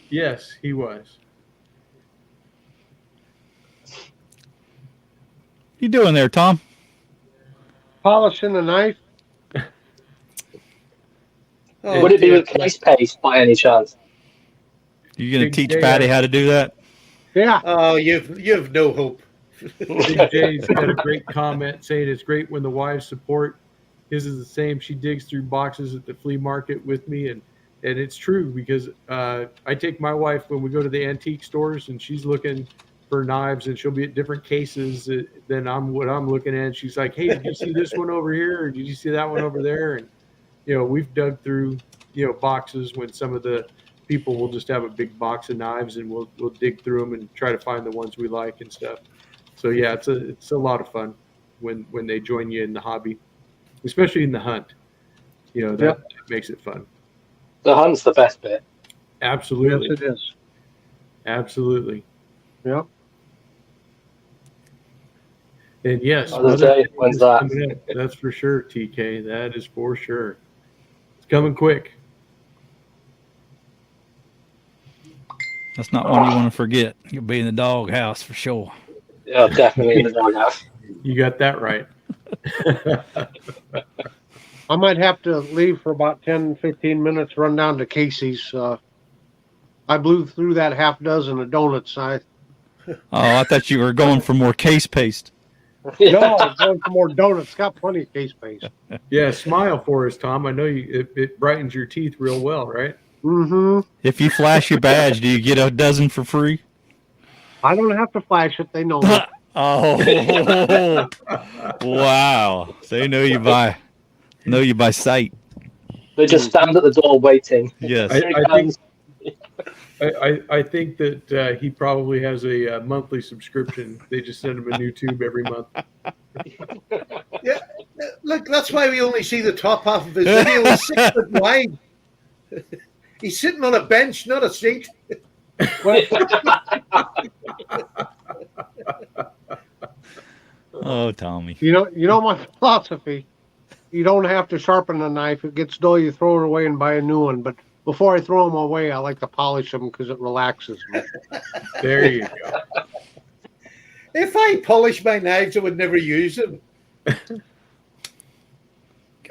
B: Yes, he was.
D: you doing there, Tom?
C: Polishing a knife.
A: Oh,
E: Would it be
A: dear.
E: with case paste by any chance?
D: You gonna
B: Big
D: teach
B: J,
D: Patty how to do that?
C: Yeah.
A: Oh, you've no hope.
B: Big J's got a great comment saying it's great when the wives support. His is the same. She digs through boxes at the flea market with me, and it's true because I take my wife when we go to the antique stores and she's looking for knives and she'll be at different cases than what I'm looking at. She's like, "Hey, did you see this one over here? Or did you see that one over there?" And we've dug through boxes when some of the people will just have a big box of knives and we'll dig through them and try to find the ones we like and stuff. So yeah, it's a lot of fun when they join you in the hobby, especially in the hunt. That makes it fun.
E: The hunt's the best bit.
B: Absolutely.
C: Yes, it is.
B: Absolutely.
C: Yep.
B: And yes,
E: Mother's Day, when's that?
B: coming up. That's for sure, TK. That is for sure. It's coming quick.
D: That's not one you want to forget. You'll be in the doghouse for sure.
E: Yeah, definitely in the doghouse.
B: You got that right.
C: I might have to leave for about 10, 15 minutes, run down to Casey's. I blew through that half dozen of donuts.
D: Oh, I thought you were going for more case paste.
C: No, I'm going for more donuts. Got plenty of case paste.
B: Yeah, smile for us, Tom. I know it brightens your teeth real well, right?
C: Mm-hmm.
D: If you flash your badge, do you get a dozen for free?
C: I don't have to flash it. They know me.
D: Oh, wow! So you know you by sight.
E: They just stand at the door waiting.
D: Yes.
B: I think that he probably has a monthly subscription. They just send him a new tube every month.
A: Yeah, look, that's why we only see the top half of his video. He's 6 foot wide. He's sitting on a bench, not a seat.
D: Oh, Tommy.
C: You know my philosophy. You don't have to sharpen a knife. It gets dull, you throw it away and buy a new one. But before I throw them away, I like to polish them because it relaxes me.
B: There you go.
A: If I polish my knives, I would never use them.
D: Got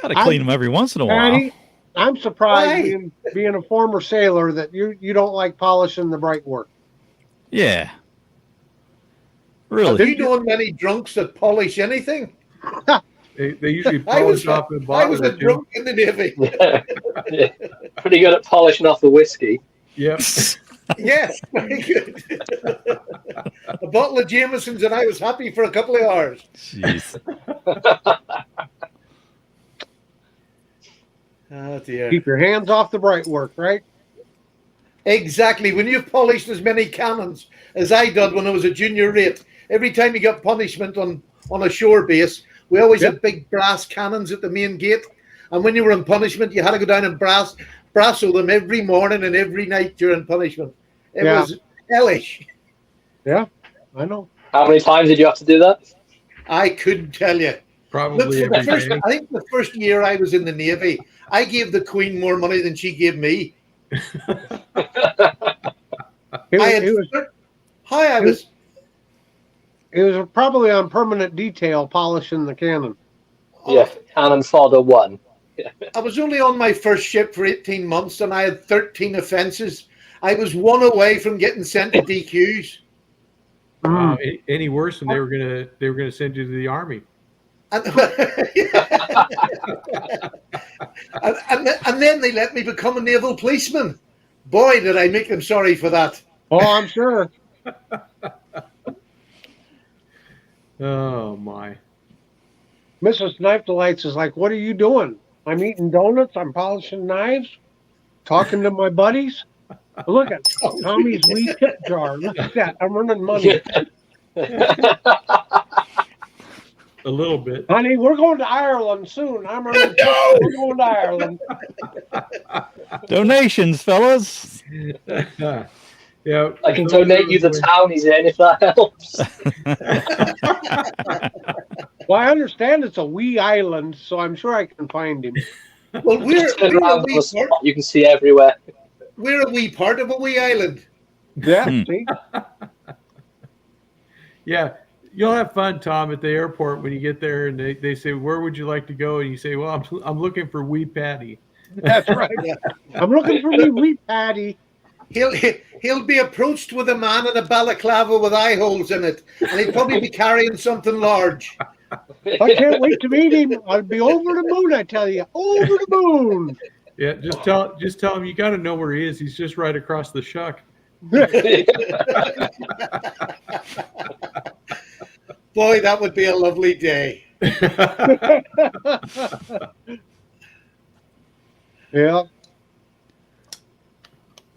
D: to clean them every once in a while.
C: Patty, I'm surprised being a former sailor that you don't like polishing the bright work.
D: Yeah.
A: Have
D: Really?
A: you known many drunks that polish anything?
B: They usually
A: I was
B: polish off the
A: I
B: bottle
A: was
B: or
A: a
B: two.
A: drunk in the Navy.
E: Yeah. Pretty good at polishing off the whiskey.
B: Yep.
A: Yes, very good. A bottle of Jameson's and I was happy for a couple of hours.
D: Jeez.
A: Oh dear.
C: Keep your hands off the bright work, right?
A: Exactly. When you've polished as many cannons as I did when I was a junior rate, every time you got punishment on a shore base, we always had big brass cannons at the main gate. And when you were in punishment, you had to go down and brasso them every morning and every night during punishment. It was hellish.
C: Yeah, I know.
E: How many times did you have to do that?
A: I couldn't tell you.
B: Probably
A: Look,
B: every day.
A: I think the first year I was in the Navy, I gave the Queen more money than she gave me.
C: It was probably on permanent detail polishing the cannon.
E: Yeah, cannon fodder 1.
A: I was only on my first ship for 18 months and I had 13 offences. I was one away from getting sent to DQs.
B: Any worse, and they were gonna send you to the army.
A: And, and then they let me become a naval policeman. Boy, did I make them sorry for that.
C: Oh, I'm sure.
B: Oh my.
C: Mrs. Knife Delights is like, what are you doing? I'm eating donuts. I'm polishing knives. Talking to my buddies. Look at Tommy's wee tip jar. Look at that. I'm running money.
B: A little bit.
C: Honey, we're going to Ireland soon. I'm running. We're going to Ireland.
D: Donations, fellas.
B: Yeah.
E: I can donate you the town he's in if that helps.
C: Well, I understand it's a wee island, so I'm sure I can find him.
A: Well,
E: Turn around on the spot, you can see everywhere.
A: we're a wee part of a wee island.
C: Yeah, see?
B: Yeah. You'll have fun, Tom, at the airport when you get there and they say, where would you like to go? And you say, well, I'm looking for wee Patty.
C: That's right.
A: Yeah.
C: I'm looking for me wee Patty.
A: He'll be approached with a man in a balaclava with eye holes in it, and he'll probably be carrying something large.
C: I can't wait to meet him. I'll be over the moon, I tell you. Over the moon.
B: Yeah, just tell him you got to know where he is. He's just right across the shuck.
A: Boy, that would be a lovely day.
C: Yeah.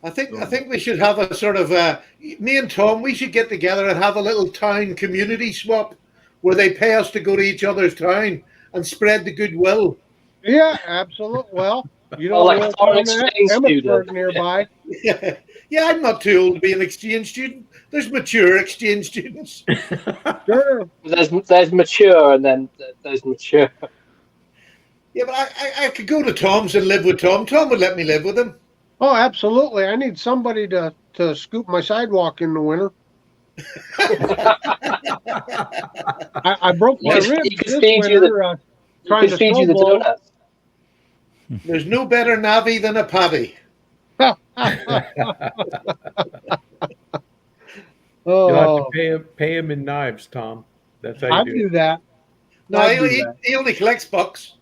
A: I think we should have a sort of me and Tom, we should get together and have a little town community swap where they pay us to go to each other's town and spread the goodwill.
C: Yeah, absolutely. Well, you know,
E: like a foreign exchange student
C: nearby.
A: Yeah, I'm not too old to be an exchange student. There's mature exchange students.
C: Sure.
E: There's mature and then there's mature.
A: Yeah, but I could go to Tom's and live with Tom. Tom would let me live with him.
C: Oh, absolutely. I need somebody to scoop my sidewalk in the winter. I broke my ribs this winter trying to snowball.
A: There's no better navvy than a paddy.
B: You'll have to pay him in knives, Tom. That's how you
C: do that.
A: No, he only collects bucks.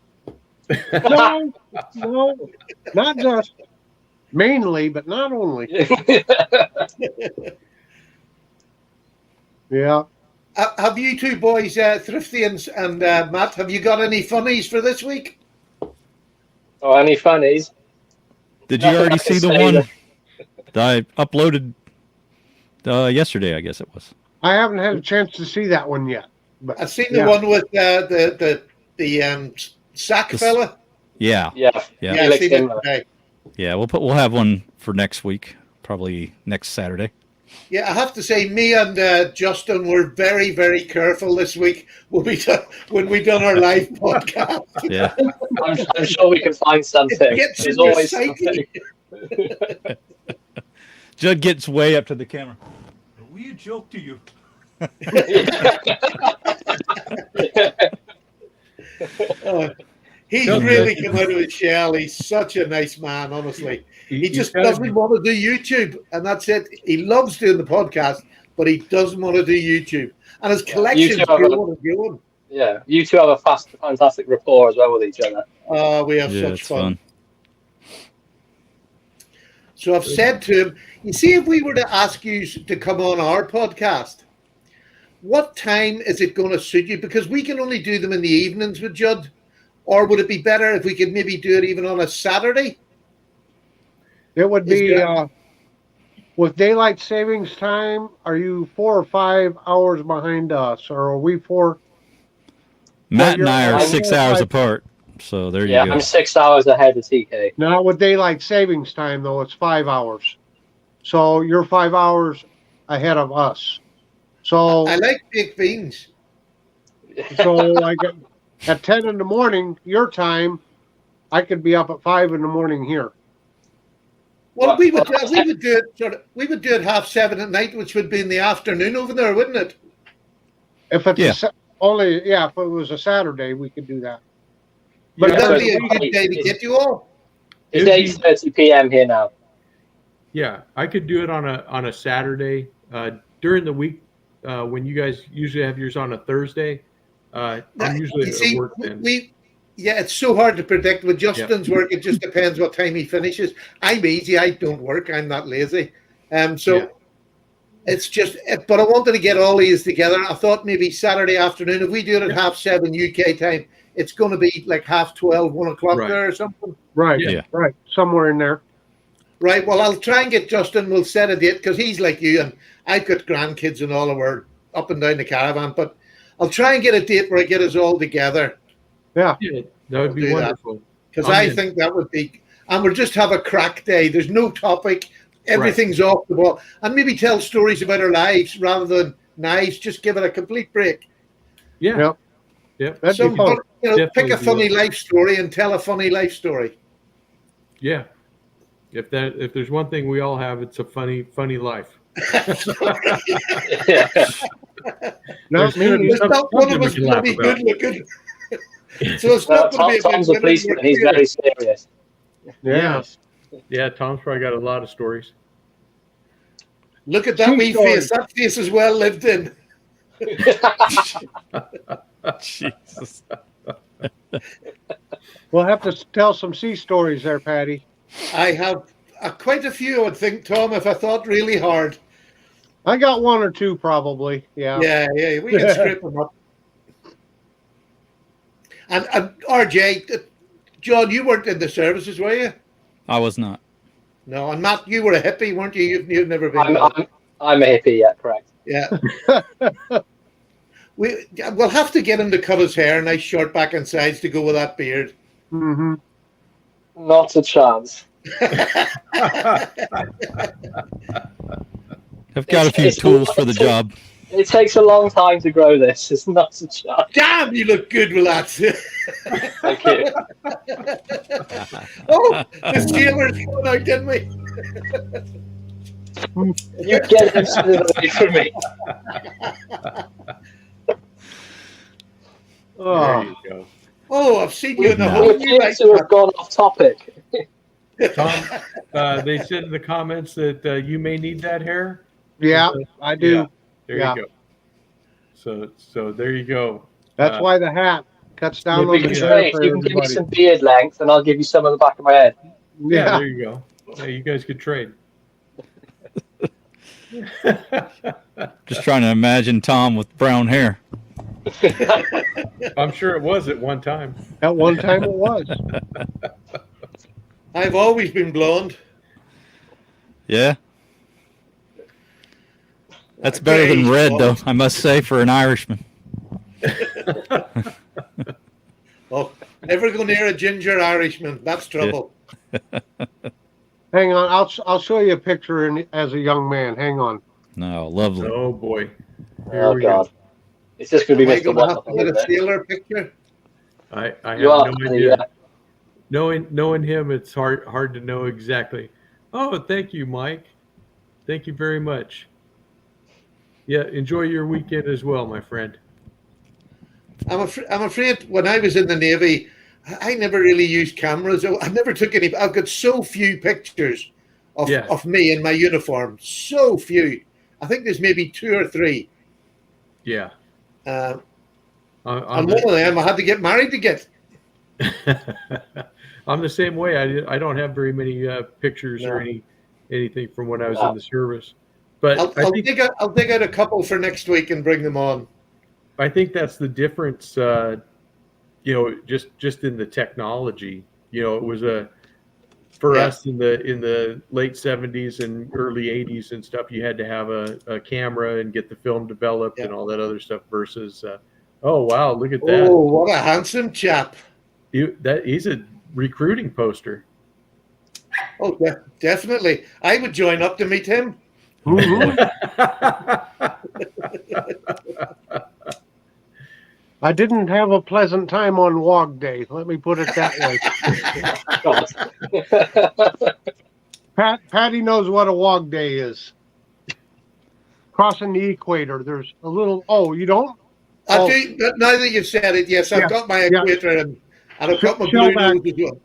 C: No, not just. Mainly, but not only. Yeah.
A: Have you two boys, Thrifty and Matt, have you got any funnies for this week?
E: Oh, any funnies?
D: Did you already see the one that I uploaded yesterday, I guess it was?
C: I haven't had a chance to see that one yet. But
A: I've seen the one with the sack fella.
D: Yeah.
A: I've seen it today.
D: Yeah, we'll have one for next week, probably next Saturday.
A: Yeah, I have to say, me and Justin were very, very careful this week when we done our live podcast.
D: Yeah,
E: I'm sure we can find something.
A: There's always something.
D: Judd gets way up to the camera. We a joke to you.
A: He's really come out of his shell. He's such a nice man, honestly. He just doesn't want to do YouTube, and that's it. He loves doing the podcast, but he doesn't want to do YouTube. And his collection's going and going.
E: Yeah, you two have a fantastic rapport as well with each other.
A: We have
D: Yeah,
A: such
D: it's
A: fun.
D: fun.
A: So I've said to him, you see, if we were to ask you to come on our podcast, what time is it going to suit you? Because we can only do them in the evenings with Judd. Or would it be better if we could maybe do it even on a Saturday?
C: It would
A: Is
C: be
A: there-
C: with daylight savings time. Are you 4 or 5 hours behind us, or are we 4?
D: Matt and
C: you're-
D: I are
E: I'm-
D: 6 hours apart, so there you
E: Yeah,
D: go.
E: I'm 6 hours ahead of TK.
C: Not with daylight savings time though. It's 5 hours. So you're 5 hours ahead of us. So
A: I like baked beans.
C: like at 10 in the morning, your time, I could be up at 5 in the morning here.
A: Well,
E: Well,
A: we would do it 7:30 at night, which would be in the afternoon over there, wouldn't it?
C: If it's
D: Yeah.
C: if it was a Saturday, we could do that. But
A: But
E: Yeah,
A: that'd
E: so
A: be a
E: it's-
A: good day to get you all.
E: It's
B: It'd be-
E: 8:30 p.m. here now.
B: Yeah, I could do it on a Saturday during the week when you guys usually have yours on a Thursday. I'm usually
A: You see,
B: at work then.
A: it's so hard to predict. With Justin's work, it just depends what time he finishes. I'm easy. I don't work. I'm not lazy. So
B: Yeah.
A: it's just, but I wanted to get all these together. I thought maybe Saturday afternoon, if we do it at 7:30 UK time, it's going to be like 12:30, 1 o'clock
B: Right.
A: there or something.
C: Right,
D: Yeah.
C: right, somewhere in there.
A: Right. Well, I'll try and get Justin. We'll set a date because he's like you, and I've got grandkids and all of our up and down the caravan. But I'll try and get a date where I get us all together
B: Yeah, that would
A: We'll
B: be
A: do that.
B: wonderful.
A: because
B: I'm
A: I
B: in.
A: think that would be. And we'll just have a crack day. There's no topic. Everything's off the wall, and maybe tell stories about our lives rather than knives. Just give it a complete break.
B: Yeah.
C: Yep.
B: Yep.
C: That'd
A: So,
C: be fun.
A: pick a
B: Definitely do
A: funny
B: that.
A: life story and tell a funny life story.
B: Yeah. If there's one thing we all have, it's a funny life.
E: Yeah.
C: Not
B: There's
C: me.
A: There's
B: Some-
A: not one of
B: something
A: us
B: we can laugh
A: bloody
B: about.
A: good looking. So it's
E: No,
A: not going to be about
E: Tom's a
A: women
E: policeman.
A: with
E: He's
A: beard.
E: very serious.
C: Yeah.
B: Yeah, Tom's probably got a lot of stories.
A: Look at that
C: True
A: wee
C: story.
A: face. That face is well lived in.
D: Jesus.
C: We'll have to tell some sea stories there, Patty.
A: I have quite a few, I would think, Tom, if I thought really hard.
C: I got 1 or 2 probably. Yeah.
A: Yeah, we can scrape them up. And RJ, John, you weren't in the services, were you?
D: I was not.
A: No, and Matt, you were a hippie, weren't you? You've never been.
E: I'm a hippie, yeah, correct.
A: Yeah. We'll have to get him to cut his hair, nice short back and sides to go with that beard.
C: Mm-hmm.
E: Not a chance.
D: I've got a few
E: It's
D: tools for the job.
E: It takes a long time to grow this. It's not a chance.
A: Damn, you look good with that.
E: Thank you.
A: Oh, the sailors coming out, didn't we?
E: You get him away from me.
B: There
C: Oh,
B: you go.
A: Oh, I've seen you in the
E: We
A: whole new
E: appear
A: light.
E: to have gone off topic.
B: Tom, they said in the comments that you may need that hair.
C: yeah, I do.
B: Yeah. There
C: Yeah.
B: you go. So there you go.
C: That's why the hat cuts down
B: We
C: on the
B: can
C: hair
E: Great.
C: for
E: You can give me
C: everybody.
E: some beard length, and I'll give you some of the back of my head.
B: Yeah,
C: Yeah.
B: there you go. Yeah, you guys could trade.
D: Just trying to imagine Tom with brown hair.
B: I'm sure it was at one time.
C: At one time it was.
A: I've always been blonde.
D: Yeah. That's better than red, though, I must say, for an Irishman.
A: Oh, never go near a ginger Irishman. That's trouble.
C: Hang on, I'll show you a picture as a young man. Hang on.
D: No, lovely.
B: Oh boy. Here
E: Oh,
B: we
E: God. It's just going to
A: Am
E: be
A: I
E: Mr.
A: going to have to
E: Wonderful,
A: get a
E: isn't it?
A: sailor picture?
B: go. I have
E: You are,
B: no idea.
E: yeah.
B: Knowing him, it's hard to know exactly. Oh, thank you, Mike. Thank you very much. Yeah, enjoy your weekend as well, my friend.
A: I'm afraid when I was in the Navy, I never really used cameras. I never took any. I've got so few pictures of me in my uniform. So few. I think there's maybe 2 or 3.
B: Yeah.
A: And one of them I had to get married to get.
B: I'm the same way. I don't have very many pictures or anything from when I was in the service. But
A: I'll dig out a couple for next week and bring them on.
B: I think that's the difference. Just in the technology. It was for us in the late 70s and early 80s and stuff. You had to have a camera and get the film developed and all that other stuff. Versus, oh wow, look at that!
A: Oh, what a handsome chap!
B: He's a recruiting poster.
A: Oh, definitely. I would join up to meet him.
C: I didn't have a pleasant time on WOG Day. Let me put it that way. Patty knows what a WOG Day is. Crossing the equator. There's a little. Oh, you don't?
A: I do. But now that you've said it, yes, I've got my equator and I've got my blue nose as well.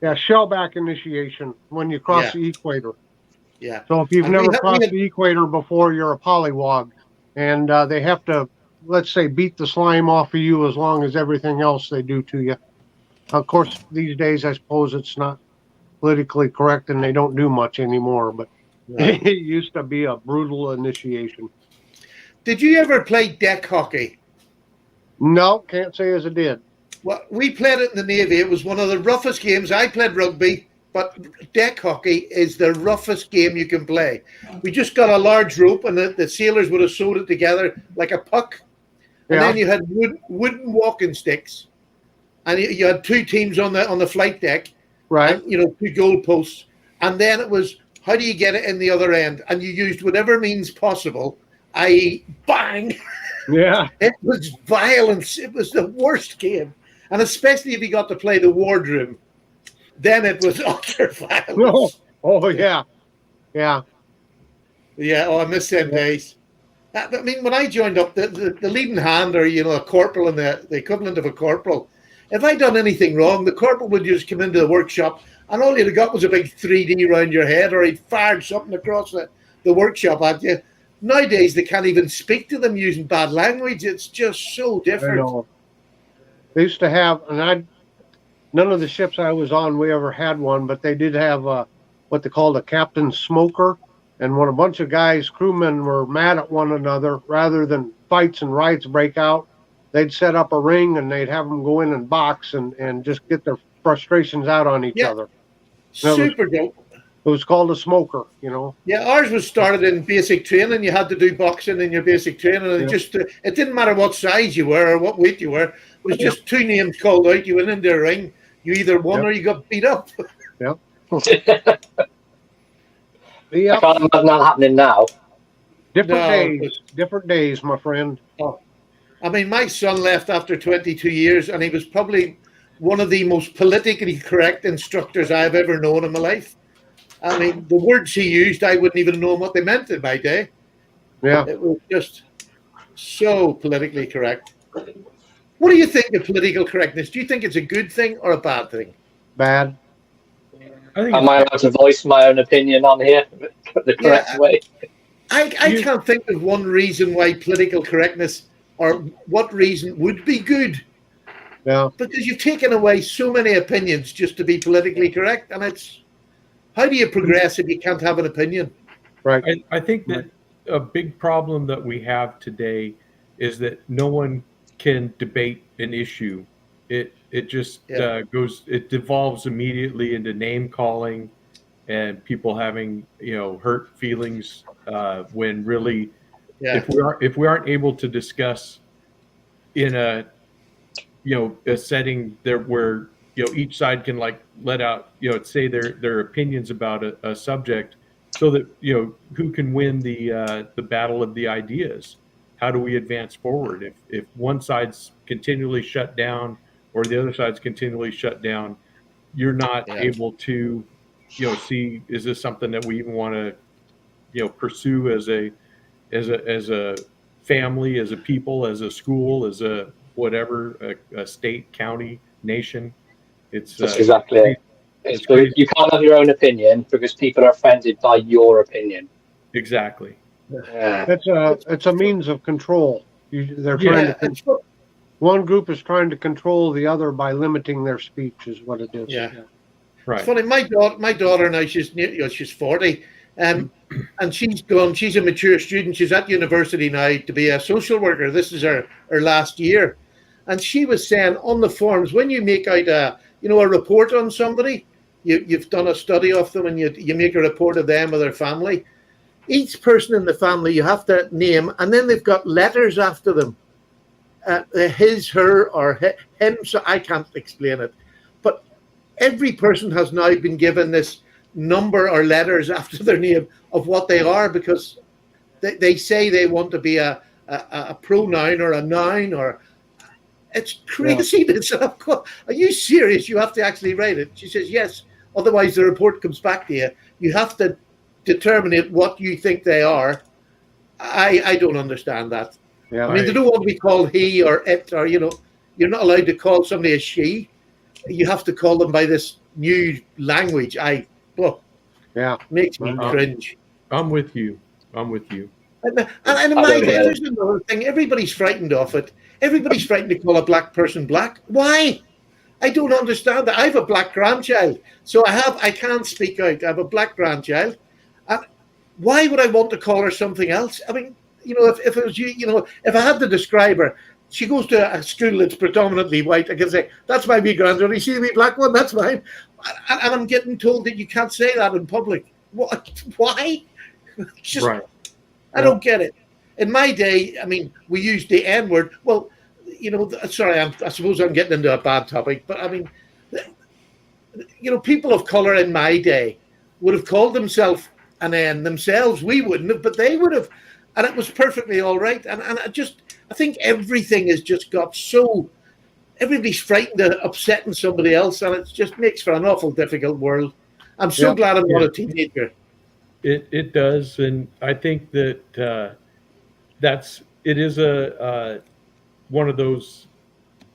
C: Yeah, shellback initiation when you cross the equator.
A: Yeah.
C: So if you've never crossed the equator before, you're a polywog, and they have to, let's say, beat the slime off of you as long as everything else they do to you. Of course, these days, I suppose it's not politically correct and they don't do much anymore, but it used to be a brutal initiation.
A: Did you ever play deck hockey?
C: No, can't say as I did.
A: Well, we played it in the Navy. It was one of the roughest games. I played rugby, but deck hockey is the roughest game you can play. We just got a large rope, and the sailors would have sewed it together like a puck. And then you had wooden walking sticks, and you had two teams on the flight deck,
C: right?
A: And, two goal posts, and then it was how do you get it in the other end? And you used whatever means possible, i.e., bang.
C: Yeah,
A: it was violence. It was the worst game, and especially if you got to play the wardroom, then it was utter violence.
C: Oh yeah.
A: Oh, I miss them days. I mean, when I joined up, the leading hand, or a corporal and the equivalent of a corporal, if I'd done anything wrong, the corporal would just come into the workshop, and all you'd got was a big 3D around your head, or he'd fired something across the workshop at you. Nowadays, they can't even speak to them using bad language. It's just so different.
C: I know. They used to have, and none of the ships I was on, we ever had one, but they did have what they called a captain's smoker. And when a bunch of guys, crewmen, were mad at one another, rather than fights and riots break out, they'd set up a ring and they'd have them go in and box and just get their frustrations out on each other.
A: Super dope.
C: It was called a smoker,
A: Yeah, ours was started in basic training. You had to do boxing in your basic training. And it didn't matter what size you were or what weight you were. It was just two names called out. You went into a ring. You either won or you got beat up.
C: Yep.
E: I can't imagine that happening now.
C: Different days, my friend.
A: Oh. I mean, my son left after 22 years, and he was probably one of the most politically correct instructors I've ever known in my life. I mean, the words he used, I wouldn't even know what they meant in my day.
C: Yeah.
A: It was just so politically correct. What do you think of political correctness? Do you think it's a good thing or a bad thing?
C: Bad.
E: Am I allowed to voice my own opinion on here the correct way?
A: I can't think of one reason why political correctness, or what reason would be good.
C: Yeah.
A: Because you've taken away so many opinions just to be politically correct, and it's how do you progress if you can't have an opinion?
C: Right.
B: I think that a big problem that we have today is that no one can debate an issue. It just it devolves immediately into name calling and people having hurt feelings when really if we aren't able to discuss in a setting there where each side can let out say their opinions about a subject, so that who can win the battle of the ideas. How do we advance forward if one side's continually shut down or the other side's continually shut down? You're not able to see, is this something that we even want to pursue as a family, as a people, as a school, as a whatever, a state, county, nation. That's
E: exactly it. You can't have your own opinion because people are offended by your opinion.
B: Exactly.
E: Yeah.
C: It's a means of control. They're trying to control. one group is trying to control the other by limiting their speech, is what it is.
A: Yeah.
B: Right.
A: It's funny. My daughter now, she's 40, and she's gone. She's a mature student. She's at university now to be a social worker. This is her last year, and she was saying on the forums, when you make out a report on somebody, you've done a study of them, and you make a report of them or their family. Each person in the family you have to name, and then they've got letters after them, his, her, or him. So I can't explain it, but every person has now been given this number or letters after their name of what they are, because they say they want to be a pronoun or a noun, or it's craziness. Yeah. Are you serious? You have to actually write it. She says yes, otherwise the report comes back to you. You have to determine what you think they are. I don't understand that.
C: Yeah.
A: I mean, they don't want to be called he or it, or you're not allowed to call somebody a she. You have to call them by this new language. Makes me cringe.
B: I'm with you.
A: And in my day, there's another thing. Everybody's frightened of it. Everybody's frightened to call a black person black. Why? I don't understand that. I have a black grandchild, so I can't speak out. I have a black grandchild. And why would I want to call her something else? I mean, if it was if I had to describe her, she goes to a school that's predominantly white. I can say, that's my wee granddaughter. You see the wee black one? That's mine. And I'm getting told that you can't say that in public. What? Why?
B: Right.
A: I don't get it. In my day, I mean, we used the N-word. Well, sorry, I suppose I'm getting into a bad topic, but I mean, people of color in my day would have called themselves an N themselves. We wouldn't have, but they would have. And it was perfectly all right. And I think everything has just got so, everybody's frightened of upsetting somebody else, and it just makes for an awful difficult world. I'm so glad I'm not a teenager.
B: It does, and I think that it is a one of those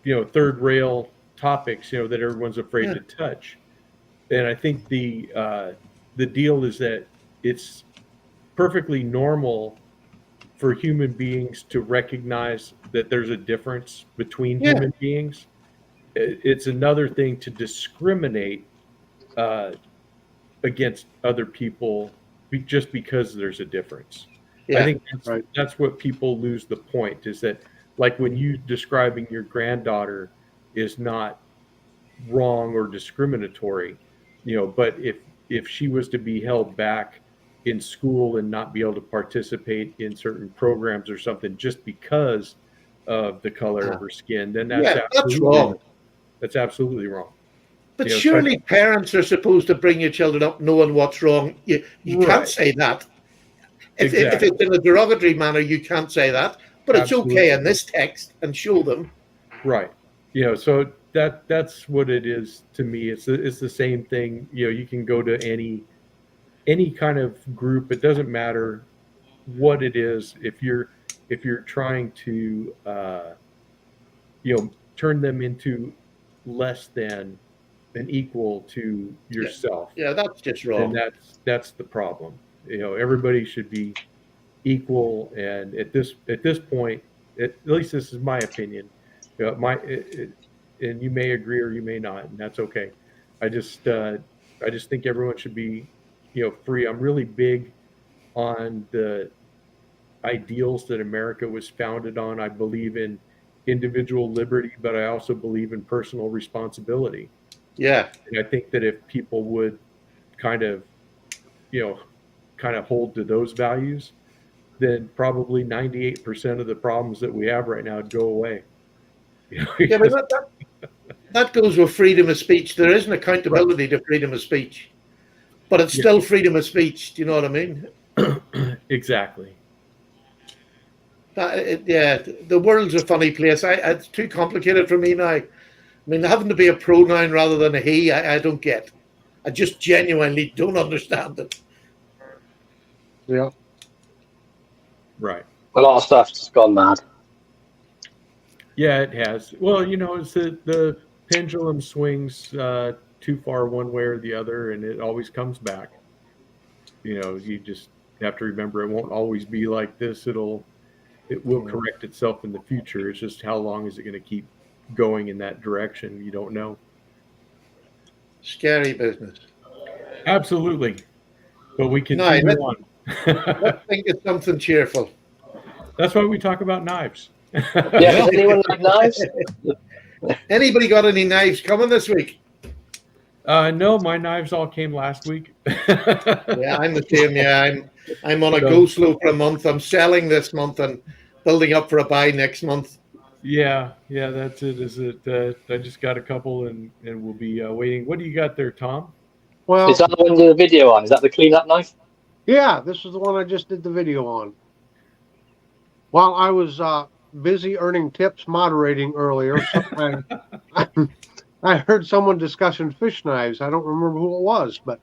B: third rail topics that everyone's afraid to touch, and I think the deal is that it's perfectly normal for human beings to recognize that there's a difference between human beings. It's another thing to discriminate against other people just because there's a difference. I think that's what people lose the point, is that, like, when you describing your granddaughter is not wrong or discriminatory, but if she was to be held back in school and not be able to participate in certain programs or something just because of the color of her skin, then that's
A: wrong.
B: That's absolutely wrong.
A: But surely parents are supposed to bring your children up knowing what's wrong. You can't say that. If it's in a derogatory manner, you can't say that. But it's okay in this text, and show them.
B: Right. So that's what it is to me. It's the same thing. You can go to any kind of group. It doesn't matter what it is. If you're trying to turn them into less than an equal to yourself.
A: Yeah, that's just wrong.
B: And that's the problem. Everybody should be equal. And at this point, at least this is my opinion. And you may agree or you may not, and that's okay. I just think everyone should be free. I'm really big on the ideals that America was founded on. I believe in individual liberty, but I also believe in personal responsibility.
A: Yeah.
B: And I think that if people would kind of hold to those values, then probably 98% of the problems that we have right now would go away.
A: Yeah, but that goes with freedom of speech. There is an accountability to freedom of speech, but it's still freedom of speech. Do you know what I mean?
B: Exactly.
A: The world's a funny place. It's too complicated for me now. I mean, having to be a pronoun rather than a he, I don't get. I just genuinely don't understand it.
C: Yeah.
B: Right.
E: A lot of stuff's just gone mad.
B: Yeah, it has. Well, it's the pendulum swings too far one way or the other, and it always comes back. You just have to remember it won't always be like this. It'll it will correct itself in the future. It's just how long is it going to keep going in that direction? You don't know.
A: Scary business.
B: Absolutely. But we
A: No,
B: continue on.
A: let's think of something cheerful.
B: That's why we talk about knives.
E: Yeah, does anyone like knives?
A: Anybody got any knives coming this week?
B: No, my knives all came last week.
A: Yeah, I'm the same. Yeah, I'm on a
B: So-
A: go slow for a month. I'm selling this month and building up for a buy next month.
B: Yeah, that's it. Is it? I just got a couple, and we'll be waiting. What do you got there, Tom?
C: Well,
E: Is that the one you did the video on? Is that the cleanup knife?
C: yeah, this is the one I just did the video on. While I was busy earning tips moderating earlier, I heard someone discussing fish knives. I don't remember who it was, but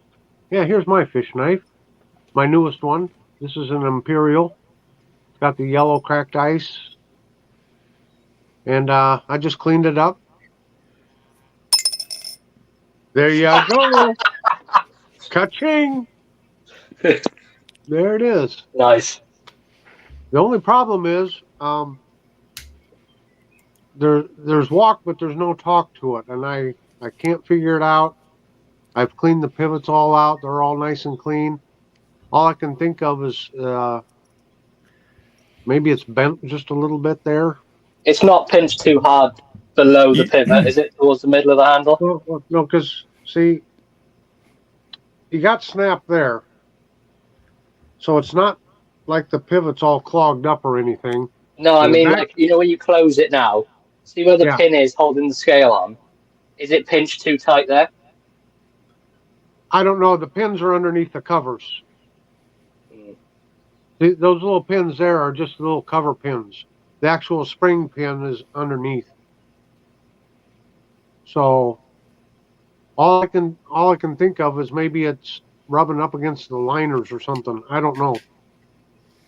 C: yeah, here's my fish knife, my newest one. This is an Imperial. It's got the yellow cracked ice, and I just cleaned it up. There you go. Ka-ching. There it is.
E: Nice.
C: The only problem is there's walk, but there's no talk to it, and I can't figure it out. I've cleaned the pivots all out; they're all nice and clean. All I can think of is maybe it's bent just a little bit there.
E: It's not pinched too hard below the pivot, is it? Towards the middle of the handle?
C: No, because see, you got snap there, so it's not like the pivot's all clogged up or anything.
E: No, I mean,
C: That-
E: like, you know, when you close it now, see where the
C: Yeah.
E: pin is holding the scale on? Is it pinched too tight there?
C: I don't know. The pins are underneath the covers.
E: Mm.
C: Those little pins there are just little cover pins. The actual spring pin is underneath. So all I can think of is maybe it's rubbing up against the liners or something. I don't know.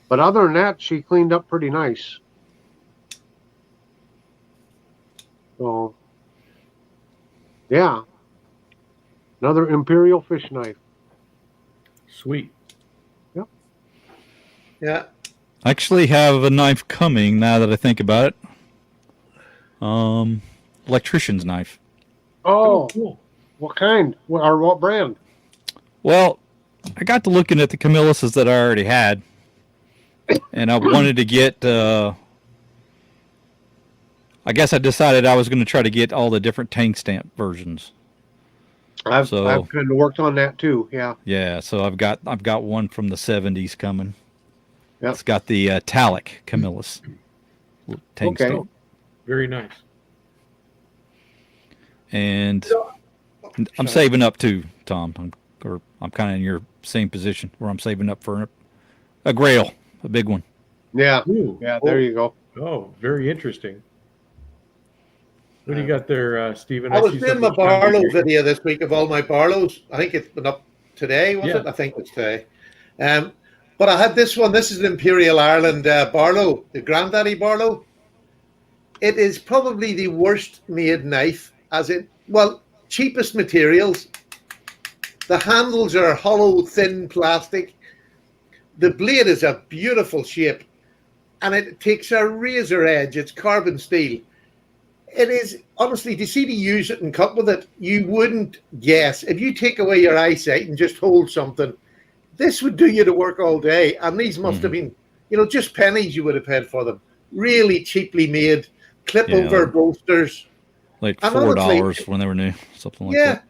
C: But other than that, she cleaned up pretty nice. So yeah. Another Imperial fish knife.
B: Sweet.
A: Yeah.
D: I actually have a knife coming now that I think about it. Electrician's knife.
C: Oh,
B: Cool.
C: what kind? Or what brand?
D: Well, I got to looking at the Camilluses that I already had, and I wanted to get. I guess I decided I was going to try to get all the different tank stamp versions.
C: I've
D: So-
C: kind of worked on that too. Yeah.
D: Yeah, so I've got one from the 70s coming.
C: Yep.
D: It's got the Talic Camillus tank
C: Okay.
D: stamp.
B: Very nice.
D: And I'm saving up too, Tom. I'm kind of in your same position where I'm saving up for a Grail, a big one.
C: Yeah.
B: Ooh.
C: Yeah. There you go.
B: Oh, very interesting. What do you got there, Stephen?
A: I was
B: see
A: doing my
B: something shining
A: Barlow
B: here.
A: video this week of all my Barlows. I think it's been up today, was
B: Yeah.
A: it? I think it's today. But I had this one. This is an Imperial Ireland Barlow, the Granddaddy Barlow. It is probably the worst made knife, cheapest materials. The handles are hollow, thin plastic. The blade is a beautiful shape, and it takes a razor edge. It's carbon steel. It is, honestly, to see to use it and cut with it, you wouldn't guess. If you take away your eyesight and just hold something, this would do you the work all day. And these must have been, just pennies you would have paid for them. Really cheaply made, clip-over
D: Yeah.
A: bolsters.
D: Like
A: And
D: $4
A: honestly,
D: when they were new, something like
A: Yeah,
D: that.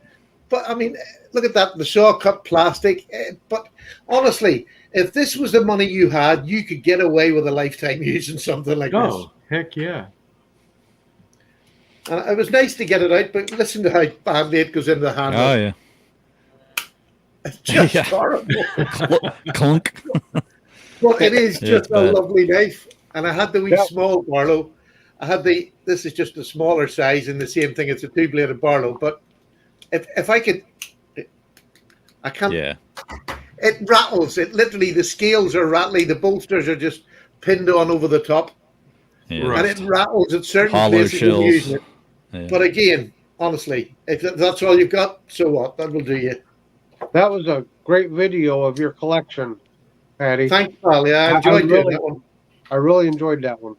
A: but I mean, look at that, the saw-cut plastic. But honestly, if this was the money you had, you could get away with a lifetime using something like this.
B: Oh, heck yeah.
A: And it was nice to get it out, but listen to how badly it goes into the handle.
D: Oh yeah,
A: It's just
D: Yeah.
A: horrible.
D: clunk.
A: But it is
D: Yeah,
A: just
D: it's
A: a
D: bad.
A: lovely knife. And I had the wee
C: Yeah.
A: small Barlow. This is just a smaller size and the same thing. It's a two-bladed Barlow. But if I could, I can't.
D: Yeah,
A: It rattles. It literally, the scales are rattly. The bolsters are just pinned on over the top.
D: yeah.
B: Right.
A: And it rattles at certain
D: Hollow
A: places when
D: shells.
A: you're using it.
D: Yeah.
A: But again, honestly, if that's all you've got, so what? That will do you.
C: That was a great video of your collection, Patty.
A: Thanks, pal. Yeah, I
C: I
A: enjoyed doing
C: really-
A: that one.
C: I really enjoyed that one.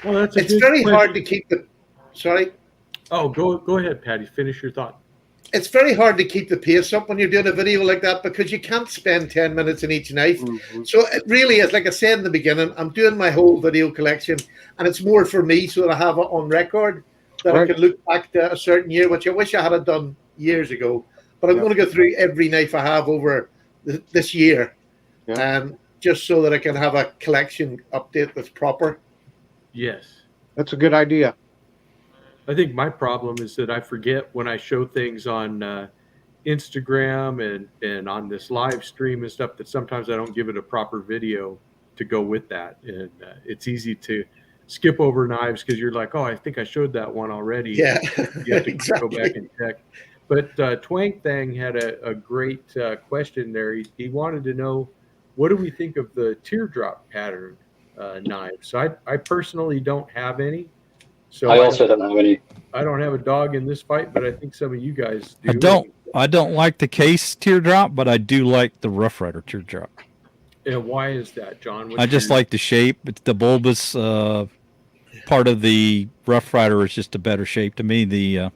B: Well, that's a
A: It's
B: good
A: very
B: question.
A: hard to keep the. Sorry.
B: Oh, go ahead, Patty. Finish your thought.
A: It's very hard to keep the pace up when you're doing a video like that because you can't spend 10 minutes in each knife.
C: Mm-hmm.
A: So it really is, like I said in the beginning, I'm doing my whole video collection and it's more for me so that I have it on record, that
C: Right.
A: I can look back to a certain year, which I wish I had done years ago. But I'm going to go through every knife I have over this year, just so that I can have a collection update that's proper.
B: Yes.
C: That's a good idea.
B: I think my problem is that I forget when I show things on Instagram and on this live stream and stuff that sometimes I don't give it a proper video to go with that. And it's easy to skip over knives because you're like, oh, I think I showed that one already.
A: Yeah,
B: You have to
A: exactly.
B: go back and check. But Twang Thang had a great question there. He wanted to know, what do we think of the teardrop pattern knives? So I personally don't have any. So
E: I also don't have any.
B: I don't have a dog in this fight, but I think some of you guys do.
D: I don't like the case teardrop, but I do like the Rough Rider teardrop.
B: And why is that, John? What's
D: I just like the shape. It's the bulbous part of the Rough Rider is just a better shape to me. The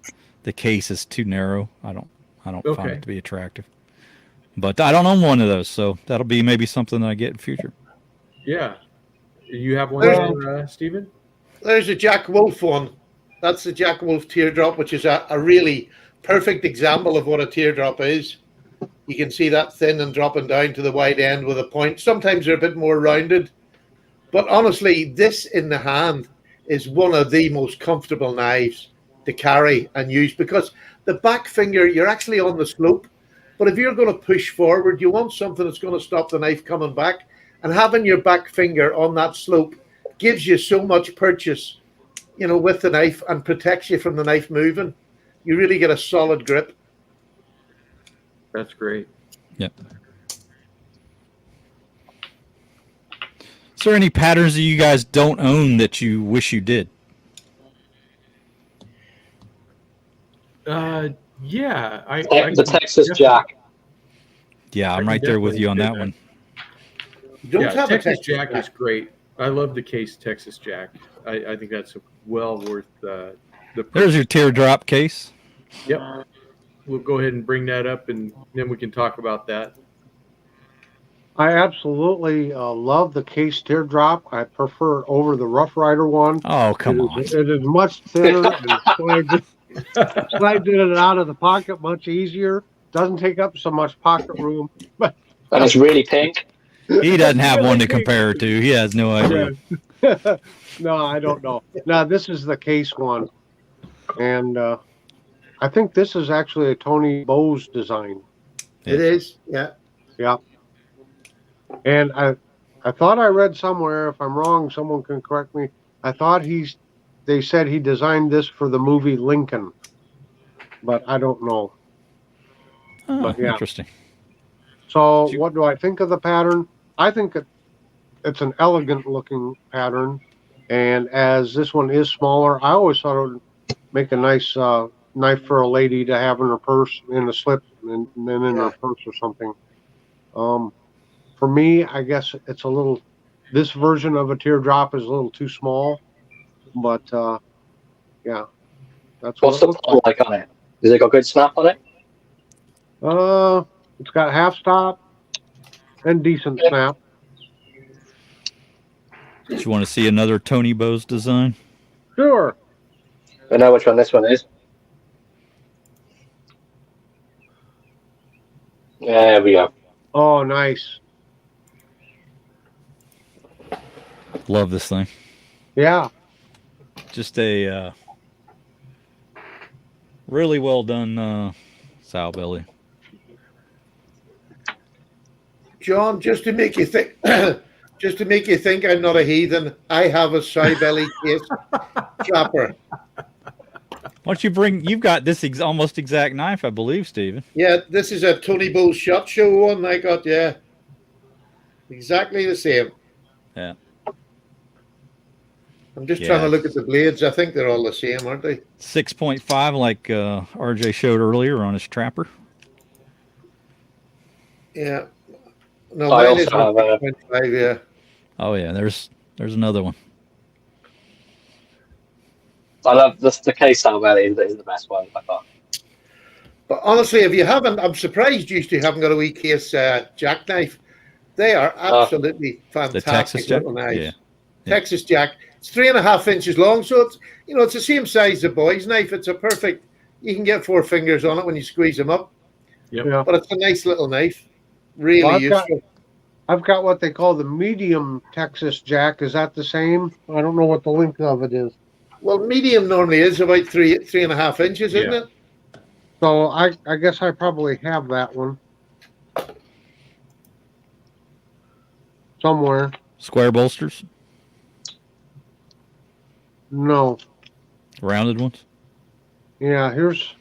D: case is too narrow. I don't find it to be attractive. But I don't own one of those, so that'll be maybe something that I get in future.
B: Yeah. You have one, Stephen?
A: There's a Jack Wolf one. That's the Jack Wolf teardrop, which is a really perfect example of what a teardrop is. You can see that thin and dropping down to the wide end with a point. Sometimes they're a bit more rounded. But honestly, this in the hand is one of the most comfortable knives to carry and use because the back finger, you're actually on the slope. But if you're going to push forward, you want something that's going to stop the knife coming back. And having your back finger on that slope gives you so much purchase, with the knife and protects you from the knife moving. You really get a solid grip.
B: That's great.
D: Yep. Is there any patterns that you guys don't own that you wish you did?
B: Yeah.
E: The Texas Jack.
D: Yeah, I'm right there with you on that one.
B: Texas Jack is great. I love the case Texas Jack. I think that's well worth the price.
D: There's your teardrop case.
B: Yep. We'll go ahead and bring that up, and then we can talk about that.
C: I absolutely love the case teardrop. I prefer it over the Rough Rider one.
D: Oh, come on.
C: It is much thinner and slides in and out of the pocket much easier. Doesn't take up so much pocket room. But
E: And it's really pink.
D: He doesn't have one to compare it to. He has no idea.
C: No, I don't know. No, this is the case one. And I think this is actually a Tony Bowes design.
A: It is, yeah.
C: Yeah. And I thought I read somewhere, if I'm wrong, someone can correct me. I thought they said he designed this for the movie Lincoln, but I don't know.
D: Oh,
C: But, yeah.
D: Interesting.
C: So what do I think of the pattern? I think it's an elegant looking pattern. And as this one is smaller, I always thought it would make a nice knife for a lady to have in her purse, in a slip, and then in her purse or something. For me, I guess it's a little, this version of a teardrop is a little too small, but yeah. That's
E: What's the pull like on it? Has it got good snap on it?
C: It's got half stop and decent snap.
D: Do you want to see another Tony Bowes design?
C: Sure.
E: I know which one this one is. There we go.
C: Oh, nice.
D: Love this thing.
C: Yeah.
D: Just a really well done sow belly.
A: John, just to make you think, I'm not a heathen, I have a sow belly case trapper.
D: Why don't you you've got this almost exact knife, I believe, Stephen.
A: Yeah, this is a Tony Bowes SHOT Show one I got, yeah. Exactly the same.
D: Yeah.
A: I'm just trying to look at the blades. I think they're all the same, aren't they?
D: 6.5 like RJ showed earlier on his trapper.
A: Yeah. No,
E: I
A: mine is
E: also have a
A: 6.5, yeah.
D: Oh, yeah. There's another one.
E: I love the case style belly is the best one by far.
A: But honestly, if you haven't, I'm surprised you two haven't got a wee case jackknife. They are absolutely
D: The Texas
A: fantastic
D: Jack.
A: little knives.
D: Yeah.
A: Texas Jack. It's 3.5 inches long, so it's it's the same size as a boy's knife. It's a perfect. You can get 4 fingers on it when you squeeze them up.
B: Yep.
C: Yeah.
A: But it's a nice little knife. Really
C: Well,
A: useful.
C: I've got what they call the medium Texas Jack. Is that the same? I don't know what the length of it is.
A: Well, medium normally is about 3.5 inches, isn't
B: Yeah.
A: it?
C: So I guess I probably have that one somewhere.
D: Square bolsters,
C: No.
D: rounded ones.
C: Yeah, here's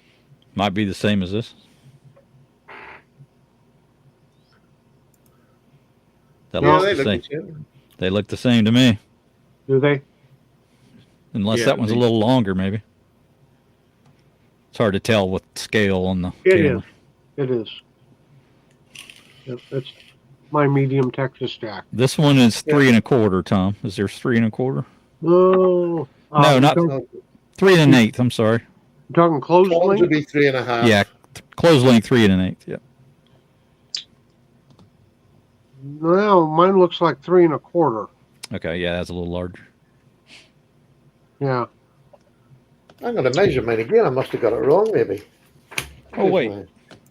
D: Might be the same as this. That
C: No,
D: looks
A: they
D: the
A: look
D: same.
A: the same.
D: They look the same to me,
C: do they?
D: unless
B: Yeah,
D: that one's a
B: they-
D: little longer, maybe. It's hard to tell with scale on the
C: It
D: camera.
C: is. It is. It's my medium Texas Jack.
D: This one is 3.25. Tom, is there 3.25?
C: Oh.
D: No, not
A: No,
D: 3 1/8. I'm sorry.
C: talking close
A: Tom's would
C: length?
A: be 3.5.
D: Yeah, close length 3 1/8. Yeah.
C: No, mine looks like 3.25.
D: Okay. Yeah, that's a little larger.
C: Yeah.
A: I'm going to measure mine again. I must have got it wrong, maybe.
D: Oh wait,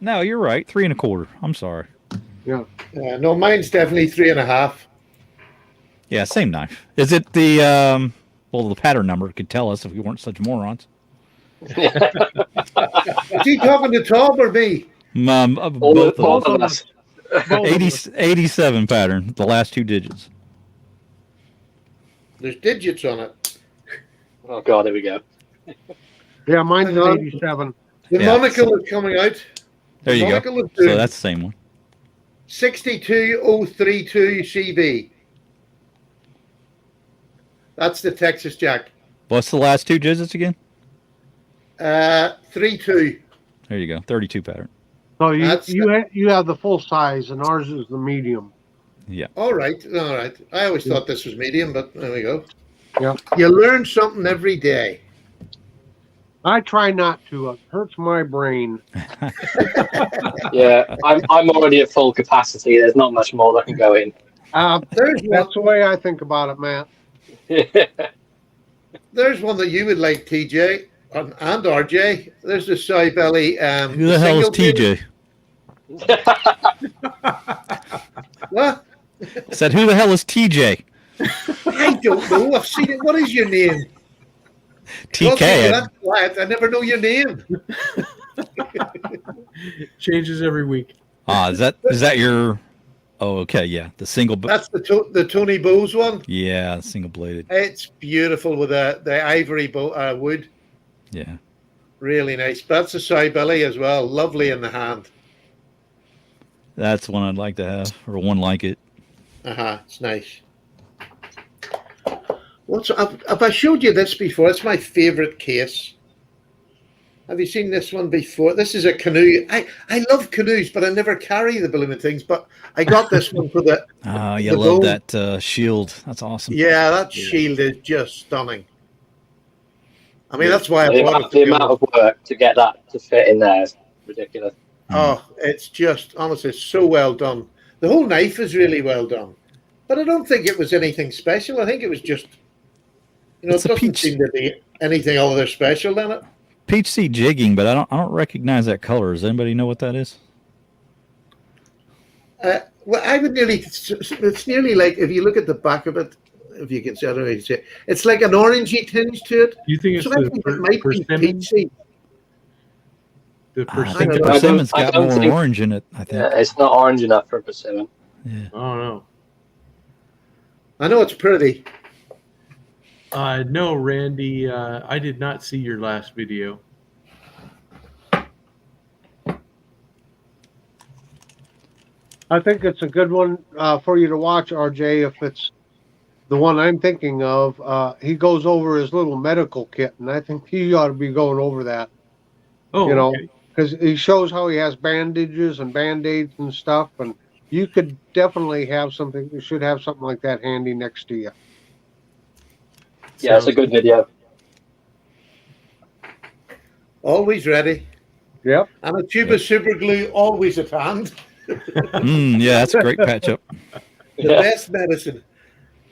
D: no, you're right. 3.25. I'm sorry.
A: No, mine's definitely 3.5.
D: Yeah, same knife. Is it the well, the pattern number could tell us if we weren't such morons.
A: Is he talking to Tom or me?
D: Both
E: Both
D: of
E: of
D: them.
E: us.
D: 87 pattern, the last 2 digits.
A: There's digits on it.
E: Oh god, here we go.
C: Yeah, mine's
A: Hang on.
C: 87.
A: The
D: Yeah,
A: monocle is coming out.
D: There you
A: Monocle
D: go.
A: is doing
D: So that's the same one.
A: 62032 CB. That's the Texas Jack.
D: What's the last 2 digits again?
A: 32.
D: There you go. 32 pattern.
C: So you
A: That's-
C: you have the full size, and ours is the medium.
D: Yeah.
A: All right. I always thought this was medium, but there we go.
C: Yeah.
A: You learn something every day.
C: I try not to. It hurts my brain.
E: Yeah, I'm already at full capacity. There's not much more that can go in.
A: There's one,
C: That's the way I think about it, Matt.
A: there's one that you would like, TJ and RJ. There's the soy belly.
D: Who the hell is
A: single
D: TJ?
A: What?
D: I said, who the hell is TJ?
A: I don't know. I've seen it. What is your name? Well,
D: TK.
A: that's quiet. I never know your name.
B: Changes every week.
D: Is that your? Oh, okay, yeah, the single.
A: That's the Tony Bowes one.
D: Yeah, single bladed.
A: It's beautiful with the ivory wood.
D: Yeah,
A: Really nice. But that's a soy belly as well. Lovely in the hand.
D: that's one I'd like to have, or one like it.
A: It's nice. Have I showed you this before? It's my favorite case. Have you seen this one before? This is a canoe. I love canoes, but I never carry the blooming things. But I got this one for the.
D: You
A: The
D: love
A: bow.
D: that shield. That's awesome.
A: Yeah, that shield is just stunning. I mean, that's why I
E: The
A: bought
E: amount,
A: it.
E: the amount of work to get that to fit in there is ridiculous.
A: Oh, it's just honestly so well done. The whole knife is really well done, but I don't think it was anything special. I think it was just,
D: It's
A: it
D: a
A: doesn't
D: peach.
A: seem to be anything other special in it.
D: Peach seed jigging, but I don't recognize that color. Does anybody know what that is?
A: Well, I would nearly. It's nearly like if you look at the back of it, if you can say, I don't know how you say it, it's like an orangey tinge to it.
B: You think it's
A: So I think it might be
B: persimmon?
A: peach seed.
B: The
D: I
B: persimmon?
D: think the
A: don't know.
D: persimmon's
E: I
D: got
E: don't
D: more
E: think-
D: orange in it. I think.
E: Yeah, it's not orange enough for a persimmon.
D: Yeah.
B: Oh no.
A: I know it's pretty.
B: No, Randy, I did not see your last video.
C: I think it's a good one for you to watch, RJ, if it's the one I'm thinking of. He goes over his little medical kit, and I think he ought to be going over that,
B: Oh,
C: you know,
B: okay.
C: because he shows how he has bandages and Band-Aids and stuff, and you could definitely have something, you should have something like that handy next to you.
E: Yeah, it's a good video.
A: Always ready.
C: Yep.
A: And a tube of super glue always at hand.
D: Yeah, that's a great patch up.
A: The best medicine.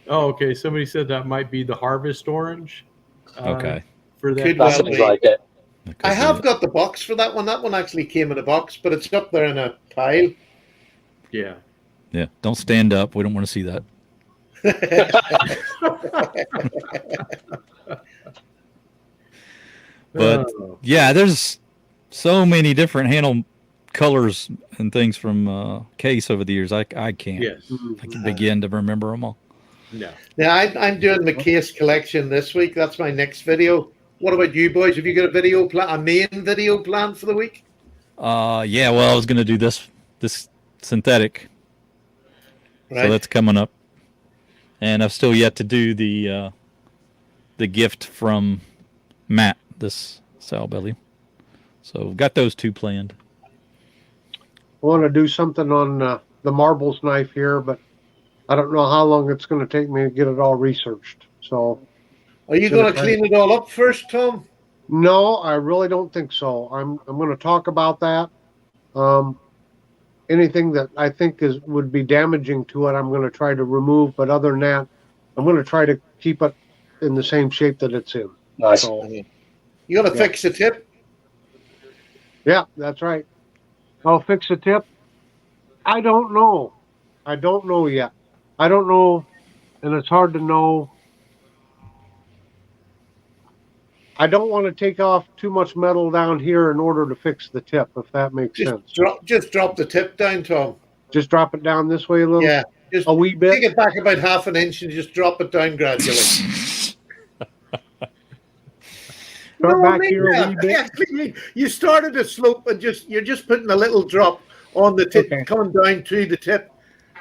B: Oh, okay. Somebody said that might be the harvest orange.
D: Okay.
B: For that.
A: Could
E: That
A: well
E: seems
A: be.
E: like it.
A: I have got the box for that one. That one actually came in a box, but it's up there in a pile.
B: Yeah.
D: Yeah, don't stand up. We don't want to see that. But
B: Oh.
D: yeah, there's so many different handle colors and things from Case over the years. I can't.
B: Yes.
D: I can begin to remember them all.
B: No.
A: Now, I'm doing the case collection this week. That's my next video. What about you boys? Have you got a video plan, a main video plan for the week?
D: Yeah. Well, I was gonna do this synthetic,
A: Right.
D: so that's coming up, and I've still yet to do the gift from Matt, this sow belly. So we've got those two planned.
C: I want to do something on the marbles knife here, but I don't know how long it's going to take me to get it all researched. So,
A: Are you going to clean it all up first, Tom?
C: no, I really don't think so. I'm going to talk about that. Anything that I think would be damaging to it, I'm going to try to remove. But other than that, I'm going to try to keep it in the same shape that it's in.
E: Nice.
C: So,
A: You got to fix the tip?
C: yeah, that's right. I'll fix the tip. I don't know. I don't know yet. I don't know, and it's hard to know. I don't want to take off too much metal down here in order to fix the tip, if that makes sense.
A: Just drop the tip down, Tom.
C: Just drop it down this way a little?
A: Yeah. Just
C: A wee bit?
A: take it back about half an inch and just drop it down gradually.
C: Start back
A: I mean,
C: here
A: yeah,
C: a wee bit?
A: actually, you started a slope and you're just putting a little drop on the tip,
C: Okay.
A: coming down to the tip.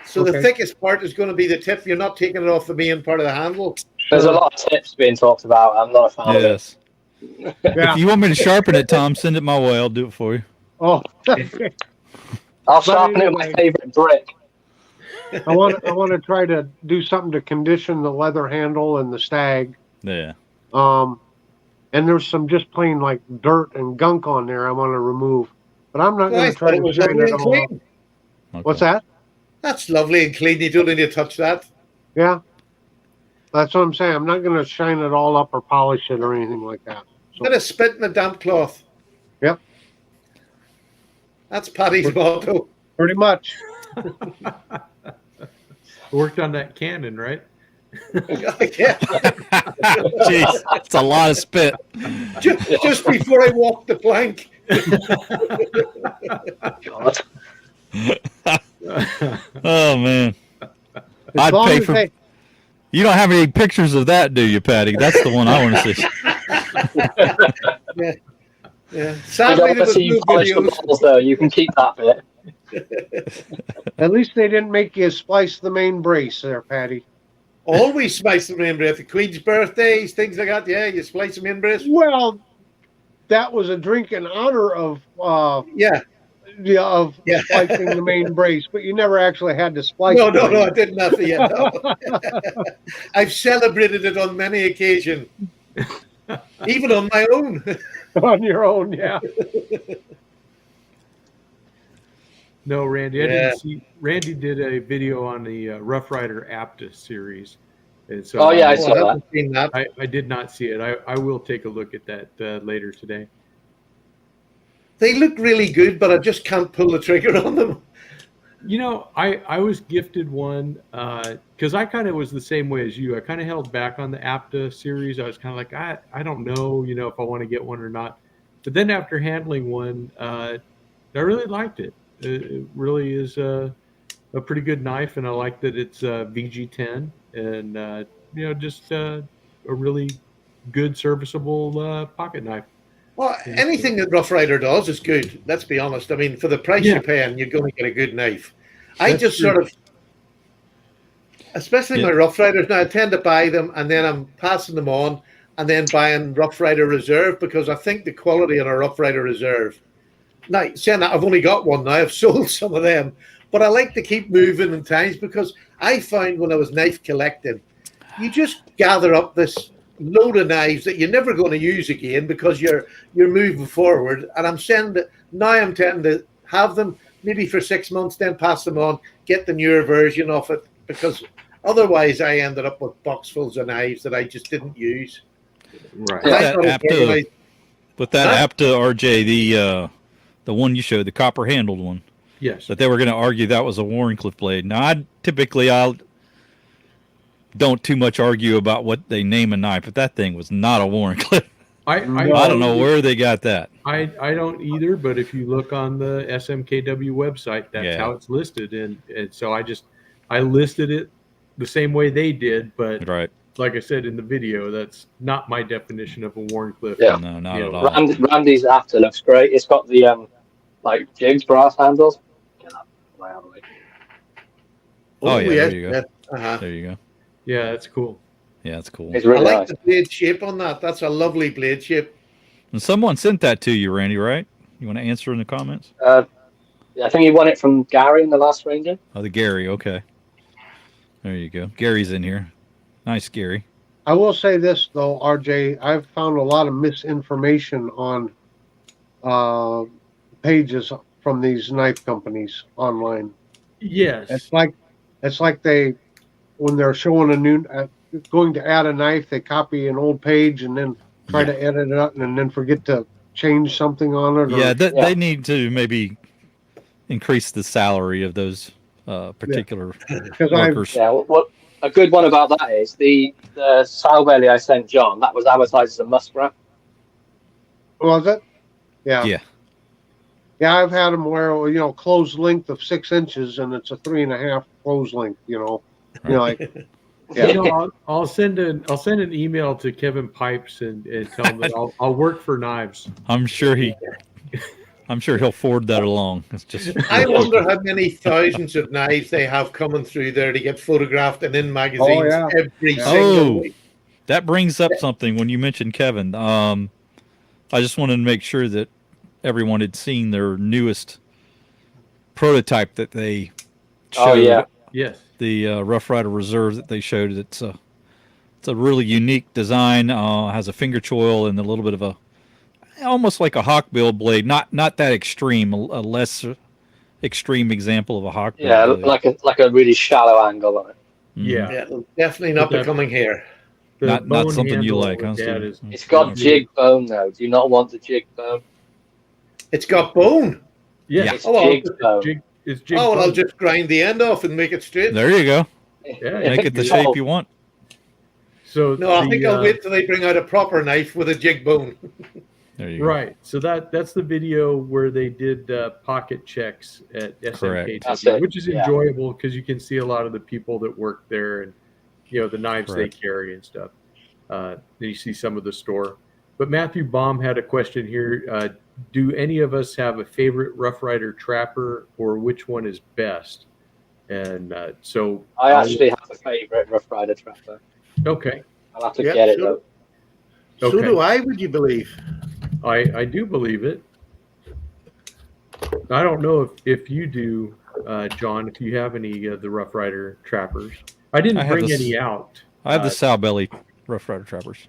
A: So the
C: Okay.
A: thickest part is going to be the tip. You're not taking it off the main part of the handle.
E: There's a lot of tips being talked about. I'm not a fan of it.
D: Yes.
C: Yeah.
D: If you want me to sharpen it, Tom, send it my way. I'll do it for you.
C: Oh, okay.
E: I'll sharpen it with my
C: anyway.
E: favorite brick.
C: I want to try to do something to condition the leather handle and the stag.
D: Yeah.
C: And there's some just plain like dirt and gunk on there I want to remove. But I'm not
A: Well, I
C: going to try
A: thought it
C: to
A: was
C: shine
A: lovely
C: it
A: and
C: all up.
A: clean.
D: Okay.
C: What's that?
A: That's lovely and clean. You don't need to touch that.
C: Yeah. That's what I'm saying. I'm not going to shine it all up or polish it or anything like that. So,
A: Bit of spit in a damp cloth.
C: Yep.
A: That's Paddy's motto.
C: pretty much.
B: Worked on that cannon, right?
A: Yeah.
D: Jeez, it's a lot of spit.
A: Just before I walked the plank.
E: God.
D: Oh man,
C: As
D: I'd
C: long
D: pay
C: as
D: for.
C: they-
D: You don't have any pictures of that, do you, Patty? That's the one I want to see.
A: Yeah.
E: I
A: Sadly,
E: don't
A: there
E: want to
A: was
E: see you
A: no
E: polish the
A: videos.
E: balls, though. You can keep that bit.
C: At least they didn't make you splice the main brace there, Patty.
A: Always splice them in brace. The Queen's birthdays, things like that. Yeah, you splice them in brace.
C: Well, that was a drink in honor of
A: Yeah.
C: Yeah. splicing the main brace, but you never actually had to splice.
A: No,
C: the
A: I didn't have to yet. No. I've celebrated it on many occasions, even on my own.
C: on your own, yeah.
B: No, Randy. I
A: Yeah.
B: didn't see. Randy did a video on the Rough Rider Aptus series, and so
E: Oh, yeah, I
A: Oh,
E: saw
A: I
E: that.
A: haven't seen that.
B: I did not see it. I will take a look at that later today.
A: They look really good, but I just can't pull the trigger on them.
B: You know, I was gifted one because I kind of was the same way as you. I kind of held back on the APTA series. I was kind of like, I don't know, if I want to get one or not. But then after handling one, I really liked it. It really is a pretty good knife, and I like that it's VG10 and just a really good serviceable pocket knife.
A: Well, anything that Rough Rider does is good. Let's be honest. I mean, for the price
B: Yeah.
A: you're paying, you're going to get a good knife. I
B: That's
A: just
B: true.
A: sort of, especially my Rough Riders now, I tend to buy them and then I'm passing them on and then buying Rough Rider Reserve because I think the quality on a Rough Rider Reserve. Now, saying that, I've only got one now. I've sold some of them, but I like to keep moving in times because I found when I was knife collecting, you just gather up this load of knives that you're never going to use again because you're moving forward. And I'm tending to have them maybe for 6 months, then pass them on, get the newer version of it, because otherwise I ended up with boxfuls of knives that I just didn't use.
B: Right.
A: And I
D: That
A: thought it was very nice.
D: With that APTA RJ, the one you showed, the copper handled one,
B: Yes.
D: that they were going to argue that was a Warncliffe blade. Now, I don't too much argue about what they name a knife, but that thing was not a Warncliffe. I don't know where they got that.
B: I don't either, but if you look on the SMKW website, that's how it's listed, and so I listed it the same way they did, but like I said in the video, that's not my definition of a Warncliffe.
E: Yeah,
D: no, not at all.
E: Randy's APTA looks great. It's got the like jigs, brass handles.
D: Oh yeah,
A: yes,
D: there you go.
A: yes. Uh-huh.
D: There you go.
B: Yeah, that's cool.
D: Yeah, that's cool.
E: It's really
A: I like
E: nice.
A: the blade shape on that. That's a lovely blade shape.
D: And someone sent that to you, Randy, right? You want to answer in the comments?
E: I think you won it from Gary in the last Ranger.
D: Oh, the Gary. Okay. There you go. Gary's in here. Nice, Gary.
C: I will say this though, RJ, I've found a lot of misinformation on pages from these knife companies online.
B: Yes.
C: It's like they, when they're showing a new, going to add a knife, they copy an old page and then try to edit it up and then forget to change something on it.
D: Yeah, they need to maybe increase the salary of those particular workers.
E: What a good one about that is the sow belly I sent John. That was advertised as a muskrat.
C: Was it? Yeah.
D: Yeah.
C: Yeah, I've had them where closed length of 6 inches and it's a 3.5 closed length. Like. Yeah.
B: I'll send an email to Kevin Pipes and tell him that I'll work for knives.
D: I'm sure he'll forward that along. It's just.
A: I wonder how many thousands of knives they have coming through there to get photographed and in magazines every single week.
D: That brings up something when you mentioned Kevin. I just wanted to make sure that everyone had seen their newest prototype that they showed.
E: Oh yeah.
B: Yes.
D: The Rough Rider Reserve that they showed. It's a really unique design. Has a finger choil and a little bit of almost like a hawkbill blade. Not that extreme. A less extreme example of a hawkbill.
E: Yeah,
D: blade.
E: like a really shallow angle on it.
B: Yeah.
A: Definitely not becoming here.
D: Not something you like, huh?
E: It's got jig bone though. Do you not want the jig bone?
A: It's got bone.
B: Yeah.
E: It's jig bone.
A: Well, I'll just grind the end off and make it straight.
D: There you go.
B: Yeah,
D: make it the shape you want.
B: So
A: no, I think I'll wait till they bring out a proper knife with a jig bone.
D: There you go.
B: Right. So that's the video where they did pocket checks at SMKW, which is enjoyable because you can see a lot of the people that work there and the knives they carry and stuff. Then you see some of the store. But Matthew Baum had a question here. Do any of us have a favorite Rough Rider trapper, or which one is best? And so
E: I actually have a favorite Rough Rider trapper.
B: Okay.
E: I'll have to get it though.
A: So do I, would you believe?
B: I do believe it. I don't know if you do, John, if you have any of the Rough Rider trappers. I didn't bring any out.
D: I have the sow belly Rough Rider trappers.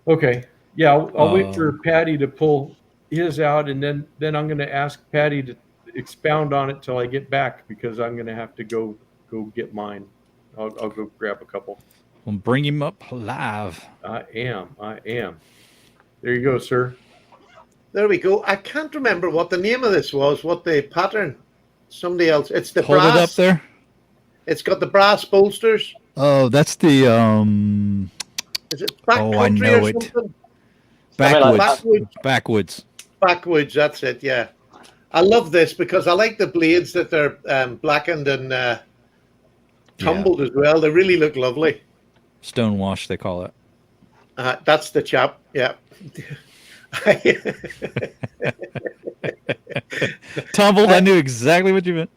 B: Okay. Yeah, I'll wait for Patty to pull his out, and then I'm going to ask Patty to expound on it till I get back because I'm going to have to go get mine. I'll go grab a couple.
D: We'll bring him up live.
B: I am. There you go, sir.
A: There we go. I can't remember what the name of this was, what the pattern. Somebody else. It's the
D: Hold
A: brass.
D: it up there.
A: It's got the brass bolsters.
D: Oh, that's the
A: Is it backcountry
D: I know
A: or
D: it.
A: something?
D: Backwoods.
A: That's it. Yeah. I love this because I like the blades that they're blackened and tumbled as well. They really look lovely.
D: Stonewash, they call it.
A: That's the chap. Yeah.
D: Tumbled. I knew exactly what you meant.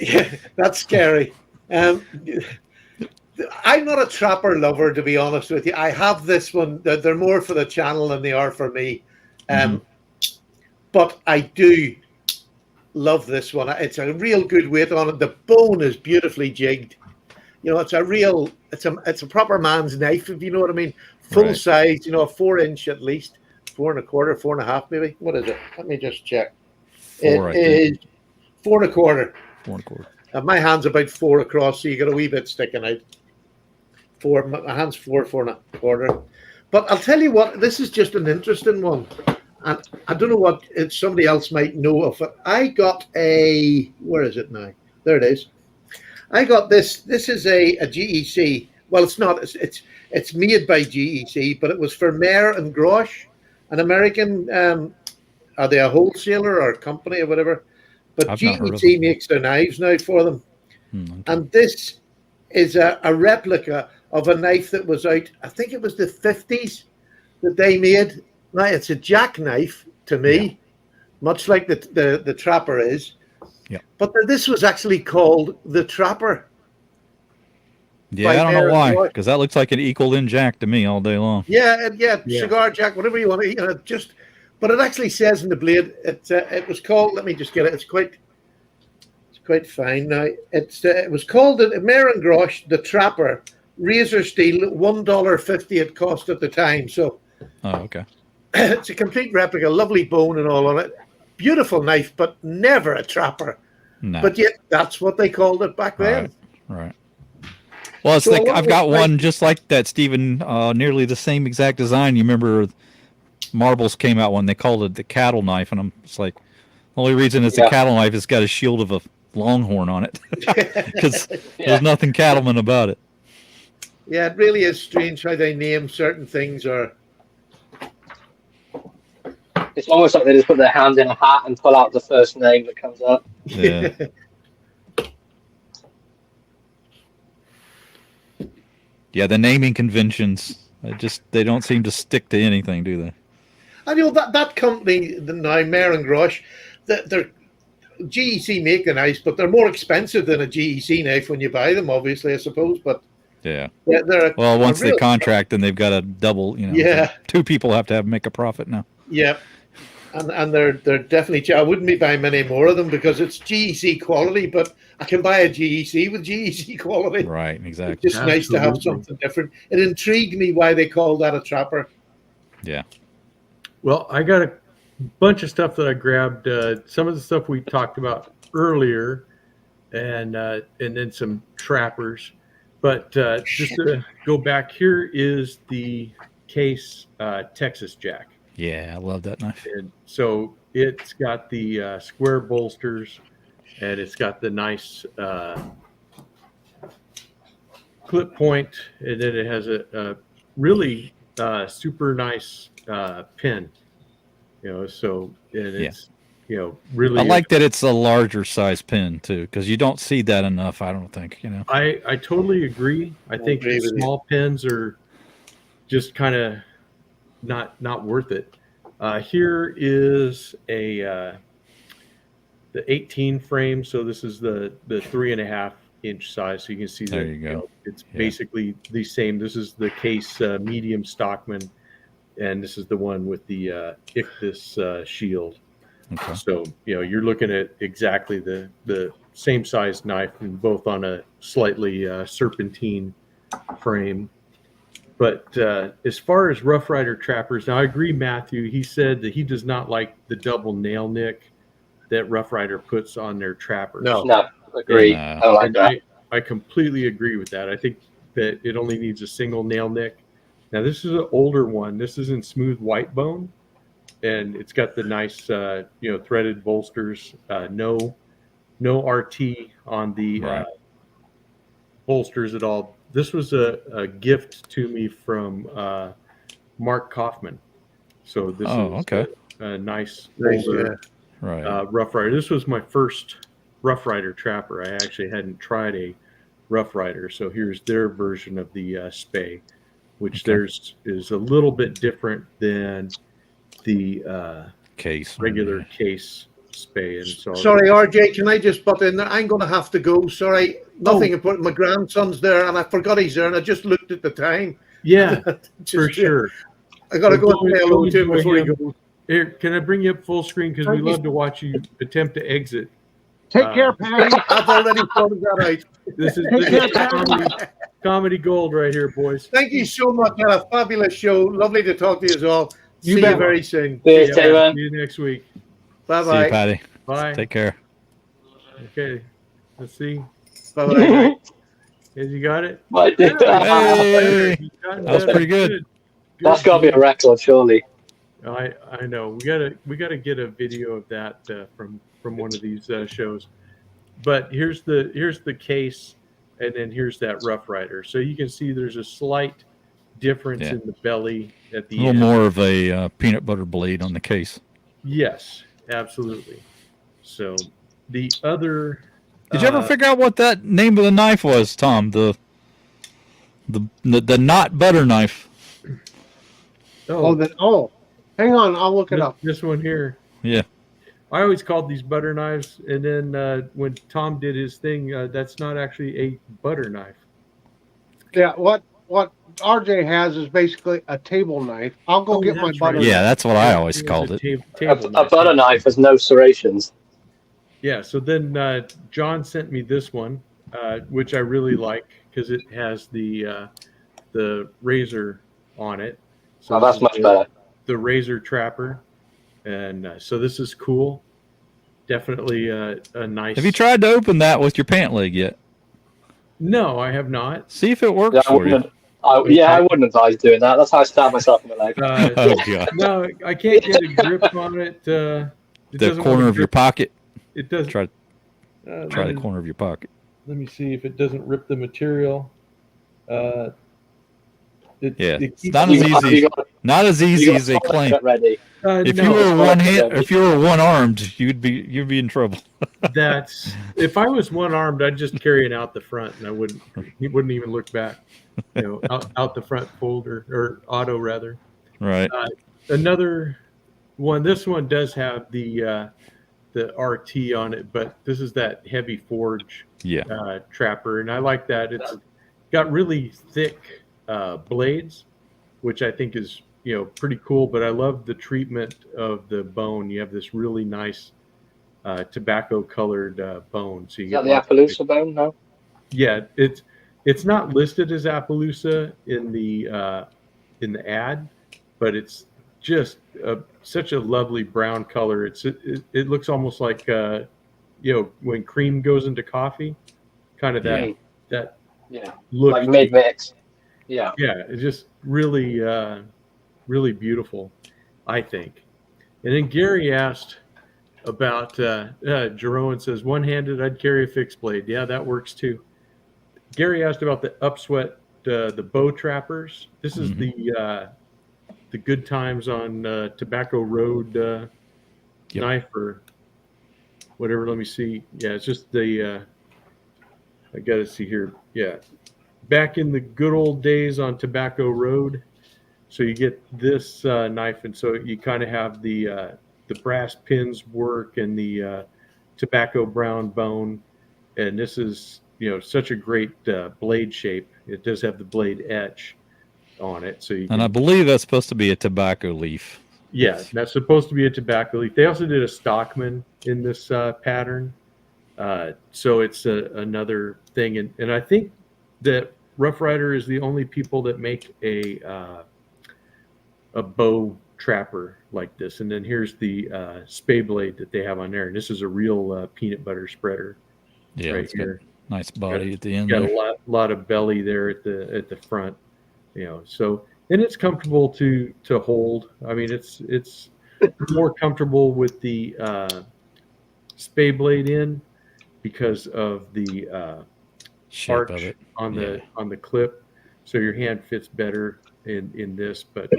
A: Yeah, that's scary. I'm not a trapper lover, to be honest with you. I have this one. They're more for the channel than they are for me. But I do love this one. It's a real good weight on it. The bone is beautifully jigged. You know, it's a proper man's knife, if you know what I mean. Full
D: Right.
A: size, you know, a 4-inch at least, 4.25, 4.5 maybe. What is it? Let me just check.
D: Four, I
A: It is 4.25.
D: 4.25.
A: My hand's about 4 across, so you got a wee bit sticking out. My hand's 4.25. But I'll tell you what, this is just an interesting one. And I don't know what somebody else might know of it. I got where is it now? There it is. I got this. This is a GEC. Well, it's not. It's made by GEC, but it was for Mayer and Grosh, an American. Are they a wholesaler or a company or whatever? But
D: I've not heard of
A: GEC
D: them.
A: makes their knives now for them.
D: Okay.
A: And this is a replica of a knife that was out, I think it was the 50s that they made. Now, it's a jackknife to me, much like the Trapper is.
D: Yeah.
A: But this was actually called the Trapper.
D: Yeah, I don't
A: Mayer
D: know
A: and
D: why,
A: Grosh.
D: because that looks like an equal in jack to me all day long.
A: Yeah,
B: Yeah.
A: cigar jack, whatever you want to, but it actually says in the blade, it was called, let me just get it, it's quite fine now. It was called Mayer and Grosh, the Trapper, razor steel, $1.50 it cost at the time. So
D: Oh, okay.
A: it's a complete replica, lovely bone and all on it. Beautiful knife, but never a Trapper.
D: No.
A: But yet that's what they called it back then.
D: Right. Well, it's
A: So
D: like
A: along
D: I've got
A: with
D: one just like that, Stephen. Nearly the same exact design. You remember Marbles came out when they called it the cattle knife, and it's like the only reason it's a cattle knife is got a shield of a longhorn on it because there's nothing cattleman about it.
A: Yeah, it really is strange how they name certain things. Or
E: It's almost like they just put their hand in a hat and pull out the first name that comes up.
D: Yeah. Yeah, the naming conventions, they don't seem to stick to anything, do they?
A: I know that company now, Mayer and Grosh, they're GEC make the knives, but they're more expensive than a GEC knife when you buy them, obviously, I suppose. But
D: Yeah.
A: they're
D: Well, once they contract, then they've got to double.
A: Yeah.
D: Two people have to make a profit now.
A: Yeah, and they're definitely. I wouldn't be buying many more of them because it's GEC quality, but I can buy a GEC with GEC quality.
D: Right. Exactly.
A: It's just nice to have something different. It intrigued me why they called that a Trapper.
D: Yeah.
B: Well, I got a bunch of stuff that I grabbed. Some of the stuff we talked about earlier, and then some trappers. But just to go back, here is the Case Texas Jack.
D: Yeah, I love that knife.
B: And so it's got the square bolsters, and it's got the nice clip point, and then it has a really super nice pin. So and it's really.
D: I like that it's a larger size pin too, because you don't see that enough. I don't think.
B: I totally agree. I think
A: agree with
B: small pins are just kind of not worth it. Here is the 18 frame. So this is the 3.5-inch size. So you can see
D: There
B: that
D: you go.
B: It's basically the same. This is the Case medium Stockman, and this is the one with the Ichthus shield.
D: Okay.
B: So you're looking at exactly the same size knife, and both on a slightly serpentine frame. But as far as Rough Rider trappers, now I agree, Matthew. He said that he does not like the double nail nick that Rough Rider puts on their trappers.
E: No, agree. I don't like that.
B: I completely agree with that. I think that it only needs a single nail nick. Now this is an older one. This is in smooth white bone, and it's got the nice threaded bolsters. No RT on the bolsters at all. This was a gift to me from Mark Kaufman. So this is a nice older Rough Rider. This was my first Rough Rider trapper. I actually hadn't tried a Rough Rider. So here's their version of the Spey, which theirs is a little bit different than the regular Case Spey. And so
A: Sorry, RJ, can I just butt in there? I'm going to have to go. Sorry, nothing important. My grandson's there, and I forgot he's there, and I just looked at the time.
B: Yeah, for sure.
A: I got to go and say hello to him before he goes.
B: Here, can I bring you up full screen? Because we love to watch you attempt to exit.
C: Take care, Patty.
A: I've already sorted that out.
B: This is comedy gold right here, boys.
A: Thank you so much. Had a fabulous show. Lovely to talk to you all.
C: You
A: See
C: bet.
A: you very soon.
E: Cheers,
B: Yeah,
E: Taylor.
B: see you next week.
A: Bye
D: See you,
A: bye.
D: Patty.
B: Bye.
D: Take care.
B: Okay. Let's see.
A: Bye bye.
B: Has you got it?
E: Might do.
D: Hey,
B: He's gotten
D: that was
B: better.
D: pretty good.
E: That's got to be a record, surely.
B: I know. We gotta get a video of that from one of these shows. But here's the case, and then here's that Rough Rider. So you can see there's a slight difference in the belly at the
D: A little
B: end.
D: more of a peanut butter blade on the case.
B: Yes, absolutely. So the other.
D: Did you ever figure out what that name of the knife was, Tom? The not butter knife.
C: Hang on, I'll look it up.
B: This one here.
D: Yeah.
B: I always called these butter knives, and then when Tom did his thing, that's not actually a butter knife.
C: Yeah, what RJ has is basically a table knife. I'll go get my
B: that's
C: butter.
B: right.
D: Yeah, that's what I always called it.
E: A butter knife has no serrations.
B: Yeah, so then John sent me this one, which I really like because it has the razor on it. So
E: Oh, that's much better.
B: The razor trapper, and so this is cool. Definitely a nice.
D: Have you tried to open that with your pant leg yet?
B: No, I have not.
D: See if it works
E: Yeah,
D: for you.
E: I wouldn't advise doing that. That's how I stab myself in the leg.
D: Oh god.
B: No, I can't get a grip on it.
D: The corner of your pocket.
B: It doesn't.
D: Try the corner of your pocket.
B: Let me see if it doesn't rip the material.
D: It's not as easy as they claim.
E: Get ready.
D: If
B: no,
D: you were one armed, you'd be in trouble.
B: That's if I was one armed, I'd just carry it out the front, and he wouldn't even look back. Out the front folder or auto rather.
D: Right.
B: Another one. This one does have the RT on it, but this is that heavy forge trapper, and I like that. It's got really thick blades, which I think is pretty cool. But I love the treatment of the bone. You have this really nice tobacco colored bone. So you
E: Is that the Appaloosa bone? No.
B: Yeah, it's not listed as Appaloosa in the ad, but it's just such a lovely brown color. It looks almost like when cream goes into coffee, kind of that look,
E: like mid mix. Yeah,
B: it's just really really beautiful, I think. And then Gary asked about Jerome says one-handed I'd carry a fixed blade. Yeah, that works too. Gary asked about the upsweat, the bow trappers. This is the Good Times on Tobacco Road knife or whatever. Let me see. Yeah, it's just the I got to see here. Yeah, back in the good old days on Tobacco Road. So you get this knife, and so you kind of have the brass pins work and the tobacco brown bone, and this is such a great blade shape. It does have the blade etch on it, so
D: I believe that's supposed to be a tobacco leaf.
B: Yeah, that's supposed to be a tobacco leaf. They also did a Stockman in this pattern, so it's another thing. And I think that Rough Rider is the only people that make a bow trapper like this. And then here's the spay blade that they have on there, and this is a real peanut butter spreader.
D: Yeah,
B: right here.
D: Nice body at the end.
B: Got a lot of belly there at the front, So and it's comfortable to hold. I mean, it's more comfortable with the spay blade in because of the
D: shape
B: arch
D: of it
B: on the clip, so your hand fits better in this. But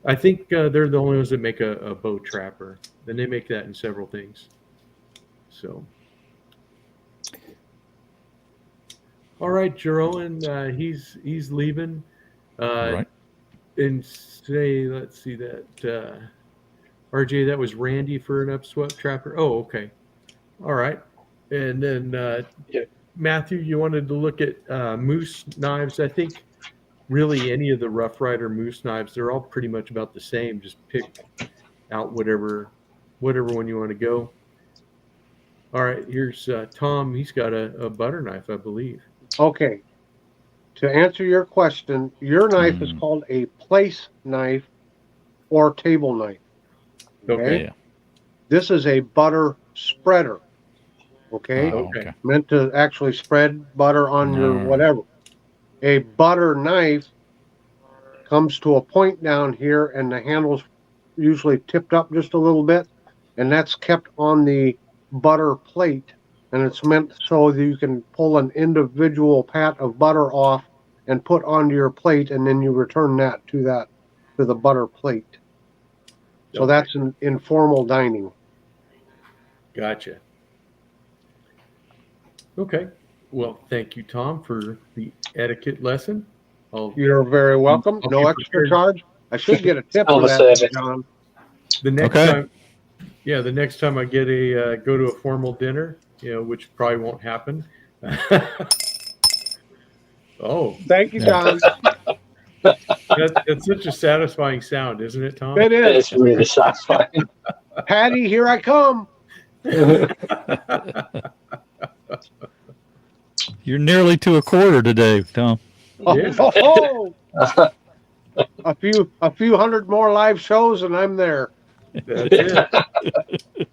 B: I think they're the only ones that make a bow trapper. Then they make that in several things. So. All right, Jerome, he's leaving.
D: Right.
B: And say, let's see that. RJ, that was Randy for an upswept trapper. Oh, okay. All right. And then Matthew, you wanted to look at moose knives. I think really any of the Rough Rider moose knives, they're all pretty much about the same. Just pick out whatever one you want to go. All right, here's Tom. He's got a butter knife, I believe.
C: Okay. To answer your question, your knife is called a place knife or table knife.
B: Okay.
D: Yeah.
C: This is a butter spreader. Okay.
D: Oh,
B: Okay.
C: Meant to actually spread butter on your
D: Alright.
C: whatever. A butter knife comes to a point down here, and the handle's usually tipped up just a little bit, and that's kept on the butter plate, and it's meant so that you can pull an individual pat of butter off and put onto your plate, and then you return that to the butter plate. So
B: Okay.
C: that's an informal dining.
B: Gotcha. Okay. Well, thank you, Tom, for the etiquette lesson.
C: You're very welcome.
B: I'll
C: No
B: be
C: extra
B: prepared.
C: charge. I should get a tip
E: Silver
C: for that,
E: service.
C: John.
B: The next
D: Okay.
B: time, yeah, the next time I get go to a formal dinner, which probably won't happen. Oh,
C: Thank you, John.
B: that's such a satisfying sound, isn't it, Tom?
C: It is.
E: It's really satisfying.
C: Patty, here I come.
D: You're nearly to a quarter today, Tom.
B: Yeah.
C: Oh, a few hundred more live shows, and I'm there.
B: That's it.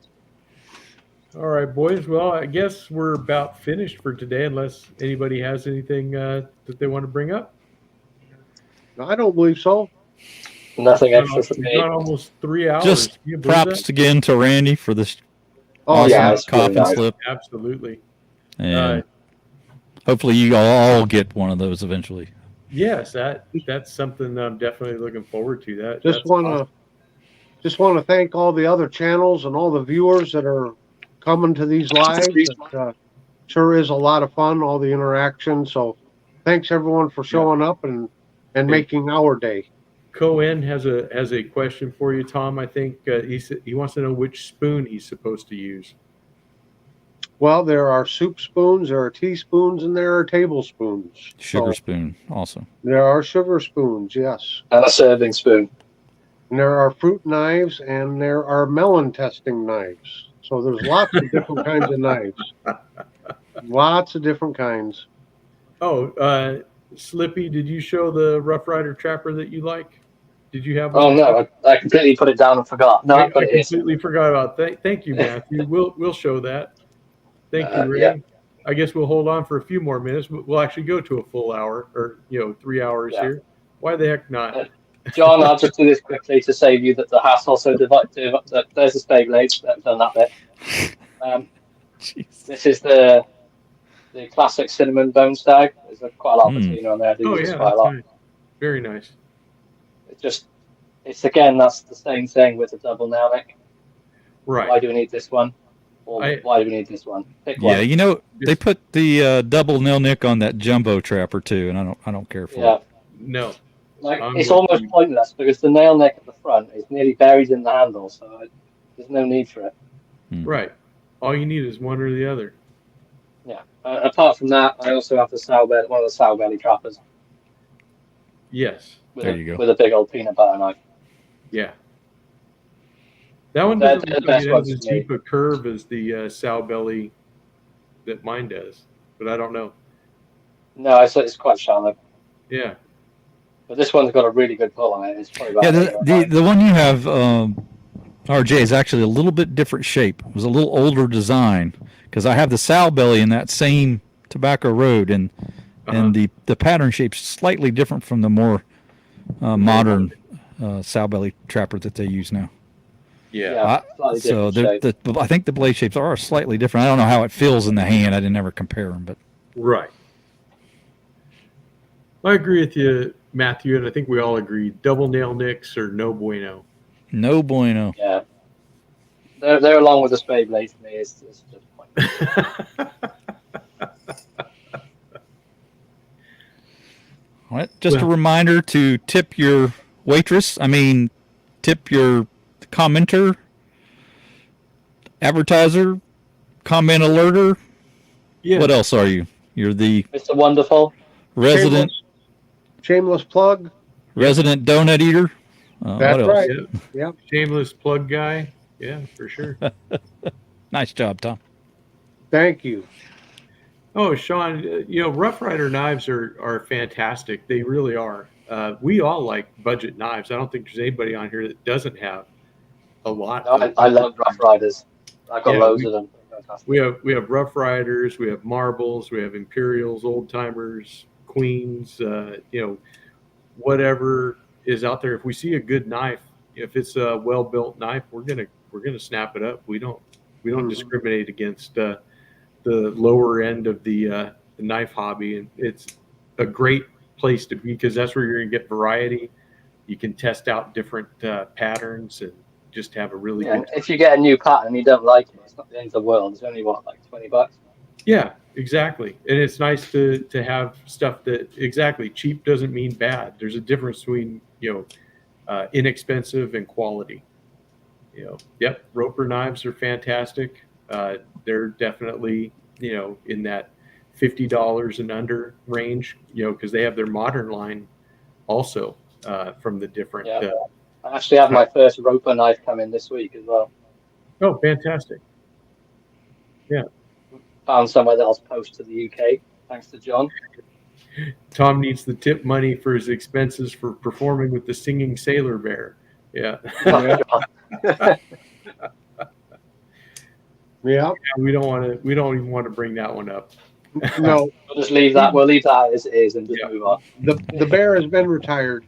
B: All right, boys. Well, I guess we're about finished for today, unless anybody has anything that they want to bring up.
C: No, I don't believe so.
E: Nothing extra for
B: We've
E: me.
B: gone almost 3 hours.
D: Just
B: Can you believe
D: props
B: that?
D: again to Randy for this
C: Oh,
D: awesome
E: yeah, it's really
D: coffin
E: nice.
D: slip.
B: Absolutely.
D: And hopefully you all get one of those eventually.
B: Yes, that's something I'm definitely looking forward to.
C: Just
B: That's awesome.
C: want to thank all the other channels and all the viewers that are coming to these lives. It sure is a lot of fun, all the interaction. So thanks everyone for showing up and making our day.
B: Cohen has a question for you, Tom. I think he wants to know which spoon he's supposed to use.
C: Well, there are soup spoons, there are teaspoons, and there are tablespoons.
D: Sugar
C: So
D: spoon also.
C: there are sugar spoons, yes.
E: And a serving spoon.
C: And there are fruit knives, and there are melon testing knives. So there's lots of different kinds of knives. Lots of different kinds.
B: Oh, Slippy, did you show the Rough Rider Trapper that you like? Did you have one?
E: Oh no, I completely put it down and forgot. No,
B: I
E: I put it here.
B: completely forgot about that. Thank you, Matthew. We'll show that. Thank you, Ray.
E: Yeah.
B: I guess we'll hold on for a few more minutes. We'll actually go to a full hour or 3 hours here. Why the heck not?
E: John, I'll just do this quickly to save you that the hassle. Also, there's the stay blade. I've done that bit. This is the classic cinnamon bone stag. There's quite a lot of patina on there. I do
B: Oh
E: use
B: yeah,
E: quite a
B: that's
E: lot.
B: nice. Very nice.
E: It's again, that's the same thing with the double nail neck.
B: Right.
E: Why do we need this one? Or why do we need this one? Pick one.
D: Yeah, they put the double nail nick on that jumbo trapper too, and I don't care for it.
B: No.
E: It's almost pointless because the nail neck at the front is nearly buried in the handle, so there's no need for it.
B: Right. All you need is one or the other.
E: Yeah. Apart from that, I also have one of the sow belly trappers.
B: Yes.
D: There you go.
E: With a big old peanut butter knife.
B: Yeah. That one
E: That's
B: doesn't
E: the
B: look like
E: best
B: it
E: one
B: has as
E: for me.
B: deep a curve as the sow belly that mine does, but I don't know.
E: No, it's quite shallow.
B: Yeah.
E: But this one's got a really good pull on it. It's probably
D: Yeah,
E: about
D: the one you have, RJ, is actually a little bit different shape. It was a little older design because I have the sow belly in that same Tobacco Road, and the pattern shape's slightly different from the more modern sow belly trapper that they use now.
B: Yeah.
D: So I think the blade shapes are slightly different. I don't know how it feels in the hand. I didn't ever compare them, but
B: Right. I agree with you, Matthew, and I think we all agree. Double nail nicks are no bueno.
D: no bueno.
E: Yeah. They're along with the spade blade for me. It's just pointless.
D: All right, just a reminder to tip your waitress. Tip your commenter, advertiser, comment alerter.
B: Yeah.
D: What else are you? You're the
E: Mr. Wonderful.
D: resident
C: Shameless plug.
D: resident donut eater.
C: That's
D: what else?
C: right.
B: Yeah.
C: Yep.
B: Shameless plug guy. Yeah, for sure.
D: Nice job, Tom.
C: Thank you.
B: Oh, Sean, Rough Rider knives are fantastic. They really are. We all like budget knives. I don't think there's anybody on here that doesn't have a lot
E: No,
B: of
E: I love Rough Riders. I've got
B: Yeah,
E: loads of them. They're fantastic.
B: we have Rough Riders, we have Marbles, we have Imperials, Old Timers, Queens, whatever is out there. If we see a good knife, if it's a well built knife, we're gonna snap it up. We don't discriminate against the lower end of the knife hobby, and it's a great place to be because that's where you're going to get variety. You can test out different patterns and just have a really
E: Yeah,
B: good time.
E: if you get a new pattern and you don't like it, it's not the end of the world. It's only what, like $20.
B: Yeah, exactly. And it's nice to have stuff that exactly cheap doesn't mean bad. There's a difference between inexpensive and quality. Yep, Roper knives are fantastic. They're definitely in that $50 and under range. Because they have their modern line also from the different.
E: Yeah. I actually have my first Roper knife coming this week as well.
B: Oh, fantastic! Yeah,
E: Found somewhere that I'll post to the UK. Thanks to John.
B: Tom needs the tip money for his expenses for performing with the singing sailor bear. Yeah.
C: Yeah.
B: We don't even want to bring that one up.
C: No,
E: We'll just leave that. We'll leave that as it is and just move on.
C: the bear has been retired.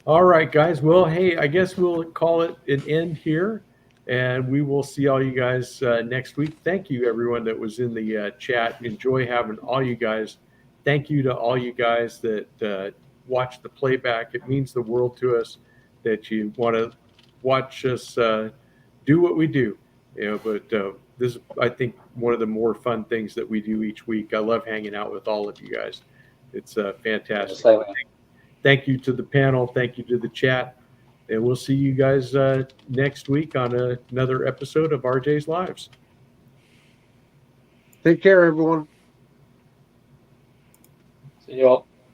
B: All right, guys. Well, hey, I guess we'll call it an end here, and we will see all you guys next week. Thank you, everyone that was in the chat. Enjoy having all you guys. Thank you to all you guys that watch the playback. It means the world to us that you want to watch us do what we do. But this is, I think, one of the more fun things that we do each week. I love hanging out with all of you guys. It's fantastic. Thank you to the panel. Thank you to the chat. And we'll see you guys next week on another episode of RJ's Lives.
C: Take care, everyone.
E: See you all.